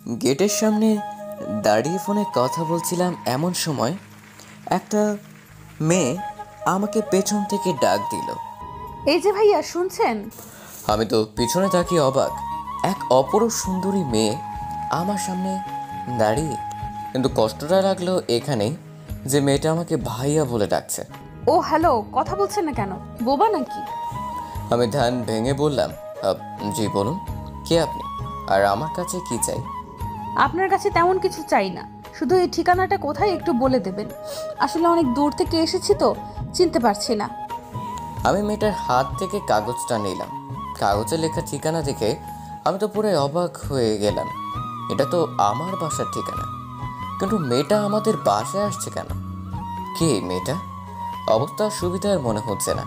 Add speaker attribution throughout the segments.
Speaker 1: গেটের সামনে দাঁড়িয়ে ফোনে কথা বলছিলাম, এমন সময় একটা মেয়ে আমাকে পেছন থেকে ডাক দিল।
Speaker 2: এই যে ভাইয়া, শুনছেন?
Speaker 1: আমি তো পিছনে তাকিয়ে অবাক। এক অপরূপ সুন্দরী মেয়ে আমার সামনে দাঁড়িয়ে। কিন্তু কষ্টটা লাগলো এখানেই যে মেয়েটা আমাকে ভাইয়া বলে ডাকছে।
Speaker 2: ও হ্যালো, কথা বলছেন না কেন? বোবা নাকি?
Speaker 1: আমি ধ্যান ভেঙে বললাম, জি বলুন, কে আপনি আর আমার কাছে কি চাই?
Speaker 2: আপনার কাছে তেমন কিছু চাই না, শুধু এই ঠিকানাটা কোথায় একটু বলে দেবেন। আসলে অনেক দূর থেকে এসেছি তো, চিনতে পারছি না।
Speaker 1: আমি মেয়েটার হাত থেকে কাগজটা নিলাম। কাগজে লেখা ঠিকানা দেখে আমি তো পুরো অবাক হয়ে গেলাম। এটা তো আমার বাসার ঠিকানা, কিন্তু মেয়েটা আমাদের বাসায় আসছে কেন? কে মেয়েটা? অবস্থা সুবিধার মনে হচ্ছে না।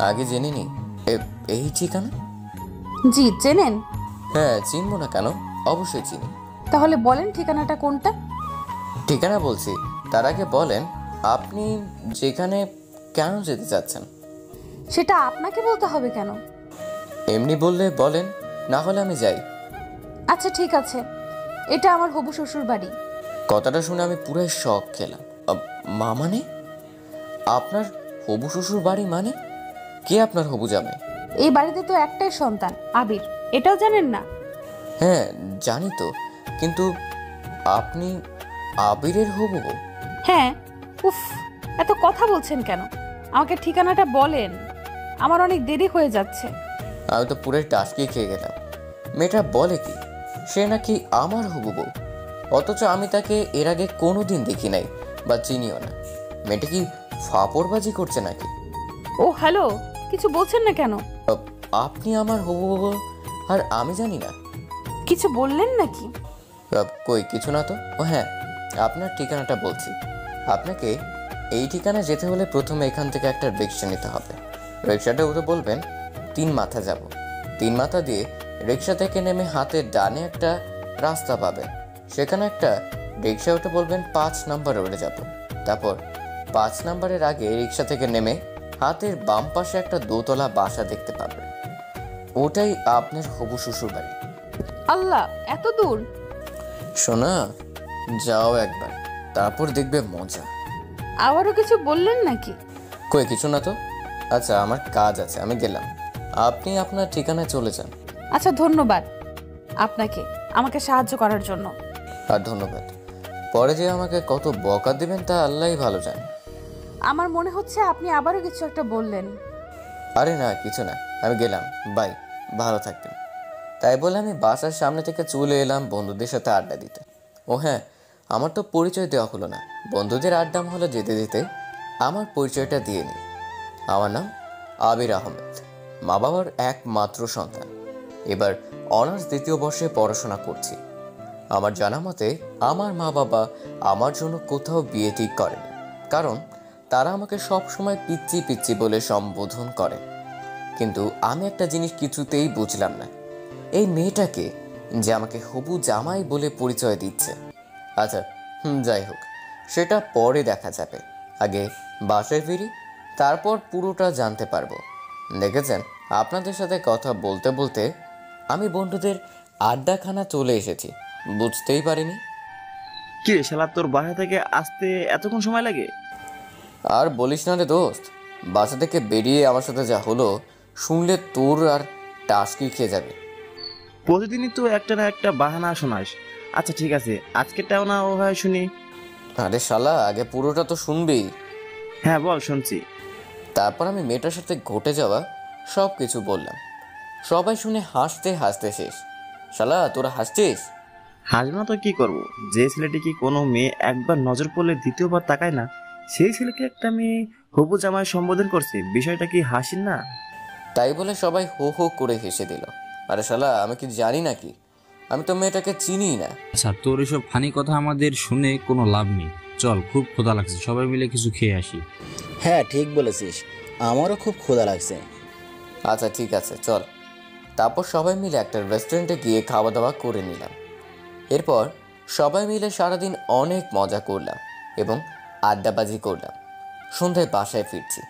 Speaker 1: আগে জেনে নি এই ঠিকানা।
Speaker 2: জি চেনেন?
Speaker 1: হ্যাঁ, চিনবো না কেন, অবশ্যই চিনি।
Speaker 2: তাহলে বলেন ঠিকানাটা কোনটা।
Speaker 1: ঠিকানা বলছি, তার আগে বলেন আপনি যেখানে কেন যেতে চাচ্ছেন?
Speaker 2: সেটা আপনাকে বলতে হবে কেন?
Speaker 1: এমনি বললে বলেন, না হলে আমি যাই।
Speaker 2: আচ্ছা ঠিক আছে, এটা আমার হবু শ্বশুর বাড়ি।
Speaker 1: কথাটা শুনে আমি পুরাই শক খেলাম। মা মানে? আপনার হবু শ্বশুর বাড়ি মানে? কে আপনার হবু জামাই?
Speaker 2: এই বাড়িতে তো একটাই সন্তান, আবির। এটাও জানেন না?
Speaker 1: হ্যাঁ জানি তো, কিন্তু আপনি আবিরের হবু বউ?
Speaker 2: হ্যাঁ। উফ, এত কথা বলছেন কেন? আমাকে ঠিকানাটা বলেন, আমার অনেক দেরি হয়ে যাচ্ছে।
Speaker 1: আমি তো পুরাই টাসকি খেয়ে গেলাম। মেয়েটা বলে কি সে নাকি আমার হবু বউ, অথচ আমি তাকে এর আগে কোনোদিন দেখি নাই বা চিনিও না। মেয়েটা কি ফাপড়বাজি করছে নাকি?
Speaker 2: ও হ্যালো, কিছু বলছেন না কেন?
Speaker 1: আপনি আমার হবু বউ আর আমি জানি না?
Speaker 2: কিছু বললেন নাকি?
Speaker 1: কই কিছু না তো। ও হ্যাঁ, আপনার ঠিকানাটা বলছি। আপনাকে এই ঠিকানায় যেতে হলে প্রথমে এখান থেকে একটা রিক্সা নিতে হবে। রিক্সাটা উঠে বলবেন 3 মাথা যাব। 3 মাথা দিয়ে রিক্সা থেকে নেমে হাতের ডানে একটা রাস্তা পাবেন, সেখানে একটা রিক্সা উঠে বলবেন 5 নাম্বার রোডে যাব। তারপর 5 নাম্বারের আগে রিক্সা থেকে নেমে হাতের বাম পাশে একটা দোতলা বাসা দেখতে পাবেন। ওটাই আপনার হবু শ্বশুর বাড়ি।
Speaker 2: আল্লাহ, এত দূর!
Speaker 1: শোনা, যাও একবার, তারপর দেখবে মজা।
Speaker 2: আবারও কিছু বললেন নাকি?
Speaker 1: কই কিছু না তো। আচ্ছা আমার কাজ আছে, আমি গেলাম। আপনি আপনার ঠিকানায় চলে যান।
Speaker 2: আচ্ছা ধন্যবাদ আপনাকে আমাকে সাহায্য করার জন্য।
Speaker 1: আর ধন্যবাদ। পরে যে আমাকে কত বকা দিবেন তা আল্লাহই ভালো জানে।
Speaker 2: আমার মনে হচ্ছে আপনি আবারও কিছু একটা বললেন।
Speaker 1: আরে না, কিছু না, আমি গেলাম, বাই, ভালো থাকবেন। তাই বলে আমি বাসার সামনে থেকে চলে এলাম বন্ধুদের সাথে আড্ডা দিতে। ও হ্যাঁ, আমার তো পরিচয় দেওয়া হলো না। বন্ধুদের আড্ডা হলো যেতে যেতে আমার পরিচয়টা দিয়ে নিই। আমার নাম আবির আহমেদ, মা বাবার একমাত্র সন্তান। এবার অনার্স 2য় বর্ষে পড়াশোনা করছি। আমার জানা মতে আমার মা বাবা আমার জন্য কোথাও বিয়ে ঠিক করেনি, কারণ তারা আমাকে সব সময় পিচ্চি পিচ্চি বলে সম্বোধন করে। কিন্তু আমি একটা জিনিস কিছুতেই বুঝলাম না, এই মেয়েটাকে যে আমাকে হবু জামাই বলে পরিচয় দিচ্ছে। আচ্ছা যাই হোক, সেটা পরে দেখা যাবে। আগে বাসায় ফিরি, তারপর পুরোটা জানতে পারবো। দেখেছেন, আপনাদের সাথে কথা বলতে বলতে আমি বন্ধুদের আড্ডাখানা চলে এসেছি, বুঝতেই পারিনি।
Speaker 3: কি রে শালা, তোর বাসা থেকে আসতে এতক্ষণ সময় লাগে?
Speaker 1: আর বলিস না রে দোস্ত, বাসা থেকে বেরিয়ে আমার সাথে যা হলো শুনলে তোর আর টাসকি খেয়ে যাবে।
Speaker 3: প্রতিদিনই তো একটা না একটা বাহানা শোনাস। আচ্ছা ঠিক আছে, আজকেরটাও না ও হয় শুনি।
Speaker 1: আরে শালা, আগে পুরোটা তো শুনবি।
Speaker 3: হ্যাঁ বল, শুনছি।
Speaker 1: তারপর আমি মেয়েটার সাথে ঘটে যাওয়া সব কিছু বললাম। সবাই শুনে হাসতে হাসতে শেষ। শালা তোরা হাসছিস?
Speaker 3: হাসবো না তো কি করবো? যে ছেলেটি কি কোনো মেয়ে একবার নজর পড়লে দ্বিতীয়বার তাকায় না, সেই ছেলেকে একটা মেয়ে হবু জামাই সম্বোধন করছে, বিষয়টা কি হাসির না?
Speaker 1: তাই বলে সবাই হো হো করে হেসে দিল। আরে শালা, আমি কি জানি নাকি? আমি তো মেয়েটাকে চিনি না।
Speaker 4: আচ্ছা, তোর এসব ফানি কথা আমাদের শুনে কোনো লাভ নেই। চল, খুব ক্ষুধা লাগছে, সবাই মিলে কিছু খেয়ে আসি।
Speaker 5: হ্যাঁ ঠিক বলেছিস, আমারও খুব ক্ষুধা লাগছে।
Speaker 1: আচ্ছা ঠিক আছে চল। তারপর সবাই মিলে একটা রেস্টুরেন্টে গিয়ে খাওয়া দাওয়া করে নিলাম। এরপর সবাই মিলে সারাদিন অনেক মজা করলাম এবং আড্ডাবাজি করলাম। সন্ধ্যায় বাসায় ফিরছি,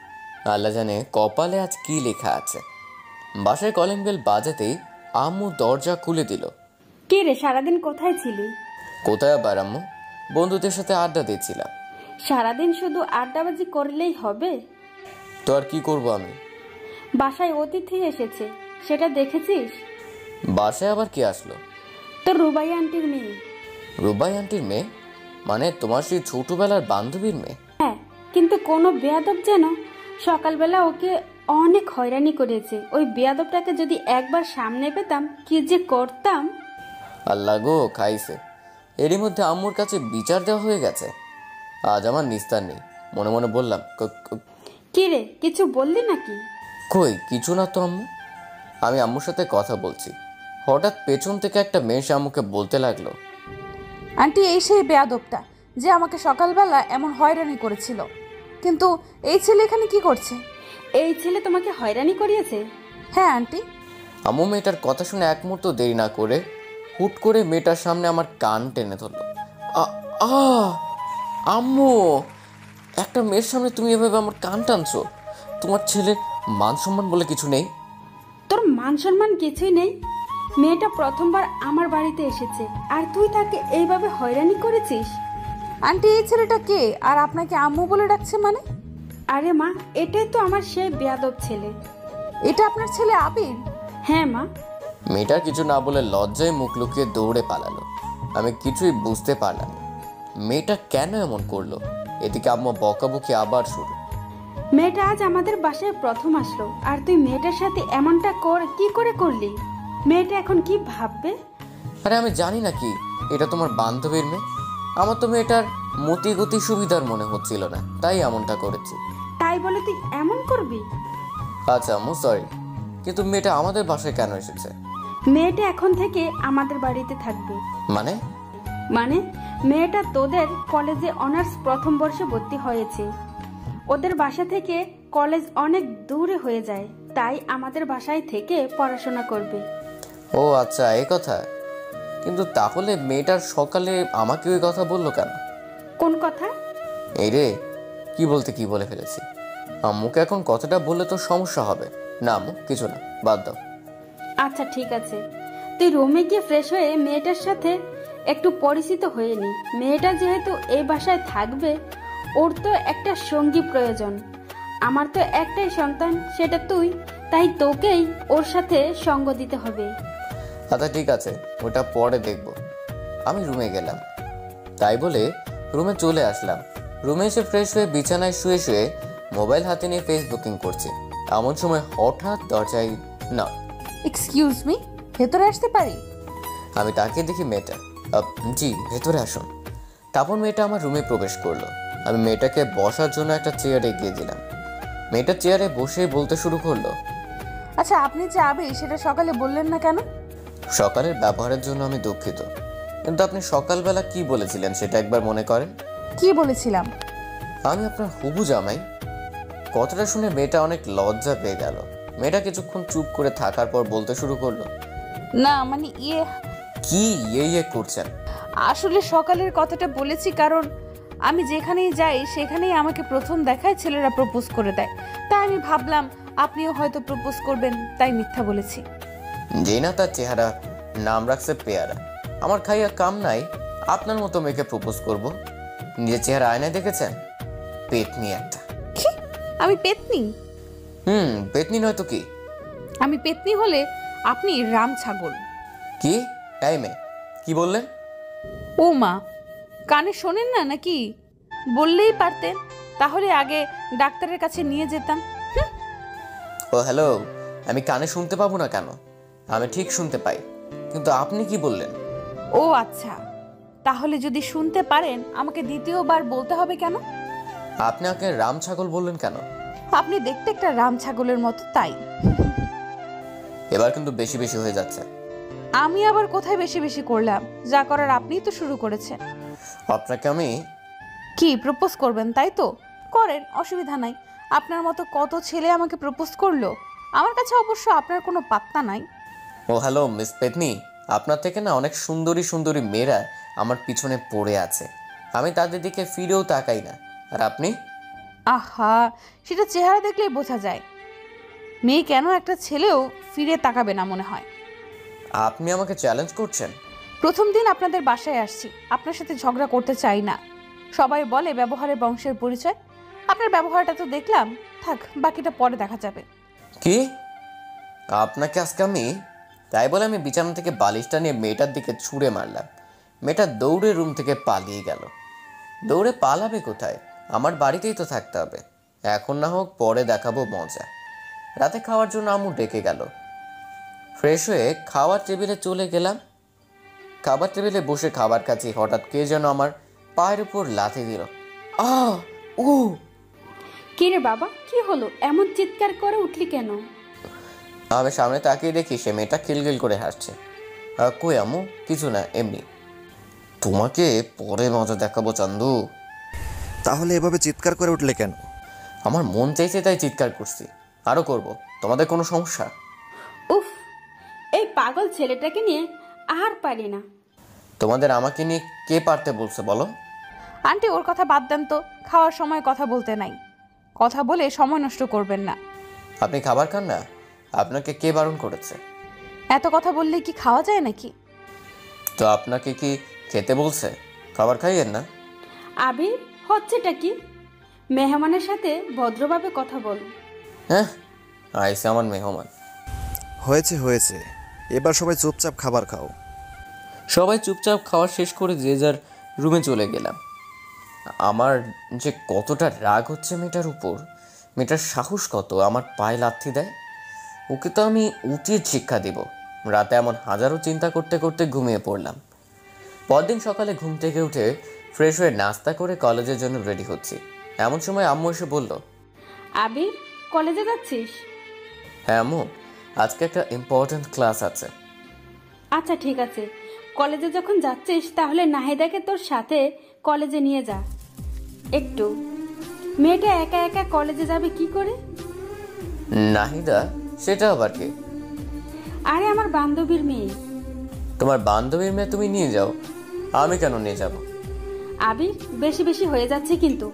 Speaker 1: আল্লাহ জানে কপালে আজ কি লেখা আছে। বাসায় কলিং বেল বাজাতেই আম্মু দরজা খুলে দিল।
Speaker 6: কে রে, সারাদিন কোথায় ছিলি?
Speaker 1: কোথায় আবার আম্মু? বন্ধুদের সাথে আড্ডা দিচ্ছিলাম।
Speaker 6: সারাদিন শুধু আড্ডাবাজি করলেই হবে?
Speaker 1: তো আর কি করব আমি?
Speaker 6: বাসায় অতিথি এসেছে, সেটা দেখেছিস?
Speaker 1: বাসায় আবার কি আসলো?
Speaker 6: তোর রুবাই আন্টির মেয়ে।
Speaker 1: রুবাই আন্টির মেয়ে? মানে তোমার সেই ছোটবেলার বান্ধবীর মেয়ে?
Speaker 6: হ্যাঁ, কিন্তু কোনো বেয়াদব যেন সকালবেলা ওকে অনেক হয়রানি করেছে। ওই বেয়াদবটাকে যদি একবার সামনে পেতাম, কি যে করতাম।
Speaker 1: আল্লাহ গো, খাইছে। এরই মধ্যে আম্মুর কাছে বিচার দেওয়া হয়ে গেছে। আজ আমার নিস্তার নেই। মনে মনে বললাম,
Speaker 6: কি রে, কিছু বললি নাকি?
Speaker 1: কই কিছু না তো আম্মু। আমি আম্মুর সাথে কথা বলছি, হঠাৎ পেছন থেকে একটা মেয়ে এসে আম্মুকে বলতে লাগলো,
Speaker 2: আন্টি এই সেই বেয়াদবটা যে আমাকে সকালবেলা এমন হয়রানি করেছিল। কিন্তু এই ছেলে এখানে কি করছে?
Speaker 6: এই ছেলে তোমাকে হয়রানি করিয়েছে?
Speaker 2: হ্যাঁ আন্টি।
Speaker 1: আম্মু মেয়েটার কথা শুনে এক মুহূর্ত দেরি না করে হুট করে মেয়েটার সামনে আমার কান টেনে ধরলো। আম্মু, একটা মেয়ের সামনে তুমি এভাবে আমার কান টানছো? তোমার ছেলের মান সম্মান বলে কিছু নেই?
Speaker 6: তোর মান সম্মান কিছুই নেই। মেয়েটা প্রথমবার আমার বাড়িতে এসেছে, আর তুই তাকে এইভাবে হয়রানি করেছিস?
Speaker 2: আন্টি এই ছেলেটা কে, আর আপনাকে আম্মু বলে ডাকছে মানে?
Speaker 6: আরে মা, এটাই তো আমার সেই বেয়াদব ছেলে।
Speaker 2: এটা আপনার ছেলে আবির?
Speaker 6: হ্যাঁ মা।
Speaker 1: মেয়েটার কিছু না বলে লজ্জায় মুখ লুকিয়ে দৌড়ে পালালো। আমি কিছুই বুঝতে পারলাম না মেয়েটা কেন এমন করলো। এদিকে আম্মু বকাবকি আবার শুরু।
Speaker 6: মেয়েটা আজ আমাদের বাসায় প্রথম আসলো, আর তুই মেয়েটার সাথে এমনটা কি করে করলি? মেয়েটা এখন কি ভাববে?
Speaker 1: আরে আমি জানি না কি এটা তোমার বান্ধবীর মেয়ে। আমার তো মেয়েটার মতি গতি সুবিধার মনে হচ্ছিল না, তাই এমনটা করেছি।
Speaker 6: তাই বলে তুই এমন করবি?
Speaker 1: আচ্ছা আম্মু সরি, কিন্তু মেয়েটা আমাদের বাসায় কেন এসেছে?
Speaker 6: মেয়েটা এখন থেকে আমাদের বাড়িতে থাকবে।
Speaker 1: মানে?
Speaker 6: মানে মেয়েটা তোদের কলেজে অনার্স প্রথম বর্ষে ভর্তি হয়েছে। ওদের বাসা থেকে কলেজ অনেক দূরে হয়ে যায়, তাই আমাদের বাসায় থেকে পড়াশোনা করবে।
Speaker 1: ও আচ্ছা, এই কথা। কিন্তু তাহলে মেয়েটার সকালে আমাকে ওই কথা বললো কেন?
Speaker 6: কোন কথা?
Speaker 1: এই রে, কি বলতে কি বলে ফেলেছি। আম্মুকে এখন কথাটা বললে তো সমস্যা হবে। না আম্মু, কিছু না, বাদ দাও।
Speaker 6: আচ্ছা ঠিক আছে, তুই রুমে গিয়ে ফ্রেশ হয়ে মেয়েটার সাথে একটু পরিচিত হয়ে নি। মেয়েটা যেহেতু এই বাসায় থাকবে, ওর তো একটা সঙ্গী প্রয়োজন। আমার তো একটাই সন্তান, সেটা তুই, তাই তোকেই ওর সাথে সঙ্গ দিতে হবে।
Speaker 1: আচ্ছা ঠিক আছে, ওটা পরে দেখব। আমি রুমে গেলাম। তাই বলে রুমে চলে আসলাম। রুমে এসে ফ্রেশ হয়ে বিছানায় শুয়ে শুয়ে মোবাইল হাতে নিয়ে ফেসবুকিং করছি। এমন সময় হঠাৎ দরজায় না।
Speaker 2: এক্সকিউজ মি, ভেতরে আসতে পারি?
Speaker 1: আমি তাকে দেখি মেয়েটা। জি ভেতরে আসুন। তারপর মেয়েটা আমার রুমে প্রবেশ করলো। আমি মেয়েটাকে বসার জন্য একটা চেয়ারে এগিয়ে দিলাম। মেয়েটা চেয়ারে বসে বলতে শুরু করলো,
Speaker 2: আচ্ছা আপনি যে আবির সেটা সকালে বললেন না কেন?
Speaker 1: সকালের ব্যবহারের জন্য আমি দুঃখিত, কিন্তু আপনি সকালবেলা কি বলেছিলেন সেটা একবার মনে করেন।
Speaker 2: কি বলেছিলাম?
Speaker 1: আমি আপনার হবু জামাই। কথাটা শুনে মেয়েটা অনেক লজ্জা পেয়ে গেল। মেয়েটা কিছুক্ষণ চুপ করে থাকার পর বলতে শুরু করলো,
Speaker 2: না মানে
Speaker 1: কি ইয়ে করছেন?
Speaker 2: আসলে সকালের কথাটা বলেছি কারণ আমি যেখানেই যাই সেখানেই আমাকে প্রথম দেখায় ছেলেরা প্রপোজ করে দেয়, তাই আমি ভাবলাম আপনিও হয়তো প্রপোজ করবেন, তাই মিথ্যা বলেছি।
Speaker 1: যে না তার চেহারা নাম রাখছে পেয়ারা। আমার খাইয়া কাম নাই আপনার মতো মেয়েকে প্রপোজ করব। নিজের চেহারা আয়নায় দেখেছেন? পেতনি একটা।
Speaker 2: কি? আমি পেতনি?
Speaker 1: পেতনি নয় তো কি?
Speaker 2: আমি পেতনি হলে আপনি রাম ছাগল।
Speaker 1: কি? এই মেয়ে, কি বললেন?
Speaker 2: ও মা, কানে শোনেন না নাকি? বললেই পারতেন, তাহলে আগে ডাক্তারের কাছে নিয়ে যেতাম।
Speaker 1: ও হ্যালো, আমি কানে শুনতে পাবো না কেন? আমি ঠিক শুনতে পাই, কিন্তু আপনি কি বললেন?
Speaker 2: ও আচ্ছা, তাহলে যদি শুনতে পারেন আমাকে দ্বিতীয়বার বলতে হবে কেন?
Speaker 1: আপনি আগে রাম ছাগল বললেন কেন?
Speaker 2: আপনি দেখতে একটা রাম ছাগলের মতো, তাই।
Speaker 1: এবার কিন্তু বেশি বেশি হয়ে যাচ্ছে।
Speaker 2: আমি আবার কোথায় বেশি বেশি করলাম? যা করার আপনিই তো শুরু করেছেন।
Speaker 1: আপনাকে আমি
Speaker 2: কি প্রপোজ করবেন তাই তো? করেন, অসুবিধা নাই। আপনার মতো কত ছেলে আমাকে প্রপোজ করলো, আমার কাছে অবশ্য আপনার কোনো পাত্তা নাই।
Speaker 1: ও হ্যালো মিস পেতনি, আপনার থেকে না অনেক সুন্দরী সুন্দরী মেয়েরা আমার পিছনে পড়ে আছে। আমি তাদের দিকে ফিরেও তাকাই না, আর আপনি?
Speaker 2: আহা, সেটা চেহারা দেখলেই বোঝা যায়। মেয়ে কেন একটা ছেলেও ফিরে তাকাবে না মনে হয়।
Speaker 1: আপনি আমাকে চ্যালেঞ্জ করছেন?
Speaker 2: প্রথম দিন আপনাদের বাসায় আসছি, আপনার সাথে ঝগড়া করতে চাই না। সবাই বলে ব্যবহারে বংশের পরিচয়। আপনার ব্যবহারটা তো দেখলাম, থাক বাকিটা পরে দেখা যাবে।
Speaker 1: কি আপনাকে আজকে আমি, তাই বলে আমি বিছানা থেকে বালিশটা নিয়ে মেয়েটার দিকে ছুঁড়ে মারলাম। মেয়েটা দৌড়ে রুম থেকে পালিয়ে গেল। দৌড়ে পালাবে কোথায়? আমার বাড়িতেই তো থাকতে হবে। এখন না হোক পরে দেখাবো মজা। রাতে খাওয়ার জন্য আম্মু ডেকে গেল। ফ্রেশ হয়ে খাওয়ার টেবিলে চলে গেলাম। খাবার টেবিলে বসে খাবার খাচ্ছি, হঠাৎ কে যেন আমার পায়ের উপর লাথি দিল। ও
Speaker 6: কি রে বাবা, কি হলো? এমন চিৎকার করে উঠলি কেন?
Speaker 1: আমি সামনে তাকিয়ে দেখি সে মেয়েটা খিলখিল করে হাসছে। কই আম্মু, কিছু না, এমনি। তোমাকে পরে মজা দেখাবো চান্দু।
Speaker 7: তাহলে এভাবে চিৎকার করে উঠলে কেন?
Speaker 1: আমার মন চাইছে তাই চিৎকার করছি, আরো করব। তোমাদের কোনো সমস্যা?
Speaker 6: উফ, এই পাগল ছেলেটাকে নিয়ে আর পারি না।
Speaker 1: তোমাদের আমাকে নিয়ে কে পারতে বলছে বলো?
Speaker 2: আন্টি ওর কথা বাদ দেন তো, খাওয়ার সময় কথা বলতে নাই। কথা বলে সময় নষ্ট করবেন না।
Speaker 1: আপনি খাবার খান না? আপনাকে কে বারণ করেছে?
Speaker 2: এত কথা বললে কি খাওয়া যায় নাকি?
Speaker 1: তো আপনাকে কি খেতে বলছে? খাবার খাইয়েন না।
Speaker 6: আবির, হচ্ছেটা কি? মেহমানের সাথে ভদ্রভাবে কথা বল।
Speaker 1: হ্যাঁ, আইসে আমার মেহমান।
Speaker 7: হয়েছে হয়েছে, এবার সবাই চুপচাপ খাবার খাও।
Speaker 1: সবাই চুপচাপ খাওয়া শেষ করে যে যার রুমে চলে গেলাম। আমার যে কতটা রাগ হচ্ছে মেয়েটার উপর। মেয়েটার সাহস কত আমার পায়ে লাথি দেয়। ওকে তো আমি উচিত শিক্ষা দিব। রাতে এমন হাজারো চিন্তা করতে করতে ঘুমিয়ে পড়লাম। পরদিন সকালে ঘুম থেকে উঠে ফ্রেশ হয়ে নাস্তা করে কলেজের জন্য রেডি হচ্ছি। এমন সময় আম্মু এসে বলল,
Speaker 6: আবির, কলেজে যাচ্ছিস?
Speaker 1: হ্যাঁ আম্মু, আজকে একটা ইম্পর্ট্যান্ট ক্লাস আছে।
Speaker 6: আচ্ছা ঠিক আছে, কলেজে যখন যাচ্ছিস তাহলে নাহিদাকে তোর সাথে কলেজে নিয়ে যা একটু। মেয়েটা একা একা কলেজে যাবে কি করে?
Speaker 1: নাহিদা? সেটা আবার কে?
Speaker 6: আরে আমার বান্ধবীর মেয়ে।
Speaker 1: তোমার বান্ধবীর মেয়ে তুমি নিয়ে যাও, আমি কেন নিয়ে যাব?
Speaker 6: আবির, বেশি বেশি হয়ে যাচ্ছে কিন্তু।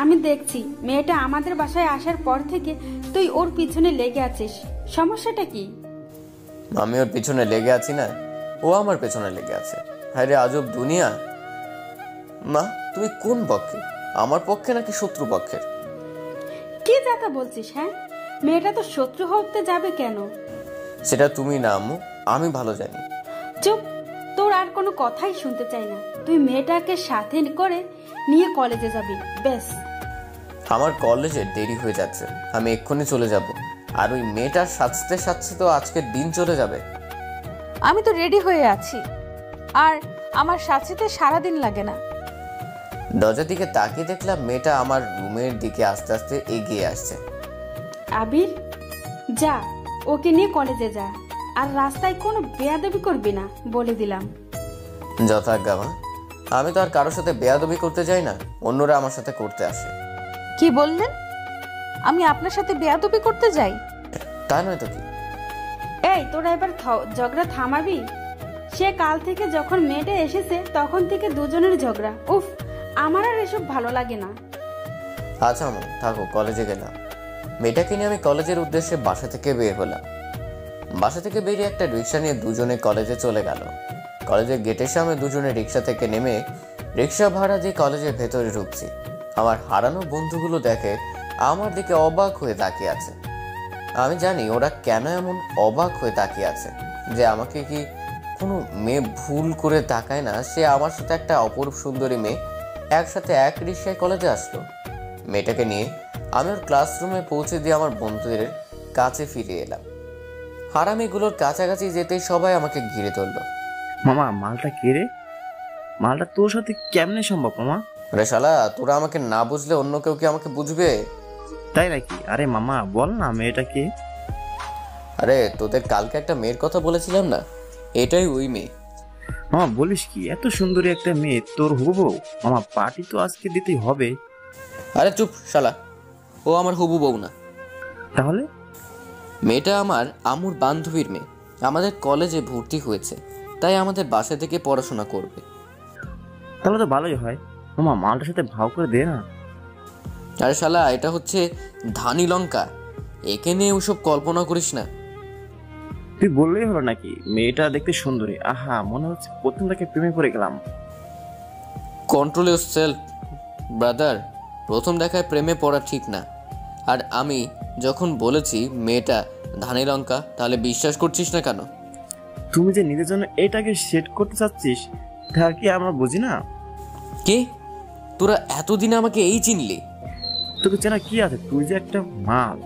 Speaker 6: আমি দেখছি মেয়েটা আমাদের বাসায় আসার পর থেকে তুই ওর পিছনে লেগে আছিস। সমস্যাটা কি?
Speaker 1: আমি ওর পিছনে লেগে আছি না, ও আমার পেছনে লেগে আছে। হ্যাঁ রে, আজব দুনিয়া। মা, তুমি কোন পক্ষে, আমার পক্ষে নাকি শত্রু পক্ষের?
Speaker 6: কি যাতা বলছিস? হ্যাঁ, মেয়েটা তো শত্রু হতে যাবে কেন?
Speaker 1: সেটা তুমি না আম্মু, আমি ভালো জানি।
Speaker 6: চুপ, তোর আর কোনো কথাই শুনতে চাই না। তুই মেয়েটাকে সাথে করে নিয়ে কলেজে যাবি, ব্যাস।
Speaker 1: আমার কলেজে দেরি হয়ে যাচ্ছে, আমি এক্ষুনি চলে যাব। আর ওই মেয়েটার সাজতে সাজতে তো আজকের দিন চলে যাবে।
Speaker 2: আমি তো রেডি হয়ে আছি, আর আমার সাথে সারাদিন লাগে না।
Speaker 1: দরজার দিকে তাকিয়ে দেখলাম মেয়েটা আমার রুমের দিকে আস্তে আস্তে এগিয়ে আসছে।
Speaker 6: আবির, যা, ওকে নিয়ে কলেজে যা। আর রাস্তায় কোনো বেয়াদবি করবি না, বলে দিলাম।
Speaker 1: যথাজ্ঞা মা। আমি তো আর কারোর সাথে বেয়াদবি করতে যাই না, অন্যরা আমার সাথে করতে আসে।
Speaker 2: কি বললেন? আমি আপনার সাথে বেয়াদবি করতে যাই?
Speaker 1: তা নয় তো কি।
Speaker 6: এই, তোরা এবার ঝগড়া থামাবি? সে কাল থেকে যখন মেয়েটা এসেছে তখন থেকে দুজনের ঝগড়া। উফ, আমার আর এসব ভালো লাগে না।
Speaker 1: আচ্ছা আম্মু, থাকো, কলেজে গেলাম। মেয়েটাকে নিয়ে আমি কলেজের উদ্দেশ্যে বাসা থেকে বের হলাম। বাসা থেকে বেরিয়ে একটা রিক্সা নিয়ে দুজনে কলেজে চলে গেল। কলেজের গেটের সামনে দুজনে রিক্সা থেকে নেমে রিক্সা ভাড়া দিয়ে কলেজের ভেতরে ঢুকছি। আমার হারানো বন্ধুগুলো দেখে আমার দিকে অবাক হয়ে তাকিয়ে আছে। আমি জানি ওরা কেন এমন অবাক হয়ে তাকিয়ে আছে, যে আমাকে কি কোনো মেয়ে ভুল করে তাকায় না? সে আমার সাথে একটা অপরূপ সুন্দরী মেয়ে একসাথে এক রিক্সায় কলেজে আসলো। মেয়েটাকে নিয়ে আমি ওর ক্লাসরুমে পৌঁছে দিয়ে আমার বন্ধুদের কাছে ফিরে এলাম। হারামিগুলোর কাছাকাছি যেতেই সবাই আমাকে ঘিরে ধরলো।
Speaker 3: মামা, মালটা কে রে? মালটা তোর সাথে কেমনে সম্ভব মামা?
Speaker 1: রে শালা, তোরা আমাকে না বুঝলে অন্য কেউ কি আমাকে বুঝবে?
Speaker 3: তাই নাকি? আরে মামা বল না, মেয়েটা কে?
Speaker 1: আরে তোদের কালকে একটা মেয়ের কথা বলেছিলাম না, এটাই ওই মেয়ে।
Speaker 3: মামা বলিস কি? এত সুন্দরী একটা মেয়ে তোর হবু? মামা, পার্টি তো আজকে দিতেই হবে।
Speaker 1: আরে চুপ শালা, ও আমার হবু বউ না।
Speaker 3: তাহলে?
Speaker 1: মেয়েটা আমার আম্মুর বান্ধবীর মেয়ে, আমাদের কলেজে ভর্তি হয়েছে, তাই আমাদের বাসা থেকে পড়াশোনা করবে।
Speaker 3: তাহলে তো ভালোই হয়। মামা, মালটার সাথে ভাও করে দে না।
Speaker 1: আরে শালা, এটা হচ্ছে ধানি লঙ্কা, একে নিয়ে ওসব কল্পনা করিস না।
Speaker 3: তুই বললেই হলো নাকি? মেয়েটা দেখতে সুন্দরী, আহা মনে হচ্ছে প্রথম থেকে প্রেমে পড়ে গেলাম।
Speaker 1: Control your self brother. প্রথম দেখায় প্রেমে পড়া ঠিক না। আর আমি যখন বলেছি মেয়েটা ধানি লঙ্কা, তাহলে বিশ্বাস করছিস না কেন?
Speaker 3: তুমি যে নিজের জন্য এটাকে সেট করতে চাচ্ছিস তা কি আমরা বুঝি না?
Speaker 1: কে তোরা এতদিন আমাকে এই চিনলি?
Speaker 3: তোকে চেনা কি আছে? তুই যে একটা মাল।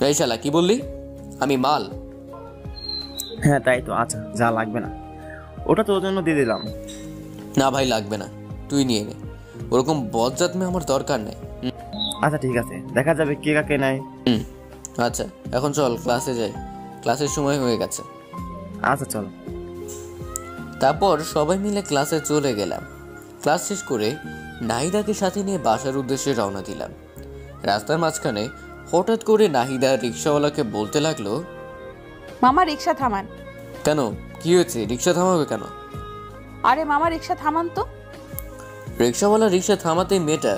Speaker 1: এই শালা কি বললি? আমি মাল?
Speaker 3: হ্যাঁ তাই তো। আচ্ছা যা লাগবে না, ওটা তোর জন্য দিয়ে দিলাম।
Speaker 1: না ভাই লাগবে না, তুই নিয়ে নে। ওরকম বজ্জাত মেয়ে আমার দরকার নেই।
Speaker 3: আচ্ছা ঠিক আছে, দেখা যাবে কে কাকে নেয়।
Speaker 1: আচ্ছা এখন চল ক্লাসে যাই, ক্লাসের সময় হয়ে গেছে।
Speaker 3: আচ্ছা চল।
Speaker 1: তারপর সবাই মিলে ক্লাসে চলে গেলাম। ক্লাস শেষ করে নাহিদাকে সাথে নিয়ে বাসার উদ্দেশ্যে রওনা দিলাম। রাস্তার মাঝখানে হঠাৎ করে নাহিদা রিক্সাওয়ালাকে বলতে লাগলো,
Speaker 2: মামা রিক্সা থামান।
Speaker 1: কেন কি হয়েছে? রিক্সা থামাবে কেন?
Speaker 2: আরে মামা রিক্সা থামান তো।
Speaker 1: রিক্সাওয়ালা রিক্সা থামাতে মেয়েটা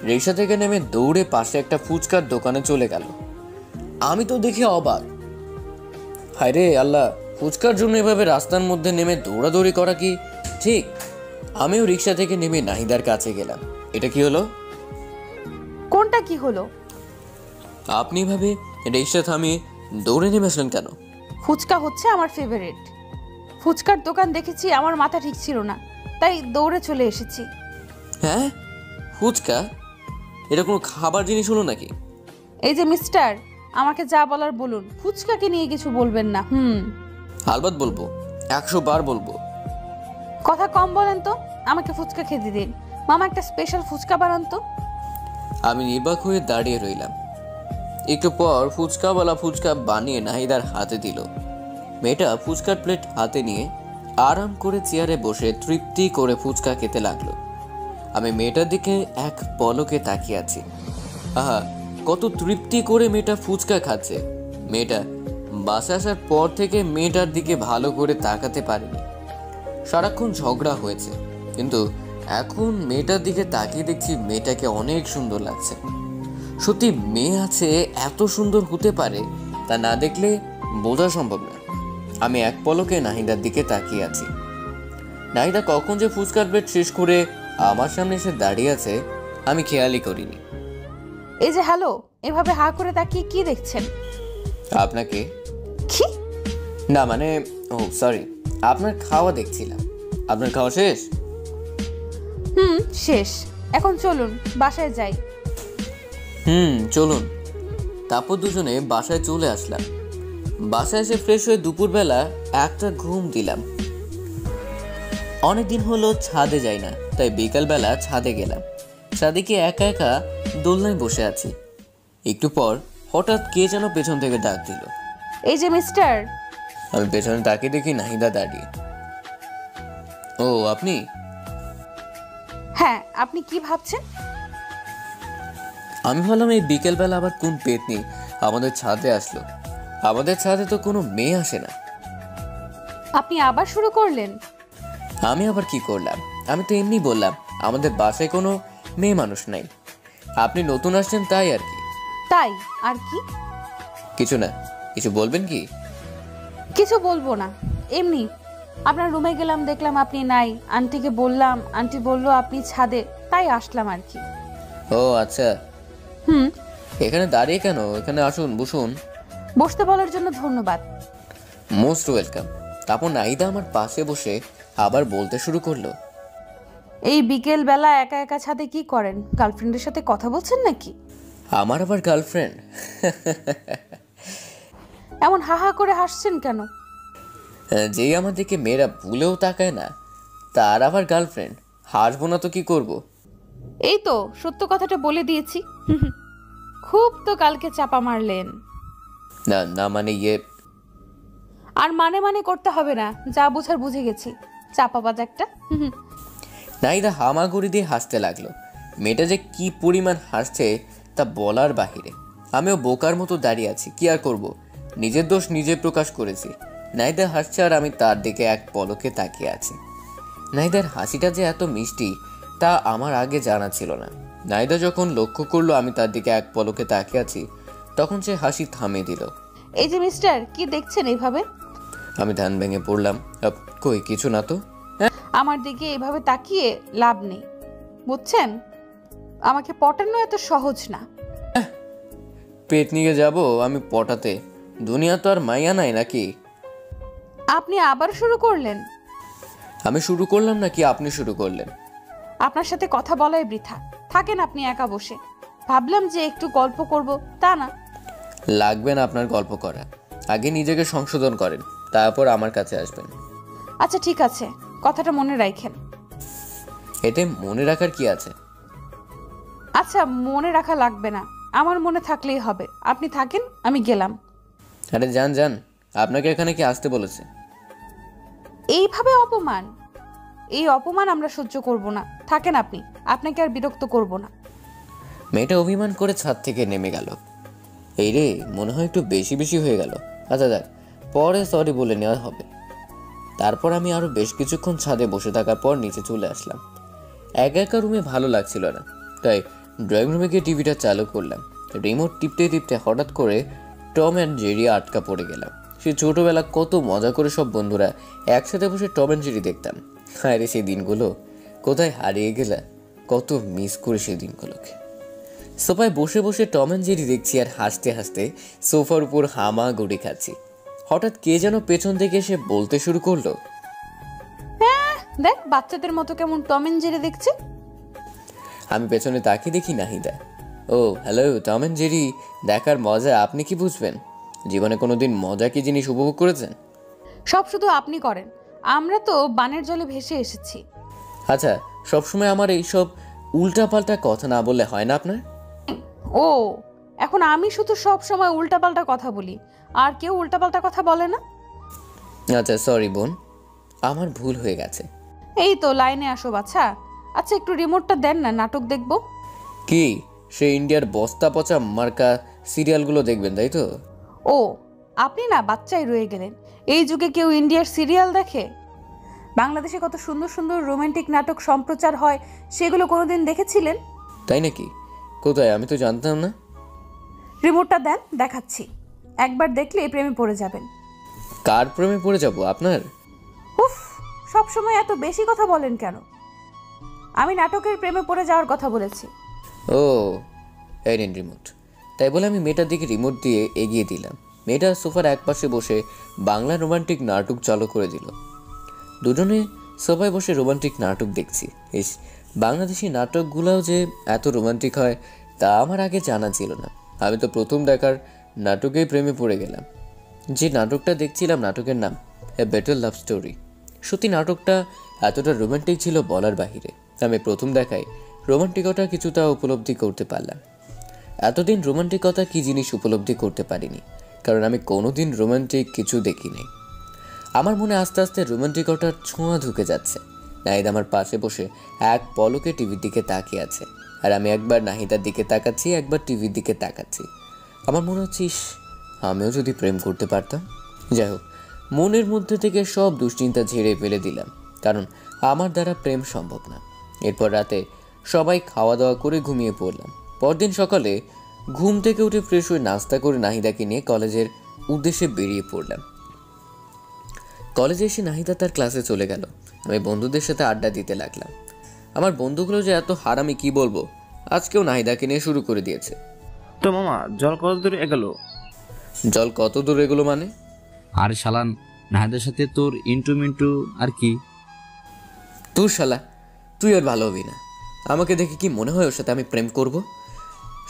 Speaker 1: রিক্সা থেকে নেমে দৌড়ে পাশে একটা ফুচকার দোকানে চলে গেল। আমি তো দেখে অবাক। হায় রে আল্লাহ, ফুচকার জন্য এভাবে রাস্তার মধ্যে নেমে দৌড়াদৌড়ি করা কি ঠিক? আমিও রিক্সা থেকে নেমে নাহিদার কাছে গেলাম। এটা কি হলো?
Speaker 2: কোনটা কি হলো?
Speaker 1: আপনি ভাবে রিক্সা থামিয়ে দৌড়ে নেমেছিলেন কেন?
Speaker 2: ফুচকা হচ্ছে আমার ফেভারিট। ফুচকার দোকান দেখেছি, আমার মাথা ঠিক ছিল না, তাই দৌড়ে চলে এসেছি।
Speaker 1: হ্যাঁ ফুচকা? এটা কোনো খাবার জিনিস হলো নাকি?
Speaker 2: এই যে মিস্টার, আমাকে যা বলার বলুন, ফুচকাকে নিয়ে কিছু বলবেন না।
Speaker 1: আলবাত বলবো, 100 বার বলবো।
Speaker 2: কথা কম বলেন তো, আমাকে ফুচকা খেতে দিন। মামা একটা স্পেশাল ফুচকা বানান তো।
Speaker 1: আমি নির্বাক হয়ে দাঁড়িয়ে রইলাম। একটু পর ফুচকাওয়ালা ফুচকা বানিয়ে নাহিদার হাতে দিল। মেয়েটা ফুচকার প্লেট হাতে নিয়ে আরাম করে চেয়ারে বসে তৃপ্তি করে ফুচকা খেতে লাগলো। আমি মেয়েটার দিকে এক পলকে তাকিয়ে আছি। আহা, কত তৃপ্তি করে মেয়েটা ফুচকা খাচ্ছে। মেয়েটা বাসে আসার পর থেকে মেয়েটার দিকে ভালো করে তাকাতে পারিনি। সারাক্ষণ ঝগড়া হয়েছে, কিন্তু এখন মেয়েটার দিকে তাকিয়ে দেখছি মেয়েটাকে অনেক সুন্দর লাগছে। সত্যি মেয়ে আছে এত সুন্দর হতে পারে, তা না দেখলে বোঝা সম্ভব না। আমি এক পলকে নাহিদার দিকে তাকিয়ে আছি। নাহিদা কখন যে ফুচকার প্লেট শেষ করে আমার সামনে এসে দাঁড়িয়ে আছে আমি খেয়ালই করিনি।
Speaker 2: এই যে হ্যালো, এভাবে হা করে তাকিয়ে কি দেখছেন?
Speaker 1: আপনাকে?
Speaker 2: কি?
Speaker 1: না মানে, ও সরি, আপনার খাওয়া দেখছিলাম। আপনার খাওয়া শেষ?
Speaker 2: শেষ। এখন চলুন বাসায় যাই।
Speaker 1: চলুন। তারপর দুজনে বাসায় চলে আসলাম। বাসায় এসে ফ্রেশ হয়ে দুপুরবেলা একটা ঘুম দিলাম। অনেকদিন হলো ছাদে যাই না, তাই বিকালবেলা ছাদে গেলাম। ছাদে গিয়ে একা একা দোলনায় বসে আছি। একটু পর হঠাৎ কে যেন পেছন থেকে ডাক দিল।
Speaker 2: এই যে মিস্টার।
Speaker 1: আমি পেছনে তাকিয়ে দেখি নাহিদা দাঁড়িয়ে। ও আপনি?
Speaker 2: হ্যাঁ, আপনি কি ভাবছেন?
Speaker 1: আমি ভাবলাম এই বিকেলবেলা আবার কোন পেতনি আমাদের ছাদে আসলো। আমাদের ছাদে তো কোনো মেয়ে আসে না।
Speaker 2: আপনি আবার শুরু করলেন?
Speaker 1: আমি আবার কি করলাম? আমি তো এমনি বললাম আমাদের বাসায় কোনো মেয়ে মানুষ নাই। আপনি নতুন আসছেন তাই আর কি।
Speaker 2: তাই আর কি?
Speaker 1: কিছু না। কিছু বলবেন কি?
Speaker 2: কিছু বলবো না, এমনি আপনার রুমে গেলাম, দেখলাম আপনি নাই। আন্টিকে বললাম, আন্টি বললো আপনি ছাদে, তাই আসলাম আর কি।
Speaker 1: ও আচ্ছা। এখানে দাঁড়িয়ে কেন? এখানে আসুন, বসুন।
Speaker 2: বসতে বলার জন্য ধন্যবাদ।
Speaker 1: Most welcome. তারপর নাহিদা আমার পাশে বসে আবার বলতে শুরু করলো,
Speaker 2: এই বিকেল বেলা একা একা ছাদে কি করেন? গার্লফ্রেন্ডের সাথে কথা বলছেন নাকি?
Speaker 1: আমার আবার গার্লফ্রেন্ড?
Speaker 2: এমন হাহা করে হাসছেন কেন?
Speaker 1: যেই আমার দিকে মেয়েরা ভুলেও তাকায় না তার আবার গার্লফ্রেন্ড? হাসবো না তো কি করব?
Speaker 2: এই তো সত্য কথাটা বলে দিয়েছি। খুব তো কালকে চাপা মারলেন।
Speaker 1: না না মানে
Speaker 2: আর মানে করতে হবে না, যা বুঝার বুঝে গেছি। চাপাবাজ একটা।
Speaker 1: নাহিদা হামাগুড়ি দিয়ে হাসতে লাগলো। মেয়েটা যে কি পরিমাণ হাসছে তা বলার বাহিরে। আমিও বোকার মতো দাঁড়িয়ে আছি, কি আর করব, নিজের দোষ নিজে প্রকাশ করেছি। নাহিদা হাসছে আর আমি তার দিকে এক পলকে তাকিয়ে আছি। নাহিদার হাসিটা যে এত মিষ্টি তা আমার আগে জানা ছিল না। নাহিদা যখন লক্ষ্য করলো আমি তার দিকে এক পলকে তাকিয়ে আছি, তখন সে হাসি থামিয়ে দিল।
Speaker 2: এই যে মিস্টার, কি দেখছেন এইভাবে?
Speaker 1: আমি ধ্যান ভেঙে পড়লাম। কই কিছু না তো।
Speaker 2: আমার দিকে এভাবে তাকিয়ে লাভ নেই, বুঝছেন? আমাকে পটানো এত সহজ না।
Speaker 1: পেট নিয়ে যাব আমি পটাতে? দুনিয়া তো আর মাইয়া নাই নাকি?
Speaker 2: আপনি আবার শুরু করলেন?
Speaker 1: আমি শুরু করলাম নাকি আপনি শুরু করলেন?
Speaker 2: আপনার সাথে কথা বলাই বৃথা, থাকেন আপনি একা বসে। ভাবলাম যে একটু গল্প করব, তা না।
Speaker 1: লাগবে না আপনার গল্প করা, আগে নিজেকে সংশোধন করেন, তারপর আমার কাছে আসবেন।
Speaker 2: আচ্ছা ঠিক আছে, কথাটা মনে রাখেন।
Speaker 1: এতে মনে রাখার কি আছে?
Speaker 2: আচ্ছা মনে রাখা লাগবে না, আমার মনে থাকলেই হবে। আপনি থাকেন, আমি গেলাম।
Speaker 1: আরে যান যান, আপনাকে এখানে কি আসতে বলেছে?
Speaker 2: এইভাবে অপমান, এই অপমান আমরা সহ্য করব না। থাকেন আপনি, আপনাকে আর বিরক্ত করব না।
Speaker 1: মেয়েটা অভিমান করে ছাদ থেকে নেমে গেল। এই রে, মনে হয় একটু বেশি বেশি হয়ে গেল। আচ্ছা দেখ, পরে সরি বলে নেওয়া হবে। তারপর আমি আরো বেশ কিছুক্ষণ ছাদে বসে থাকার পর নিচে চলে আসলাম। একা একা রুমে ভালো লাগছিল না, তাই ড্রয়িং রুমে গিয়ে টিভিটা চালু করলাম। রিমোট টিপতে টিপতে হঠাৎ করে টম অ্যান্ড জেরি আটকা পড়ে গেলাম। সে ছোটবেলা কত মজা করে সব বন্ধুরা একসাথে বসে টম অ্যান্ড জেরি দেখতাম। হ্যাঁ রে, সেই দিনগুলো কোথায় হারিয়ে গেলা, কত মিস করে সেই দিনগুলোকে। সোফায় বসে বসে টম অ্যান্ড জেরি দেখছি আর হাসতে হাসতে সোফার উপর হামাগুড়ি খাচ্ছি। হঠাৎ কে যেন পেছন থেকে এসে বলতে শুরু করলো,
Speaker 2: হ্যাঁ দেখ বাচ্চাদের মতো কেমন টম এন্ড জেরি দেখছে।
Speaker 1: আমি পেছনে তাকিয়ে দেখি নাহিদা। ও হ্যালো টম অ্যান্ড জেরি দেখার মজা আপনি কি বুঝবেন? জীবনে কোনোদিন মজা কি জিনিস উপভোগ করেছেন?
Speaker 2: সব শুধু আপনি করেন, আমরা তো বানের জলে ভেসে এসেছি।
Speaker 1: আচ্ছা, সবসময় আমার এইসব উল্টাপাল্টা কথা না বললে হয় না আপনার?
Speaker 2: ও, এখন আমি শুধু সব সময় উল্টাপাল্টা কথা বলি, আর কেউ উল্টাপাল্টা কথা বলে না?
Speaker 1: আচ্ছা সরি বোন, আমার ভুল হয়ে গেছে।
Speaker 2: এই তো লাইনে আসো বাছা। আচ্ছা একটু রিমোটটা দেন না, নাটক দেখবো।
Speaker 1: কি সে ইন্ডিয়ার বস্তা পচা মার্কা সিরিয়ালগুলো দেখবেন তাই তো?
Speaker 2: ও, আপনি না বাচ্চাই রয়ে গেলেন। এই যুগে কেউ ইন্ডিয়ার সিরিয়াল দেখে? বাংলাদেশে কত সুন্দর সুন্দর রোমান্টিক নাটক সম্প্রচার হয়, সেগুলো কোনোদিন দেখেছিলেন?
Speaker 1: তাই নাকি? কোথায়, আমি তো জানতাম না।
Speaker 2: রিমোটটা দেন, দেখাচ্ছি। একবার দেখলে প্রেমে পড়ে যাবেন।
Speaker 1: কার প্রেমে পড়ে যাব, আপনার?
Speaker 2: উফ, সব সময় এত বেশি কথা বলেন কেন? আমি নাটকের প্রেমে পড়ে যাওয়ার কথা বলেছি।
Speaker 1: ও এই নিন রিমোট। তাই বলে আমি মেয়েটার দিকে রিমোট দিয়ে এগিয়ে দিলাম। মেয়েটা সোফার একপাশে বসে বাংলা রোমান্টিক নাটক চালু করে দিল। দুজনে সোফায় বসে রোমান্টিক নাটক দেখছি। ইস, বাংলাদেশি নাটকগুলোও যে এত রোমান্টিক হয় তা আমার আগে জানা ছিল না। আমি তো প্রথম দেখার নাটকেই প্রেমে পড়ে গেলাম। যে নাটকটা দেখছিলাম নাটকের নাম এ বেটার লাভ স্টোরি। সত্যি নাটকটা এতটা রোমান্টিক ছিল বলার বাহিরে। আমি প্রথম দেখায় রোমান্টিকতা কিছুটা উপলব্ধি করতে পারলাম। এতদিন রোমান্টিকতা কি জিনিস উপলব্ধি করতে পারিনি, কারণ আমি কোনোদিন রোমান্টিক কিছু দেখিনি। আমার মনে আস্তে আস্তে রোমান্টিকতার ছোঁয়া ঢুকে যাচ্ছে। নাহিদ আমার পাশে বসে এক পলকে টিভির দিকে তাকিয়ে আছে, আর আমি একবার নাহিদার দিকে তাকাচ্ছি, একবার টিভির দিকে তাকাচ্ছি। আমার মনে হচ্ছে ইস, আমিও যদি প্রেম করতে পারতাম। যাই হোক, মনের মধ্যে থেকে সব দুশ্চিন্তা ঝেড়ে ফেলে দিলাম, কারণ আমার দ্বারা প্রেম সম্ভব না। এরপর রাতে সবাই খাওয়া দাওয়া করে ঘুমিয়ে পড়লাম। পরদিন সকালে ঘুম থেকে উঠে ফ্রেশ হয়ে নাস্তা করে নাহিদাকে নিয়ে কলেজের উদ্দেশ্যে বেরিয়ে পড়লাম। কলেজে এসে নাহিদা তার ক্লাসে চলে গেল। আমি বন্ধুদের সাথে আড্ডা দিতে লাগলাম। আমার বন্ধুগুলো যে এত হারামি কি বলবো, আজকেও নাহিদাকে নিয়ে শুরু করে দিয়েছে।
Speaker 3: তো মামা জল কত দূর এগোলো?
Speaker 1: জল কত দূর এগুলো মানে?
Speaker 4: আর শালান, নাহিদের সাথে তোর ইন্টু মিন্টু আর কি?
Speaker 1: তুই শালা, তুই আর ভালো হবি না। আমাকে দেখে কি মনে হয় ওর সাথে আমি প্রেম করব?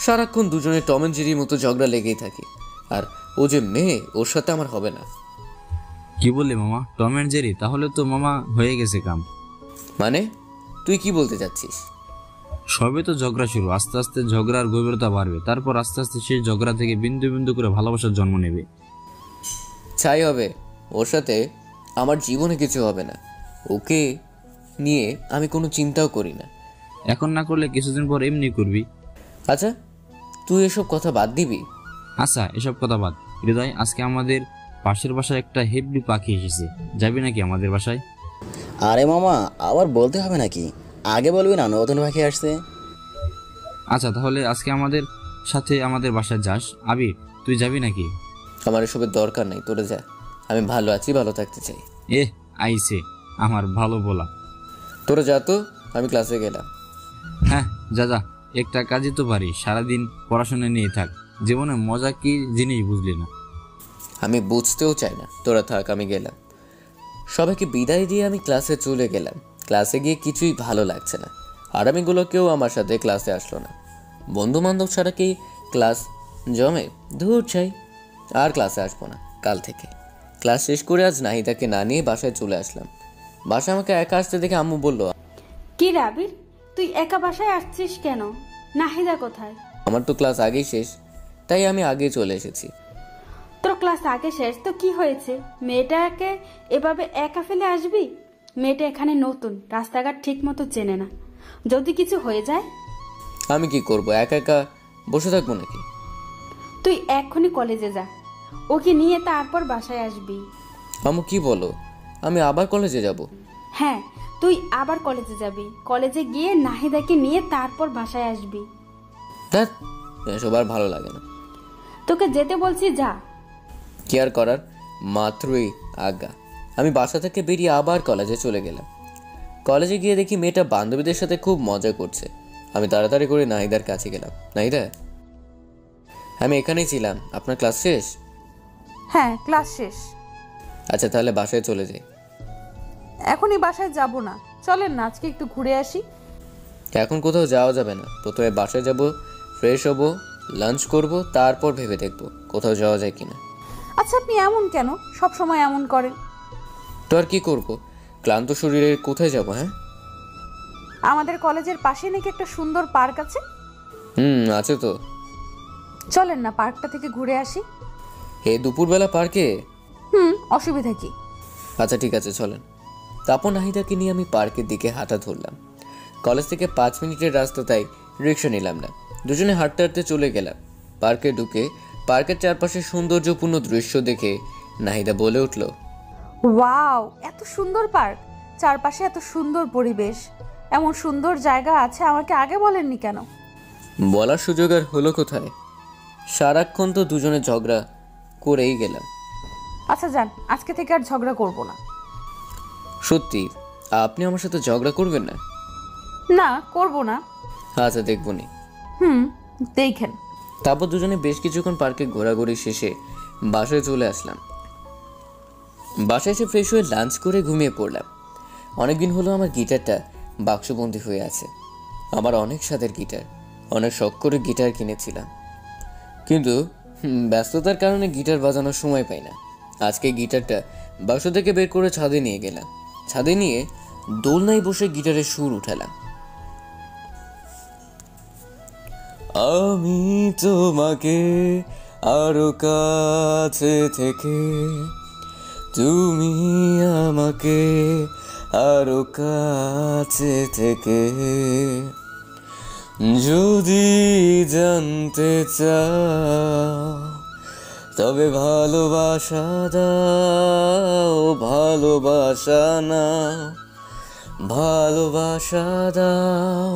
Speaker 1: সারাক্ষণ দুজনে টম অ্যান্ড জেরির মতো ঝগড়া লেগেই থাকি। আর ও যে মেয়ে, ওর সাথে আমার হবে না।
Speaker 4: কি বললি মামা, টম অ্যান্ড জেরি? তাহলে তো মামা হয়ে গেছে কাম।
Speaker 1: মানে তুই কি বলতে চাচ্ছিস?
Speaker 4: সবে তো ঝগড়া শুরু, আস্তে আস্তে ঝগড়ার গভীরতা বাড়বে, তারপর আস্তে আস্তে সেই ঝগড়া থেকে বিন্দু বিন্দু করে ভালোবাসার জন্ম নেবে।
Speaker 1: ছাই হবে, ওর সাথে আমার জীবনে কিছু হবে না। ওকে নিয়ে আমি কোনো চিন্তাও করি না।
Speaker 4: এখন না করলে কিছুদিন পর এমনি করবি।
Speaker 1: আচ্ছা, তুই এসব কথা বাদ দিবি?
Speaker 4: আচ্ছা এসব কথা বাদ। হৃদয়, আজকে আমাদের পাশের বাসায় একটা হেভি পাখি এসেছে, যাবি নাকি আমাদের বাসায়?
Speaker 5: আরে মামা, আবার বলতে হবে নাকি? আগে বলবি না নতুন পাখি আসছে।
Speaker 4: আচ্ছা তাহলে আজকে আমাদের সাথে আমাদের বাসায় যাস। আবির, তুই যাবি নাকি?
Speaker 1: আমার এসবের দরকার নাই, তোরে যা। আমি ভালো আছি, ভালো থাকতে চাই।
Speaker 4: আইসে আমার ভালো বলা।
Speaker 1: তোরা যা তো, আমি ক্লাসে গেলাম।
Speaker 4: হ্যাঁ যা যা, একটা কাজই তো পারি, সারাদিন পড়াশোনা নিয়ে থাক, জীবনে মজা কি জিনিস বুঝলি না।
Speaker 1: আমি বুঝতেও চাই না, তোরা থাক, আমি গেলাম। সবাইকে বিদায় দিয়ে আমি ক্লাসে চলে গেলাম। ক্লাসে গিয়ে কিছুই ভালো লাগছে না। আরামিগুলো কেউ আমার সাথে ক্লাসে আসলো না। বন্ধু বান্ধব ছাড়া কি ক্লাস জমে? দূর চাই, আর ক্লাসে আসবো না কাল থেকে। ক্লাস শেষ করে আজ নাহিদাকে না নিয়ে বাসায় চলে আসলাম। বাসায় আমাকে একা আসতে দেখে আম্মু বলল,
Speaker 6: কি রে আবির, তুই একা বাসায় আসছিস কেন? নাহিদা কোথায়?
Speaker 1: আমার তো ক্লাস আগেই শেষ, তাই আমি আগে চলে এসেছি।
Speaker 6: তোর ক্লাস আগে শেষ তো কি হয়েছে? মেয়েটাকে এভাবে একা ফেলে আসবি? মেয়েটা এখানে নতুন, রাস্তাঘাট ঠিক মতো চেনে না, যদি কিছু হয়ে যায়?
Speaker 1: আমি কি করব, একা একা বসে থাকবো নাকি?
Speaker 6: তুই এক্ষুনি কলেজে যা, ওকে নিয়ে তারপর বাসায় আসবি।
Speaker 1: আম্মু কি বলো, আমি আবার কলেজে যাব?
Speaker 6: হ্যাঁ, তুই আবার কলেজে যাবি, কলেজে গিয়ে নাহিদাকে নিয়ে তারপর বাসায় আসবি।
Speaker 1: ধ্যাৎ, এসব আর ভালো লাগে না।
Speaker 6: তোকে যেতে বলছি, যা।
Speaker 1: কি আর করার, মাত্রই আজ্ঞা। আমি বাসা থেকে বেরিয়ে আবার কলেজে চলে গেলাম। কলেজে গিয়ে দেখি মেয়েটা বান্ধবীদের সাথে খুব মজা করছে। আমি তাড়াতাড়ি করে নাহিদার কাছে গেলাম। নাহিদা, আমি এখানেই ছিলাম, আপনার ক্লাস শেষ?
Speaker 2: হ্যাঁ, ক্লাস শেষ।
Speaker 1: আচ্ছা তাহলে বাসায় চলে যাই।
Speaker 2: এখনই বাসায় যাব না, চলেন না আজকে একটু ঘুরে আসি।
Speaker 1: এখন কোথাও যাওয়া যাবে না, প্রথমে বাসায় যাব, ফ্রেশ হব, লাঞ্চ করব, তারপর ভেবে দেখব কোথাও যাওয়া যায় কিনা।
Speaker 2: আচ্ছা আপনি এমন কেন, সব সময় এমন করেন?
Speaker 1: তো আর কি করব, ক্লান্ত শরীরে কোথায় যাব? হ্যাঁ,
Speaker 2: আমাদের কলেজের পাশে নাকি একটা সুন্দর পার্ক আছে।
Speaker 1: আছে তো।
Speaker 2: চলেন না পার্কটা থেকে ঘুরে আসি।
Speaker 1: এই দুপুরবেলা পার্কে?
Speaker 2: অসুবিধা কি?
Speaker 1: আচ্ছা ঠিক আছে, চলেন। তারপর নাহিদাকে নিয়ে আমি পার্কের দিকে হাঁটা ধরলাম। কলেজ থেকে 5 মিনিটের রাস্তা, তাই রিক্সা নিলাম না, দুজনে হাঁটতে হাঁটতে চলে গেলাম। পার্কে ঢুকে পার্কের চারপাশে সৌন্দর্যপূর্ণ দৃশ্য দেখে নাহিদা বলে উঠল,
Speaker 2: ওয়াও, এত সুন্দর পার্ক, চারপাশে এত সুন্দর পরিবেশ, এমন সুন্দর জায়গা আছে, আমাকে আগে বলেননি কেন?
Speaker 1: বলার সুযোগ আর হলো কোথায়, সারাক্ষণ তো দুজনে ঝগড়া করেই গেলাম।
Speaker 2: আচ্ছা যান, আজকে থেকে আর ঝগড়া করব না।
Speaker 1: সত্যি আপনি আমার সাথে ঝগড়া করবেন না?
Speaker 2: না, করব না।
Speaker 1: আচ্ছা দেখবনি।
Speaker 2: দেখেন।
Speaker 1: তারপর দুজনে বেশ কিছুক্ষণ পার্কে ঘোরাঘুরি শেষে বাসায় চলে আসলাম। বাসায় এসে ফ্রেশ হয়ে লাঞ্চ করে ঘুমিয়ে পড়লাম। অনেকদিন হলো আমার গিটারটা বাক্সবন্দি হয়ে আছে। আমার অনেক স্বাদের গিটার, অনেক শখ করে গিটার কিনেছিলাম, কিন্তু ব্যস্ততার কারণে গিটার বাজানোর সময় পাই না। আজকে গিটারটা বাক্স থেকে বের করে ছাদে নিয়ে গেলাম। ছাদে নিয়ে দোলনায় বসে গিটারের সুর উঠালাম। আমি তোমাকে আরো কাছে থেকে, তুমি আমাকে আরো কাছে থেকে, যদি জানতে চাও তবে ভালোবাসা দাও, ভালোবাসা নাও, ভালোবাসা দাও,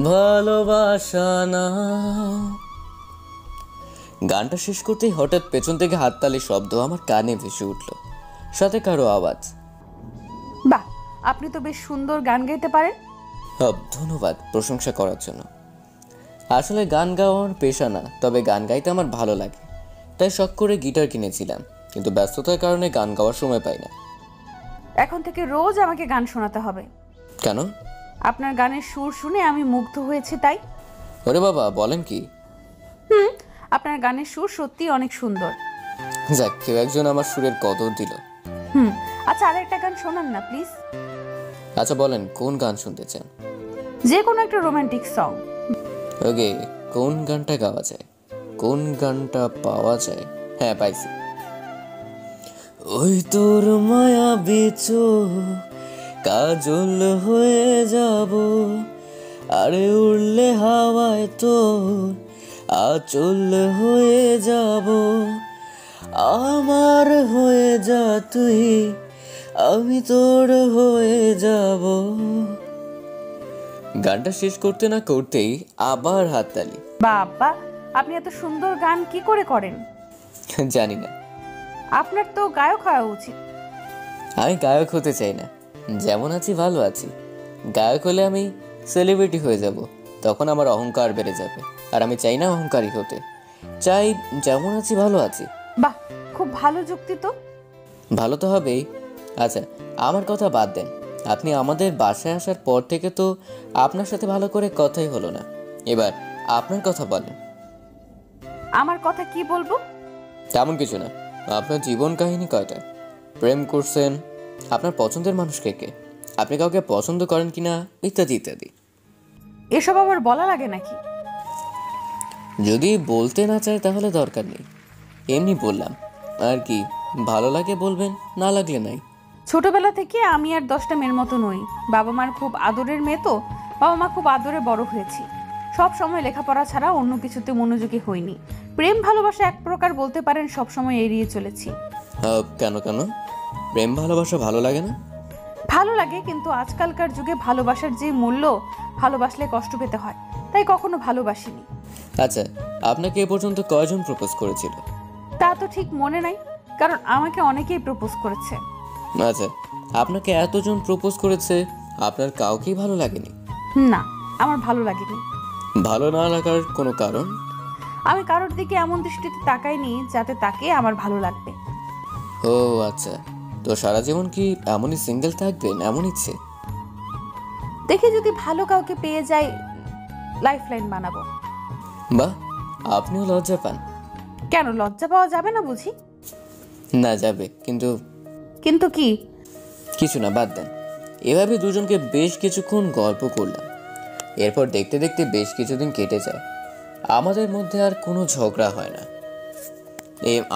Speaker 1: ভালোবাসা নাও। গানটা শেষ করতেই হঠাৎ পেছন থেকে হাততালির শব্দ আমার কানে ভেসে উঠল, সাথে কারো আওয়াজ।
Speaker 2: বাহ, আপনি তো বেশ সুন্দর গান গাইতে পারেন।
Speaker 1: ধন্যবাদ প্রশংসা করার জন্য। আসলে গান গাওয়া আমার পেশা না, তবে গান গাইতে আমার ভালো লাগে, তাই শখ করে গিটার কিনেছিলাম, কিন্তু ব্যস্ততার কারণে গান গাওয়ার সময় পাই না।
Speaker 2: এখন থেকে রোজ আমাকে গান শোনাতে হবে।
Speaker 1: কেন?
Speaker 2: আপনার গানের সুর শুনে আমি মুগ্ধ হয়েছি তাই।
Speaker 1: ওরে বাবা, বলেন কি?
Speaker 2: আপনার গানের সুর সত্যি অনেক সুন্দর।
Speaker 1: যাক, কেউ একজন আমার সুরের কদর দিল।
Speaker 2: আচ্ছা আরেকটা গান শোনান না প্লিজ।
Speaker 1: আচ্ছা বলেন, কোন গান শুনতে চান?
Speaker 2: যে কোনো একটা রোমান্টিক সং।
Speaker 1: ওকে, কোন গানটা গাওয়া যায়, কোন গানটা পাওয়া যায়? হ্যাঁ, পাইছি। ওই তোর মায়া বিচো কাজল হয়ে যাব, আরে উড়লে হাওয়ায় তোর আচল হয়ে যাব, আমার হয়ে যা তুই, আমি তোর হয়ে যাব। গানটা শেষ করতে না করতেই আবার হাততালি।
Speaker 2: বাবা, আপনি এত সুন্দর গান কি করে করেন?
Speaker 1: জানি না।
Speaker 2: আপনার তো গায়ক হওয়া উচিত।
Speaker 1: আমি গায়ক হতে চাই না, যেমন আছি ভালো আছি। গায়ক হলে আমি সেলিব্রিটি হয়ে যাব, তখন আমার অহংকার বেড়ে যাবে, আর আমি চাই না অহংকারী হতে। চাই যেমন আছি ভালো আছি।
Speaker 2: বাহ, খুব ভালো যুক্তি তো।
Speaker 1: ভালো তো হবেই। আচ্ছা, আমার কথা বাদ দেন। আপনি আমাদের বাসায় আসার পর থেকে তো আপনার সাথে ভালো করে কথাই হলো না। এবার আপনার কথা বলেন।
Speaker 2: আমার কথা কি বলবো?
Speaker 1: তেমন কিছু না। আপনার জীবন কাহিনী কয়টা? প্রেম করছেন? আপনার পছন্দের মানুষ কে কে? আপনি কাউকে পছন্দ করেন কিনা? ইত্যাদি ইত্যাদি।
Speaker 2: এসব আবার বলা লাগে নাকি?
Speaker 1: যদি বলতে না চায় তাহলে দরকার নেই, এমনি বললাম আর কি। ভালো লাগে বলবেন, না লাগলে নাই।
Speaker 2: ছোটবেলা থেকে আমি আর 10টা মেয়ের মতো নই। বাবা মার খুব আদরের মেয়ে তো, বাবা মা খুব আদরে বড় হয়েছি। সব সময় লেখাপড়া ছাড়া অন্য কিছুতে মনোযোগী হইনি। প্রেম ভালোবাসা এক প্রকার বলতে পারেন সব সময় এড়িয়ে চলেছি।
Speaker 1: কেন কেন? প্রেম ভালোবাসা ভালো লাগে না?
Speaker 2: ভালো লাগে, কিন্তু আজকালকার যুগে ভালোবাসার যে মূল্য, ভালোবাসলে কষ্ট পেতে হয়, তাই কখনো ভালোবাসিনি।
Speaker 1: আচ্ছা, আপনাকে এ পর্যন্ত কয়জন প্রপোজ করেছিল?
Speaker 2: তা তো ঠিক মনে নাই, কারণ আমাকে অনেকেই প্রপোজ করেছে।
Speaker 1: আচ্ছা, আপনাকে এতজন প্রপোজ করেছে, আপনার কাউকেই ভালো লাগেনি?
Speaker 2: না, আমার ভালো লাগেনি।
Speaker 1: ভালো না লাগার কোনো কারণ?
Speaker 2: আমি কারোর দিকে এমন দৃষ্টিতে তাকাইনি যাতে তাকে আমার ভালো লাগবে।
Speaker 1: ও আচ্ছা, তো সারা জীবন কি এমনই সিঙ্গেল থাকবেন, এমন ইচ্ছে?
Speaker 2: দেখে যদি ভালো কাউকে পেয়ে যাই, লাইফ লাইন বানাবো।
Speaker 1: বাহ, আপনিও লজ্জা পান?
Speaker 2: কেন, লজ্জা পাওয়া যাবে না বুঝি?
Speaker 1: না, যাবে, কিন্তু
Speaker 2: কিন্তু কি?
Speaker 1: কিছু না, বাদ দেন। এভাবে দুজনকে বেশ কিছুক্ষণ গল্প করলাম। এরপর দেখতে দেখতে বেশ কিছুদিন কেটে যায়। আমাদের মধ্যে আর কোনো ঝগড়া হয় না।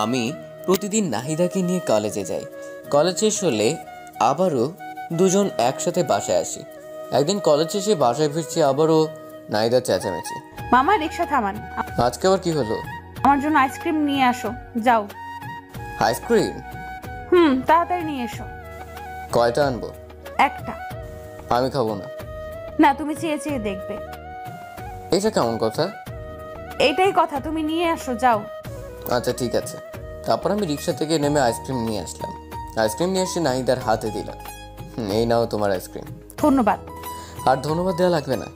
Speaker 1: আমি প্রতিদিন নাহিদাকে নিয়ে কলেজে যাই। কলেজ শেষ হলে আবারও দুজন একসাথে বাসায় আসি। একদিন কলেজ শেষে বাসায় ফিরছি, আবারও নাহিদার চেঁচামেচি।
Speaker 2: মামা, রিক্সা থামান।
Speaker 1: আজকে আবার কি হলো?
Speaker 2: আমার জন্য আইসক্রিম নিয়ে আসো, যাও।
Speaker 1: আইসক্রিম?
Speaker 2: তাড়াতাড়ি নিয়ে এসো।
Speaker 1: কয়টা আনবো?
Speaker 2: একটা।
Speaker 1: আমি খাবো না।
Speaker 2: না, তুমি চেয়ে চেয়ে দেখবে।
Speaker 1: এটা কেমন কথা?
Speaker 2: এইটাই কথা, তুমি নিয়ে আসো, যাও।
Speaker 1: আচ্ছা ঠিক আছে। তারপর আমি রিক্সা থেকে নেমে আইসক্রিম নিয়ে আসলাম। আইসক্রিম নিয়ে এসে নাহিদার হাতে দিলাম। এই নাও তোমার আইসক্রিম।
Speaker 2: ধন্যবাদ।
Speaker 1: আর ধন্যবাদ দেওয়া লাগবে না।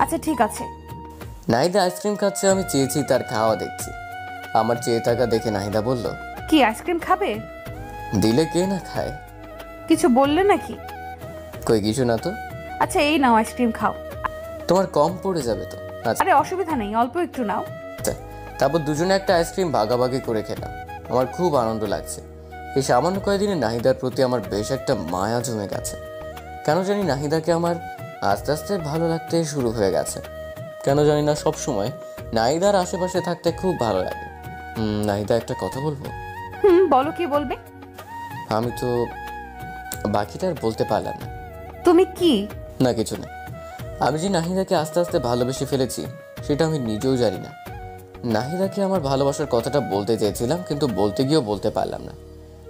Speaker 2: আচ্ছা ঠিক আছে।
Speaker 1: নাহিদা আইসক্রিম খাচ্ছে, আমি চেয়েছি তার খাওয়া দেখছি। আমার চেয়ে থাকা দেখে নাহিদা বলল,
Speaker 2: কি আইসক্রিম খাবে?
Speaker 1: দিলে কে না খায়?
Speaker 2: কিছু বললে নাকি?
Speaker 1: কই কিছু না তো।
Speaker 2: আচ্ছা, এই নাও আইসক্রিম খাও।
Speaker 1: তোমার কম পড়ে যাবে তো। আচ্ছা।
Speaker 2: আরে অসুবিধা নেই, অল্প একটু নাও।
Speaker 1: তারপর দুজনে একটা আইসক্রিম ভাগাভাগি করে খেলাম। আমার খুব আনন্দ লাগছে। এই সামান্য কয়েকদিনে নাহিদার প্রতি আমার বেশ একটা মায়া জমে গেছে। কেন জানি নাহিদাকে আমার আস্তে আস্তে ভালো লাগতে শুরু হয়ে গেছে। কেন জানি না, সবসময় নাহিদার আশেপাশে থাকতে খুব ভালো লাগে। নাহিদা, একটা কথা বলবো?
Speaker 2: বলো, কি বলবে?
Speaker 1: আমি তো বাকিটা আর বলতে পারলাম না।
Speaker 2: তুমি কি?
Speaker 1: না, কিছু না। আমি যে নাহিদাকে আস্তে আস্তে ভালোবেসে ফেলেছি সেটা আমি নিজেও জানি না। নাহিদাকে আমার ভালোবাসার কথাটা বলতে চেয়েছিলাম, কিন্তু বলতে গিয়েও বলতে পারলাম না।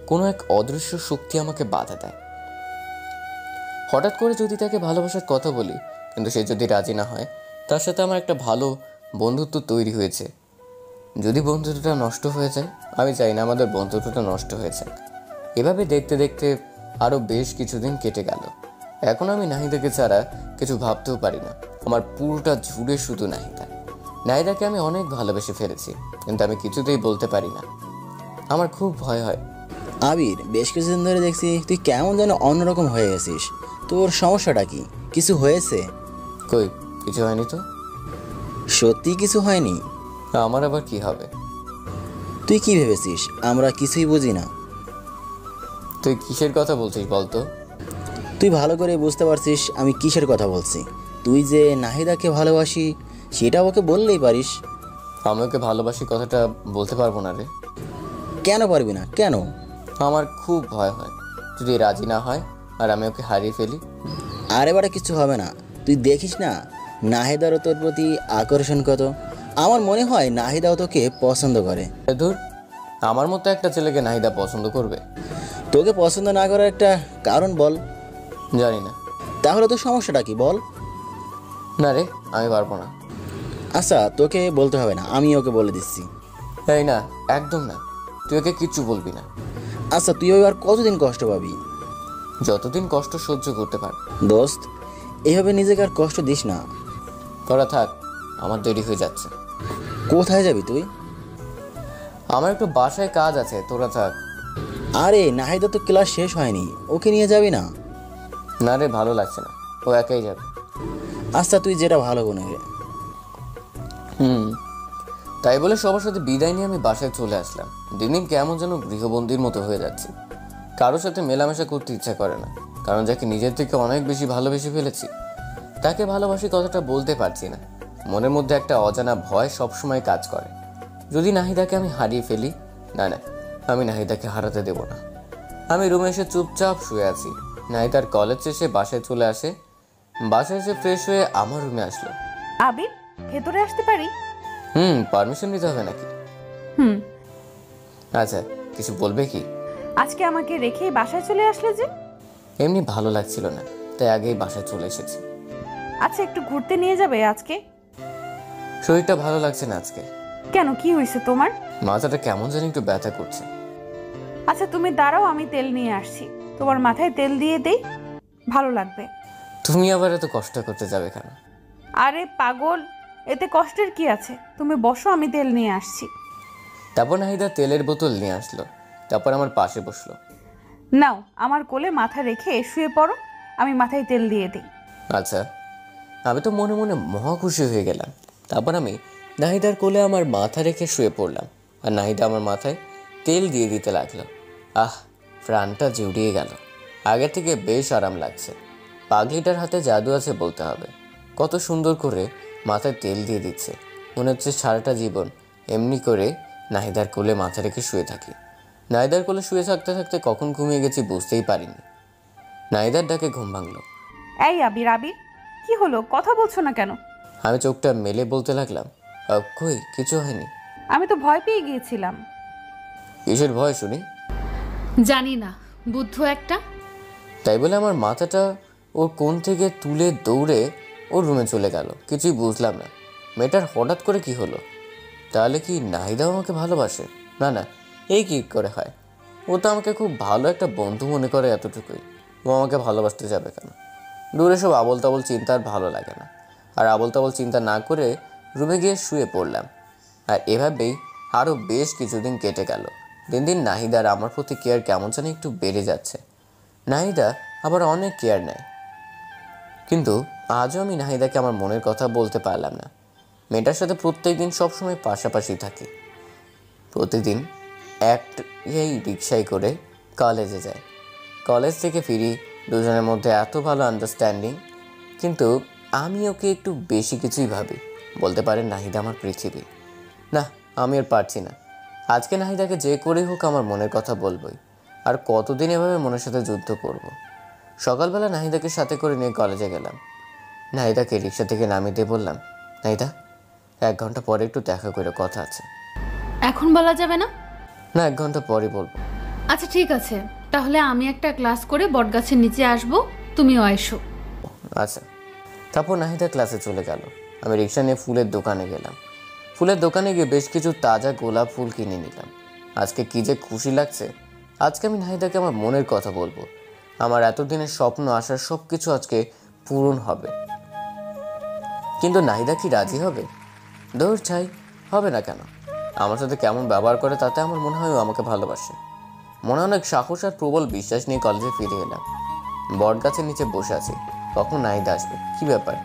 Speaker 1: কোনো এক অদৃশ্য শক্তি আমাকে বাধা দেয়। হঠাৎ করে যদি তাকে ভালোবাসার কথা বলি, কিন্তু সে যদি রাজি না হয়, তার সাথে আমার একটা ভালো বন্ধুত্ব তৈরি হয়েছে, যদি বন্ধুত্বটা নষ্ট হয়ে যায়, আমি চাই না আমাদের বন্ধুত্বটা নষ্ট হয়ে যাক। এভাবে দেখতে দেখতে আরও বেশ কিছুদিন কেটে গেল। এখন আমি নাহিদাকে ছাড়া কিছু ভাবতেও পারি না। আমার পুরোটা জুড়ে শুধু নাহিদা। নাহিদাকে আমি অনেক ভালোবেসে ফেলেছি, কিন্তু আমি কিছুতেই বলতে পারি না। আমার খুব ভয় হয়।
Speaker 5: আবির, বেশ কিছুদিন ধরে দেখছি তুই কেমন যেন অন্যরকম হয়ে গেছিস। তোর সমস্যাটা কি? কিছু হয়েছে?
Speaker 1: কই, কিছু হয়নি তো।
Speaker 5: সত্যি কিছু হয়নি?
Speaker 1: আমার আবার কি হবে?
Speaker 5: তুই কি ভেবেছিস আমরা কিছুই বুঝি না?
Speaker 1: তুই কিসের কথা বলছিস বলতো?
Speaker 5: তুই ভালো করে বুঝতে পারছিস আমি কিসের কথা বলছি। তুই যে নাহিদাকে ভালোবাসি সেটা ওকে বললেই পারিস।
Speaker 1: আমি ওকে ভালোবাসি কথাটা বলতে পারবো না রে।
Speaker 5: কেন পারবি না? কেন?
Speaker 1: আমার খুব ভয় হয় যদি রাজি না হয় আর আমি ওকে হারিয়ে ফেলি।
Speaker 5: আর এবারে কিছু হবে না। তুই দেখিস না নাহিদারও তোর প্রতি আকর্ষণ কত। আমার মনে হয় নাহিদাও তোকে পছন্দ করে।
Speaker 1: ধুর, আমার মতো একটা ছেলেকে নাহিদা পছন্দ করবে?
Speaker 5: তোকে পছন্দ না করার একটা কারণ বল।
Speaker 1: জানি না।
Speaker 5: তাহলে তোর সমস্যাটা কি বল?
Speaker 1: না রে, আমি পারবো না।
Speaker 5: আচ্ছা, তোকে বলতে হবে না, আমি ওকে বলে দিচ্ছি।
Speaker 1: এই না, একদম না। তুই ওকে কিচ্ছু বলবি না।
Speaker 5: আচ্ছা তুই আর কতদিন কষ্ট পাবি?
Speaker 1: যতদিন কষ্ট সহ্য করতে পার।
Speaker 5: দোস্ত, এইভাবে নিজেকে আর কষ্ট দিস না।
Speaker 1: তোরা থাক, আমার দেরি হয়ে যাচ্ছে।
Speaker 5: কোথায় যাবি তুই?
Speaker 1: আমার একটু বাসায় কাজ আছে, তোরা থাক।
Speaker 5: আরে নাহিদা তো ক্লাস শেষ হয়নি, ওকে নিয়ে যাবি না?
Speaker 1: না রে, ভালো লাগছে না, ও একাই যাবে।
Speaker 5: আচ্ছা তুই যেটা ভালো মনে হয়।
Speaker 1: তাই বলে সবার সাথে বিদায় নিয়ে আমি বাসায় চলে আসলাম। দিন দিন কেমন যেন গৃহবন্দীর মতো হয়ে যাচ্ছে। কারোর সাথে মেলামেশা করতে ইচ্ছা করে না, কারণ যাকে নিজের থেকে অনেক বেশি ভালোবেসে ফেলেছি তাকে ভালোবাসি কথাটা বলতে পারছি না। মনের মধ্যে একটা অজানা ভয় সবসময় কাজ করে, যদি নাহিদাকে আমি হারিয়ে ফেলি। না না, আমি নাহিদাকে হারাতে দেব না। আমি রুমে এসে চুপচাপ শুয়ে আছি। নাহিদার কলেজ শেষে বাসায় চলে আসে। বাসায় এসে ফ্রেশ হয়ে আমার রুমে আসলো।
Speaker 2: আবির, ভেতরে আসতে পারি?
Speaker 1: পারমিশন নিতে হবে নাকি?
Speaker 2: হুম।
Speaker 1: আচ্ছা, কিছু বলবে কি?
Speaker 2: আজকে আমাকে রেখেই বাসায় চলে আসলে যে?
Speaker 1: এমনি ভালো লাগছিল না, তাই আগেই বাসায় চলে এসেছি।
Speaker 2: আচ্ছা, একটু ঘুরতে নিয়ে যাবে আজকে?
Speaker 1: শরীরটা ভালো লাগছে না আজকে।
Speaker 2: কেন, কি হয়েছে তোমার?
Speaker 1: মাথাটা কেমন জানি একটু ব্যথা করছে।
Speaker 2: আচ্ছা তুমি দাঁড়াও, আমি তেল নিয়ে আসছি। তোমার মাথায় তেল দিয়ে দেই, ভালো লাগবে।
Speaker 1: তুমি আবার এত কষ্ট করতে যাবে কেন?
Speaker 2: আরে পাগল, এতে কষ্টের কি আছে? তুমি বসো, আমি তেল নিয়ে আসছি।
Speaker 1: তারপর নাহিদা তেলের বোতল নিয়ে আসলো। তারপর আমার পাশে বসলো।
Speaker 2: নাও, আমার কোলে মাথা রেখে শুয়ে পড়ো, আমি মাথায় তেল দিয়ে দিই।
Speaker 1: আচ্ছা। আমি তো মনে মনে মহা খুশি হয়ে গেলাম। তারপর আমি নাহিদার কোলে আমার মাথা রেখে শুয়ে পড়লাম, আর নাহিদা আমার মাথায় তেল দিয়ে দিতে লাগলো। আহ, প্রাণটা জুড়িয়ে গেল। আগে থেকে বেশ আরাম লাগছে। পাগলিটার হাতে জাদু আছে বলতে হবে। কত সুন্দর করে মাথায় তেল দিয়ে দিচ্ছে, মনে হচ্ছে সারাটা জীবন এমনি করে নাহিদার কোলে মাথা রেখে শুয়ে থাকি। নাহিদার কোলে শুয়ে থাকতে থাকতে কখন ঘুমিয়ে গেছি বুঝতেই পারিনি। নাহিদার ডাকে ঘুম ভাঙলো।
Speaker 2: এই আবির, আবির, কি হলো? কথা বলছো না কেন?
Speaker 1: আমি চোখটা মেলে বলতে লাগলাম, কই কিছু হয়নি।
Speaker 2: আমি তো ভয় পেয়ে গিয়েছিলাম।
Speaker 1: কিসের ভয় শুনি?
Speaker 6: জানি না, বুদ্ধ একটা।
Speaker 1: তাই বলে আমার মাথাটা ওর কোণ থেকে তুলে দৌড়ে ওর রুমে চলে গেল। কিছুই বুঝলাম না মেয়েটার হঠাৎ করে কি হলো। তাহলে কি নাহিদাও আমাকে ভালোবাসে? না না, এই কি করে হয়? ও তো আমাকে খুব ভালো একটা বন্ধু মনে করে, এতটুকুই। ও আমাকে ভালোবাসতে যাবে কেন? দূরে সব আবল তাবল চিন্তা আর ভালো লাগে না। আর আবল তাবল চিন্তা না করে রুমে গিয়ে শুয়ে পড়লাম। আর এভাবেই আরও বেশ কিছুদিন কেটে গেল। দিন দিন নাহিদার আমার প্রতি কেয়ার কেমন যেন একটু বেড়ে যাচ্ছে। নাহিদা আবার অনেক কেয়ার নেয়, কিন্তু আজও আমি নাহিদাকে আমার মনের কথা বলতে পারলাম না। মেয়েটার সাথে প্রত্যেক দিন সবসময় পাশাপাশি থাকি। প্রতিদিন এই রিক্সায় করে কলেজে যাই। কলেজ থেকে ফিরি, দুজনের মধ্যে এত ভালো আন্ডারস্ট্যান্ডিং। কিন্তু আমি ওকে একটু বেশি কিছুই ভাবি। বলতে পারেন নাহিদা আমার পৃথিবী। না, আমি আর পারছি না। আজকে নাহিদাকে যে করেই হোক আমার মনের কথা বলবই। আর কতদিন এভাবে মনের সাথে যুদ্ধ করব। সকালবেলা নাহিদাকে সাথে করে নিয়ে কলেজে গেলাম। নাহিদাকে রিক্সা থেকে নামিয়ে দিয়ে বললাম, নাহিদা 1 ঘন্টা পরে একটু দেখা করে কথা আছে।
Speaker 6: এখন বলা যাবে না?
Speaker 1: না, 1 ঘন্টা পরে বলবো।
Speaker 6: আচ্ছা ঠিক আছে, তাহলে আমি একটা ক্লাস করে বটগাছের নিচে আসবো, তুমিও এসো।
Speaker 1: আচ্ছা। তারপর নাহিদা ক্লাসে চলে গেল। আমি রিক্সা নিয়ে ফুলের দোকানে গেলাম। ফুলের দোকানে গিয়ে বেশ কিছু তাজা গোলাপ ফুল কিনে নিলাম। আজকে কি যে খুশি লাগছে। আজকে আমি নাহিদাকে আমার মনের কথা বলবো। আমার এতদিনের স্বপ্ন আসার সব কিছু আজকে পূরণ হবে। কিন্তু নাহিদা কি রাজি হবে? দৌড় ছাই, হবে না কেন? আমার সাথে কেমন ব্যবহার করে তাতে আমার মনে হয় ও আমাকে ভালোবাসে। মনে অনেক সাহস আর প্রবল বিশ্বাস নিয়ে কলেজে ফিরে এলাম। বট গাছের নিচে বসে আছি, কখন নাহিদা আসবে। কি ব্যাপার,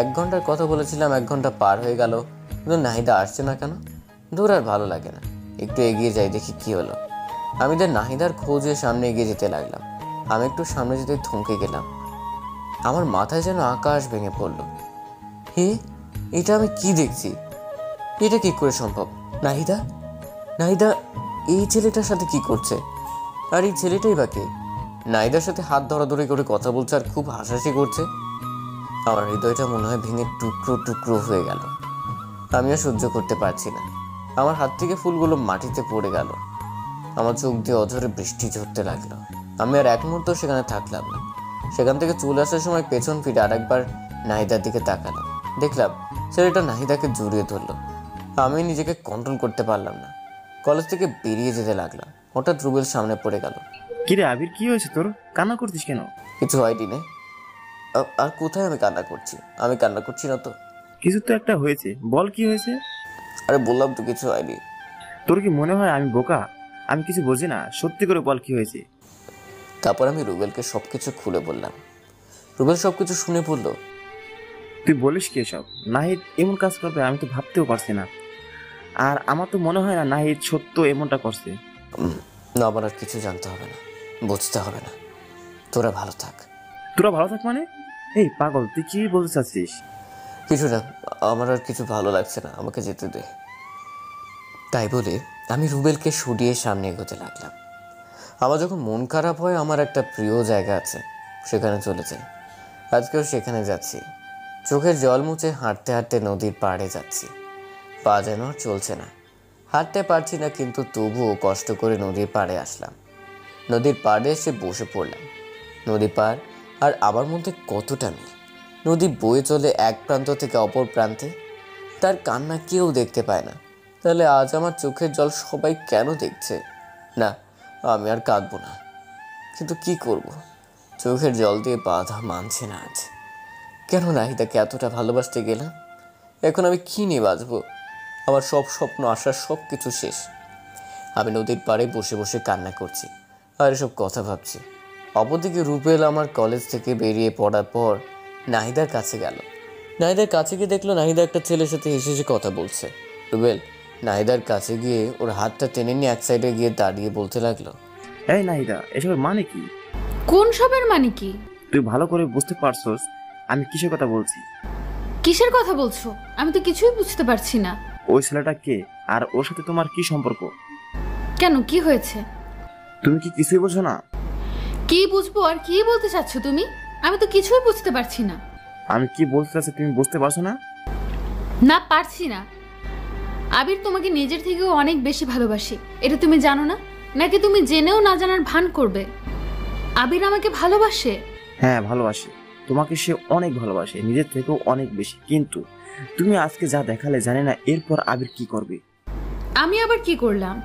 Speaker 1: 1 ঘন্টার কথা বলেছিলাম, 1 ঘন্টা পার হয়ে গেল, কিন্তু নাহিদা আসছে না কেন? দূর আর ভালো লাগে না। একটু এগিয়ে যাই, দেখি কি হলো। আমি নাহিদার খোঁজে সামনে এগিয়ে যেতে লাগলাম। আমি একটু সামনে যেতে থমকে গেলাম। আমার মাথায় যেন আকাশ ভেঙে পড়ল। হে, এটা আমি কি দেখছি? এটা কি করে সম্ভব? নাহিদা, নাহিদা এই ছেলেটার সাথে কি করছে? আর এই ছেলেটাই বা কে? নাহিদার সাথে হাত ধরাধরি করে কথা বলছে আর খুব হাসাহাসি করছে। আমার হৃদয়টা মনে হয় ভেঙে টুকরো টুকরো হয়ে গেল। আমি আর সহ্য করতে পারছি না। আমার হাত থেকে ফুলগুলো মাটিতে পড়ে গেল। আমার চোখ দিয়ে অঝরে বৃষ্টি ঝরতে লাগলো। আমি আর 1 মুহূর্ত সেখানে থাকলাম না। সেখান থেকে চলে আসার সময় পেছন ফিরে আরেকবার নাহিদার দিকে তাকালাম। দেখলাম ছেলেটা নাহিদাকে জড়িয়ে ধরলো। আমি নিজেকে কন্ট্রোল করতে পারলাম না। কলেজ থেকে বেরিয়ে যেতে লাগলাম। হঠাৎ রুবেল সামনে পড়ে গেল।
Speaker 3: কিরে আবির, কি হয়েছে তোর? কান্না করছিস কেন?
Speaker 1: কিছু হয়নি নে। আর কোথায় আমি কান্না করছি? আমি কান্না করছি না তো।
Speaker 3: কিছু তো একটা হয়েছে, বল কি হয়েছে?
Speaker 1: আরে বললাম তো কিছু হয়নি।
Speaker 3: তোর কি মনে হয় আমি বোকা? আমি কিছু বুঝি না, সত্যি করে বল কি হয়েছে।
Speaker 1: তারপর আমি রুবেলকে সবকিছু খুলে বললাম। রুবেল সবকিছু শুনে বলল,
Speaker 3: তুই বলিস কি এসব? নাহিদ এমন কাজ করবে আমি তো ভাবতেও পারছি না। আর আমার তো মনে হয় না নাহিদ সত্য এমনটা করছে।
Speaker 1: না, আমার আর কিছু জানতে হবে না, বুঝতে হবে না। তোরা ভালো থাক।
Speaker 3: তোরা ভালো থাক মানে? এই পাগল, তুই কি বলতে চাচ্ছিস?
Speaker 1: কিছু না, আমার আর কিছু ভালো লাগছে না, আমাকে যেতে দে। তাই বলে আমি রুবেলকে সরিয়ে সামনে এগোতে লাগলাম। আমার যখন মন খারাপ হয় আমার একটা প্রিয় জায়গা আছে, সেখানে চলে যাই। আজকেও সেখানে যাচ্ছি। চোখের জল মুছে হাঁটতে হাঁটতে নদীর পাড়ে যাচ্ছি। পা যেন আর চলছে না, হাঁটতে পারছি না, কিন্তু তবুও কষ্ট করে নদীর পাড়ে আসলাম। নদীর পাড়ে এসে বসে পড়লাম। নদী পাড় আর আমার মধ্যে কতটা মিল। নদী বয়ে চলে এক প্রান্ত থেকে অপর প্রান্তে। তার কান্না কেউ দেখতে পায় না, তাহলে আজ আমার চোখের জল সবাই কেন দেখছে? না, আমি আর কাঁদবো না, কিন্তু কি করব? চোখের জল দিয়ে বাধা মানছে না আজ। কেন নাহিদাকে এতটা ভালোবাসতে গেলাম? এখন আমি কি নিয়ে বাঁচবো? আমার সব স্বপ্ন, আশার সব কিছু শেষ। আমি নদীর পাড়ে বসে বসে কান্না করছি আর এসব কথা ভাবছি। অপরদিকে রুবেল আমার কলেজ থেকে বেরিয়ে পড়ার পর নাহিদার কাছে গেল। নাহিদার কাছে গিয়ে দেখলো নাহিদা একটা ছেলের সাথে হেসে হেসে কথা বলছে। রুবেল নাহিদার কাছে গিয়ে ওর হাতটা টেনে নিয়ে এক সাইডে গিয়ে দাঁড়িয়ে বলতে লাগলো,
Speaker 3: এই নাহিদা, এসবের মানে কি?
Speaker 2: কোন সবের মানে কি?
Speaker 3: তুই ভালো করে বুঝতে পারছস আমি কিসের কথা বলছি?
Speaker 2: কিসের কথা বলছো? আমি তো কিছুই বুঝতে পারছি না।
Speaker 3: ওই ছেলেটা কে আর ওর সাথে তোমার কি সম্পর্ক?
Speaker 2: কেন, কি হয়েছে?
Speaker 3: তুমি কি কিছুই বোঝো না?
Speaker 2: কি বুঝবো আর কি বলতে চাচ্ছ তুমি? আমি তো কিছুই বুঝতে পারছি না।
Speaker 3: আমি কি বলতে চাচ্ছি তুমি বুঝতে পারছো না?
Speaker 2: না, পারছি না। আবির তোমাকে নিজের থেকেও অনেক বেশি ভালোবাসে, এটা তুমি জানো না? নাকি তুমি জেনেও না জানার ভান করবে? আবির আমাকে ভালোবাসে।
Speaker 3: হ্যাঁ, ভালোবাসে। তোমাকে সে অনেক ভালোবাসে, নিজের থেকেও অনেক বেশি। কিন্তু তুমি আজকে যা দেখালে, জানি না এরপর আবির কি করবে।
Speaker 2: আমি আবার কি করলাম?